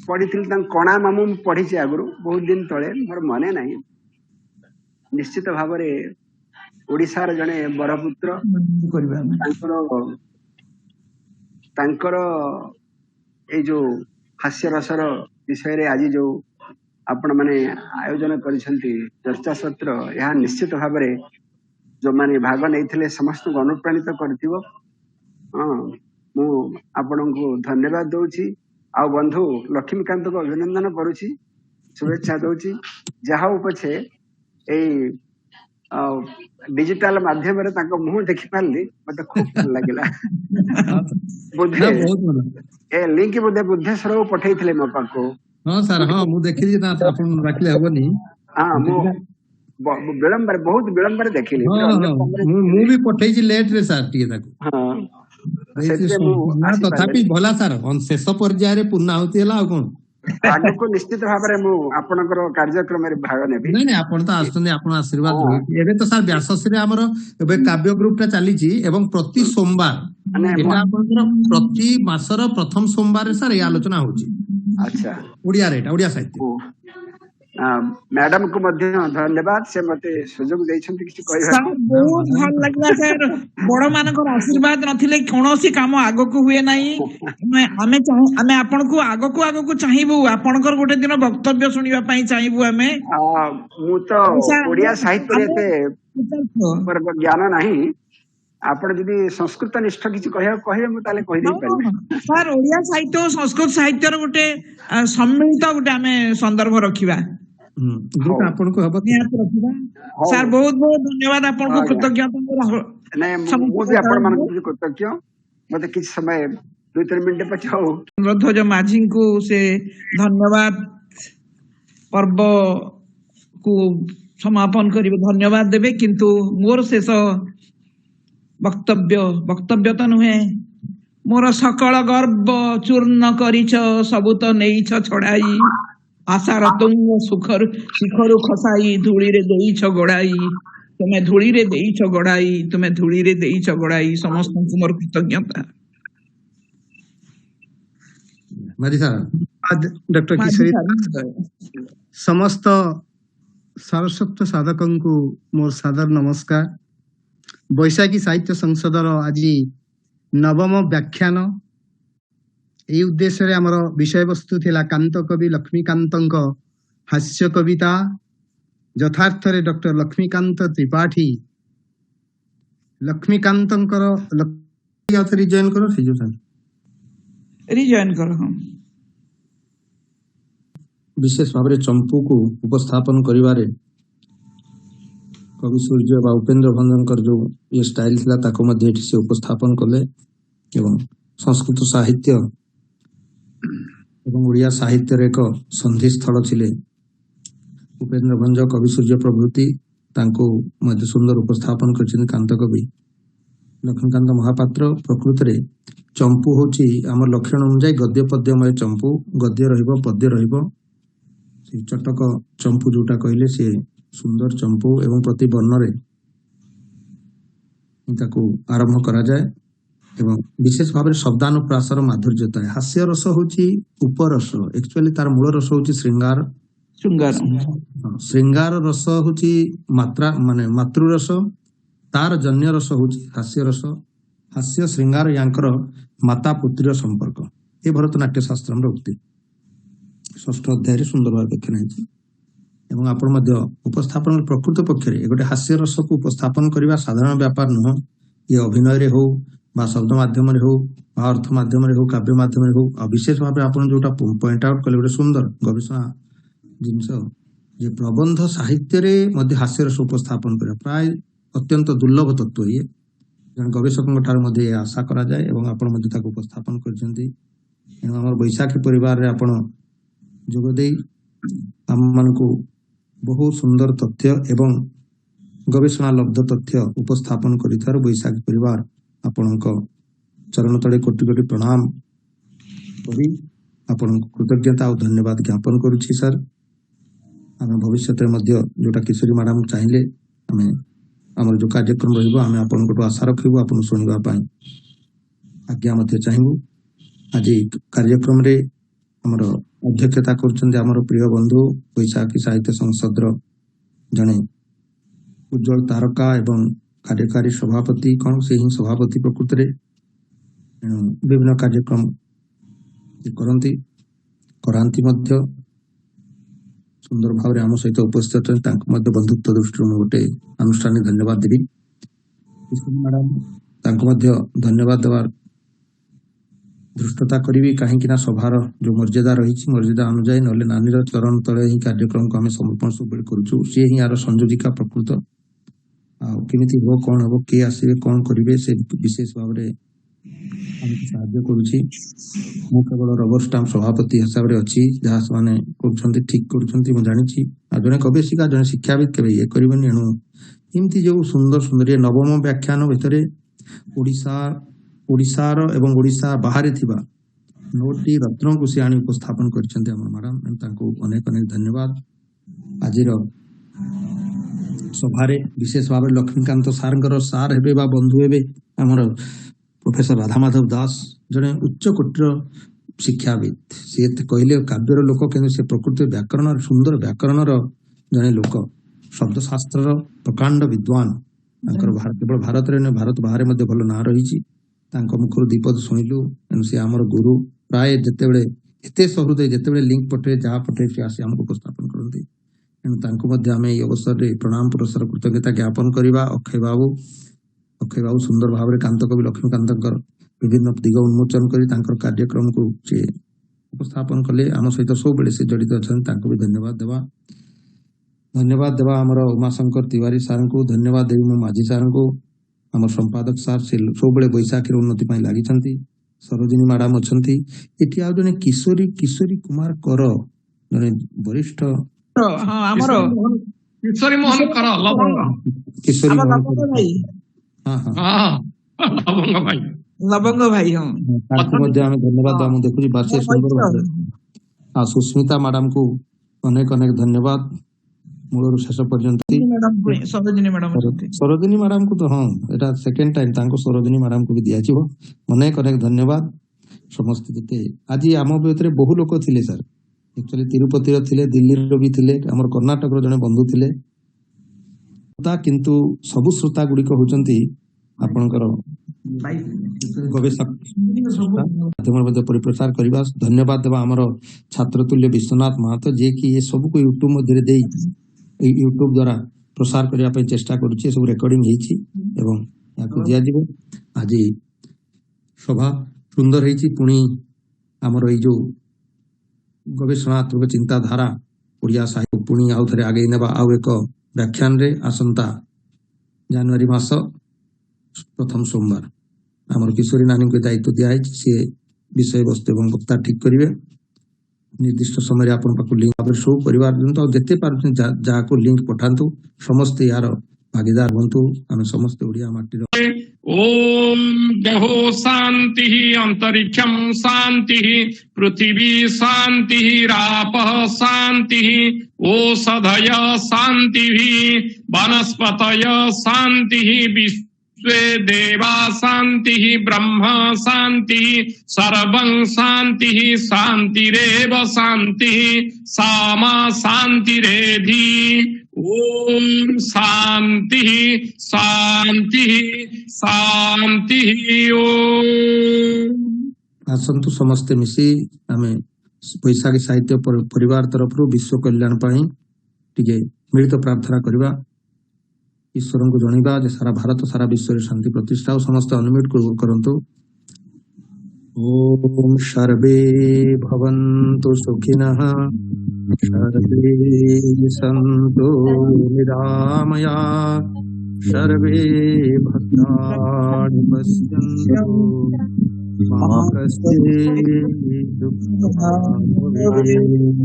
Speaker 9: पढ़ी कणा मामू पढ़ी आगु बहुत दिन तले मोर मने नहीं निश्चित भाव ओडिशार जड़े बरपुत्र जो हास्य रसर विषय रे आज जो आपण माने आयोजन करिसेंती चर्चा सत्र यह निश्चित भाव जो माने भाग नहीं समस्त को अनुप्राणित करथिबो। मु आपनको धन्यवाद दउची आ बंधु लक्ष्मीकांत को अभिनंदन करुची शुभेच्छा दउची जहा पछे ए डिजिटल माध्यम रे ताको मुंह देखि पारली मते खूब भल लागिला। बुद्धे ए लिंक बुद्धे बुद्धेश्वर को पठैथिले मो पाको।
Speaker 1: हां सर हां मु देखिली ना आपन राखले हबनी। हां
Speaker 9: मु विलंबर बहुत विलंबर देखिली
Speaker 1: मु भी पठैछि लेट रे सर टिके ताको। हां तथापि भला सार शेष पर्याय पूर्णाहुति है
Speaker 9: आगे को निश्चित भाव में आपनकर कार्यक्रम रे भाग नेबी।
Speaker 1: नहीं आपण तो आसुनी आपण आशीर्वाद एबे तो सर व्यासश्री हमर एबे काव्य ग्रुप टा चलीची एवं प्रति सोमवार एटा आपनकर प्रति मासर प्रथम सोमवार रे सर ए आलोचना होची।
Speaker 9: अच्छा
Speaker 1: ओडिया रे ओडिया साहित्य
Speaker 9: मैडम को मध्य धन्यवाद से मते सुजोग दैछंती किछि कहबा
Speaker 2: बहुत भल लागला सर बड़ मानकर आशीर्वाद नथिले कोनोसी काम आगो को हुए नाही। हमें आपन को आगो को चाहिबू आपनकर गोटे दिन वक्तव्य सुनिबा पई चाहिबू हमें।
Speaker 9: मु तो ओडिया साहित्य रे पर ज्ञान नाही आपण जदी संस्कृत निष्ठ किछि कहबे मु ताले कहि दे पारि
Speaker 2: सर ओडिया साहित्य और संस्कृत साहित्य रो गोटे सम्मिलित गोटे हमें संदर्भ रखिबा
Speaker 1: आपन को हबो
Speaker 2: सर बहुत बहुत धन्यवाद आपन को कृतज्ञता
Speaker 9: नहीं मु भी आपन मान को कृतज्ञ मते किछ समय 2-3 मिनिट पछाओ
Speaker 2: अनुरोध जो माझी को से धन्यवाद पर्व को समापन करिवे धन्यवाद देबे किंतु मोर शेष वक्तव्य तो नुहे मोर सकल गर्व चूर्ण करिछ सबु त नेइछ छड़ाई आशार तुंग शिखरु खसाई धूली रे देइछ गोड़ाई तुम्हें धूली रे देइछ गोड़ाई तुम्हें धूली रे देइछ गोड़ाई समस्त मोर कृतज्ञता।
Speaker 1: माजी सार
Speaker 10: डॉक्टर किशोरी समस्त सारस्वत साधकों को मोर सादर नमस्कार। बैशाखी साहित्य संसदर आज नवम व्याख्यान यही उद्देश्य रे हमर विषय वस्तु थिला कांत कवि लक्ष्मीकांतଙ୍କ हास्य कविता यथार्थ रे डॉक्टर लक्ष्मीकांत त्रिपाठी लक्ष्मीकांतଙ୍କର
Speaker 1: रिजॉइन करो रिजो सार
Speaker 2: रिजॉइन करो हम
Speaker 1: विशेष भाव चंपू को उपस्थापन करिवारे कवि सूर्य बा उपेंद्र भंजनकर जो ये स्टाइल थिला ताको मध्ये एठी से उपस्थापन कले एवं संस्कृत साहित्य एवं ओडिया साहित्य रे एक संधि स्थल छिले उपेंद्र भंज कवि सूर्य प्रभृति तांको मध्ये सुंदर उपस्थापन करछन कांत कवि लक्ष्मीकांत महापात्र प्रकृत रे चंपू होची हमर लक्षण अनुसार गद्य पद्यमय चंपू गद्य रहिबो पद्य रहिबो से चटक चंपू जोटा कहले से सुंदर चंपू एवं प्रति वर्ण रे ताको आरंभ करा जाए एवं विशेष भाव में शब्दानुप्रासर माधुर्यता है। हास्य रस होची उपरस एक्चुअली तार मूल रस होची श्रृंगार श्रृंगार रस होची मात्रा माने मातृरस तार जन्य रस होची हास्य रस हास्य श्रृंगार यांकर माता पुत्री संपर्क ये भरतनाट्य शास्त्र उक्ति 6ठ अध्याय सुंदर भाव व्याख्यान है एवं आपण मध्य उपस्थापन प्रकृत पक्ष रे गोटे हास्य रस को उपस्थापन करने साधारण व्यापार नुह ये अभिनय रे हो बा शब्द माध्यम रे हो बा अर्थ माध्यम रे हो काव्य माध्यम रे हो और विशेष भाव आपण जोटा पॉइंट आउट कले गोटे सुंदर गवेषणा जिनस जे प्रबंध साहित्य रे मध्य हास्य रस उपस्थापन कर प्राय अत्यंत दुर्लभ तत्व ये जन गवेषकों ठार मध्य आशा करा जाए एवं आपण मध्य ताको उपस्थापन करछंती एवं हमर बैशाखी परिवार रे आपण जोगदे हम मन को बहुत सुंदर तथ्य एवं गवेषणा लब्ध तथ्य उपस्थापन कर बैशाखी परिवार आपण चरण तले कोटि कोटि प्रणाम करी आपण कृतज्ञता और धन्यवाद ज्ञापन करुछि सर आम भविष्य जोटा किशोरी मैडम चाहिए आम आम जो कार्यक्रम रही आम आपण आशा रखू आप शुणा आज्ञा चाहबू आज कार्यक्रम रे हमर अध्यक्षता कर प्रिय बंधु बैशाखी साहित्य संसद जड़े उज्जवल तारका एवं कार्यकारी सभापति कौन से ही सभापति प्रकृत रे विभिन्न कार्यक्रम करती करांती सुंदर भाव आम सहित उपस्थित बंधुत्व दृष्टि गोटे अनुष्ठानिक धन्यवाद देवी मैडम धन्यवाद देवार धृष्टता करी कहीं सभार जो मर्यादा रही मर्यादा अनुजाई ना नानी चरण तले ही कार्यक्रम को आम समर्पण सब करुचु सी ही यार संयोजिका प्रकृत आमती हो कौन हम किए आसवे कौन करेंगे से विशेष भाव में साहाय्य करुच्ची मु केवल रबर स्टाम्प सभापति हिसाब से अच्छी जहाँ से ठीक कर जानी जड़े गवेषिका जड़े शिक्षाविद के ये करें एणु एमती जो सुंदर सुंदर नवम व्याख्यान भितर ओडिशार एवं ओडिशा बाहर थिबा 9टी रत्न को से आनी उपस्थापन करछन्ते हमर मैडम तांको अनेक अनेक धन्यवाद। आजिर सभारे विशेष भाव लक्ष्मीकांत सारंकर सार हेबे बा बंधु हेबे हमर प्रोफेसर राधामाधव दास जड़े उच्च कोटर शिक्षाविद सी कहले काव्यर लोक कि से प्रकृति व्याकरण सुंदर व्याकरण जड़े लोक शब्दशास्त्र प्रकांड विद्वान केवल भारत रे भारत बाहर भल ना रही मुखर दीपद शुणिलु एनु से आमर गुरु प्राय जितेबले एते सहृदय जितेबले लिंक पटे जहाँ पटे से आसी आमको उपस्थापन करते एणु आम ये अवसर में प्रणाम पुरस्कार कृतज्ञता ज्ञापन करवा। अक्षय बाबू सुंदर भाव में कांत कवि लक्ष्मीकांत विभिन्न दिग उन्मोचन कर कार्यक्रम को से उपस्थापन कले आम सहित सब से जड़ित अच्छा भी धन्यवाद देवा आमर उमाशंकर तिवारी सार को धन्यवाद देवी मो माझी सार को आम संपादक सार से सब बैशाखी उन्नति लगी सरोजिनी मैडम अच्छा ये आज जन किशोरी किशोरी कुमार कर जन वरिष्ठ
Speaker 6: किशोरी मोहन कर
Speaker 1: किशोरी
Speaker 6: हाँ हाँ लवंग भाई
Speaker 2: ଲବଙ୍ଗ ଭାଇ ହଁ
Speaker 1: ତାଙ୍କୁ ମଧ୍ୟ ଆମେ ଧନ୍ୟବାଦ ଦବା। ମୁଁ ଦେଖୁଛି ବାସି ସୁନ୍ଦର ଭାବରେ ଆଉ ସୁସ୍ମିତା ମ୍ୟାଡାମ କୁ ଅନେକ ଅନେକ ଧନ୍ୟବାଦ ମୂଳରୁ ଶେଷ ପର୍ଯ୍ୟନ୍ତ।
Speaker 2: ସରୋଜିନୀ ମ୍ୟାଡାମ ଅଛନ୍ତି।
Speaker 1: ସରୋଜିନୀ ମ୍ୟାଡାମ କୁ ତ ହଁ ଏଟା ସେକେଣ୍ଡ ଟାଇମ ତାଙ୍କୁ ସରୋଜିନୀ ମ୍ୟାଡାମ କୁ ବି ଦିଆଯିବ। ଅନେକ ଅନେକ ଧନ୍ୟବାଦ ସମସ୍ତେ। ଯେତେ ଆଜି ଆମ ଭିତରେ ବହୁ ଲୋକ ଥିଲେ ସାର୍, ଆକ୍ଚୁଆଲି ତିରୁପତିର ଥିଲେ, ଦିଲ୍ଲୀର ବି ଥିଲେ, ଆମର କର୍ଣ୍ଣାଟକର ଜଣେ ବନ୍ଧୁ ଥିଲେ, କିନ୍ତୁ ସବୁ ଶ୍ରୋତା ଗୁଡିକ ହଉଛନ୍ତି ଆପଣଙ୍କର ଗବେଷକ ମାଧ୍ୟମରେ ମଧ୍ୟ ପରିପ୍ରସାର କରିବା। ଧନ୍ୟବାଦ ଦେବା ଆମର ଛାତ୍ରତୁଲ୍ୟ ବିଶ୍ୱନାଥ ମାହାତ, ଯିଏକି ଏ ସବୁକୁ ୟୁଟ୍ୟୁବ ମଧ୍ୟରେ ଦେଇ ୟୁଟ୍ୟୁବ ଦ୍ୱାରା ପ୍ରସାର କରିବା ପାଇଁ ଚେଷ୍ଟା କରୁଛି। ସବୁ ରେକର୍ଡିଂ ହେଇଛି ଏବଂ ଏହାକୁ ଦିଆଯିବ। ଆଜି ସଭା ସୁନ୍ଦର ହେଇଛି। ପୁଣି ଆମର ଏଇ ଯୋଉ ଗବେଷଣାତ୍ମକ ଚିନ୍ତାଧାରା ଓଡ଼ିଆ ସାହିତ୍ୟ ପୁଣି ଆଉ ଥରେ ଆଗେଇ ନେବା ଆଉ ଏକ ବ୍ୟାଖ୍ୟାନରେ ଆସନ୍ତା ଜାନୁଆରୀ ମାସ ପ୍ରଥମ ସୋମବାର ଆମର କିଶୋରୀ ନାନୀଙ୍କୁ ଦାୟିତ୍ୱ ଦିଆଯାଇଛି। ସେ ବିଷୟବସ୍ତୁ ଏବଂ ବକ୍ତା ଠିକ କରିବେ। ନିର୍ଦ୍ଦିଷ୍ଟ ସମୟରେ ଆପଣଙ୍କ ପାଖକୁ ଲିଙ୍କ ଭାବରେ ସବୁ ପରିବାର ଦିଅନ୍ତୁ ଆଉ ଯେତେ ପାରୁଛନ୍ତି ଯାହାକୁ ଲିଙ୍କ ପଠାନ୍ତୁ। ସମସ୍ତେ ଏହାର ଭାଗିଦାର ହୁଅନ୍ତୁ। ଆମେ ସମସ୍ତେ ଓଡ଼ିଆ ମାଟିର
Speaker 6: ओम देहो शांति अंतरिक्षम शांति पृथ्वी शांति रापः शांति ओषधय शांति वनस्पतय शांति विश्वे देवा शांति ब्रह्म शांति सर्वं शांति शांतिरेव शांति सामा शांतिरेधि। ओम शांति शांति शांति।
Speaker 1: ଆସନ୍ତୁ ସମସ୍ତେ ମିଶି ଆମେ ବୈଶାଖୀ ସାହିତ୍ୟ ପରିବାର ତରଫରୁ ବିଶ୍ୱ କଲ୍ୟାଣ ପାଇଁ ଟିକେ ମିଳିତ ପ୍ରାର୍ଥନା କରିବା। ଈଶ୍ୱରଙ୍କୁ ଜଣାଇବା ଯେ ସାରା ଭାରତ ସାରା ବିଶ୍ୱରେ ଶାନ୍ତି ପ୍ରତିଷ୍ଠା। ଆଉ ସମସ୍ତେ ଅନୁମିଟ୍ କରନ୍ତୁ। ओम सर्वे भवन्तु सुखिनः सर्वे सन्तु निरामया सर्वे भद्राणि पश्यन्तु मा कश्चित् दुःखं भवेत्।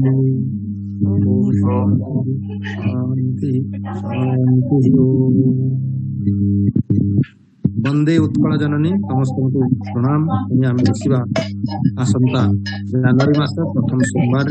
Speaker 1: ओम शान्ति शान्ति। वंदे उत्कल जननी। समस्त प्रणाम। आम बसिवा आसंता जानुआरी मास प्रथम सोमवार।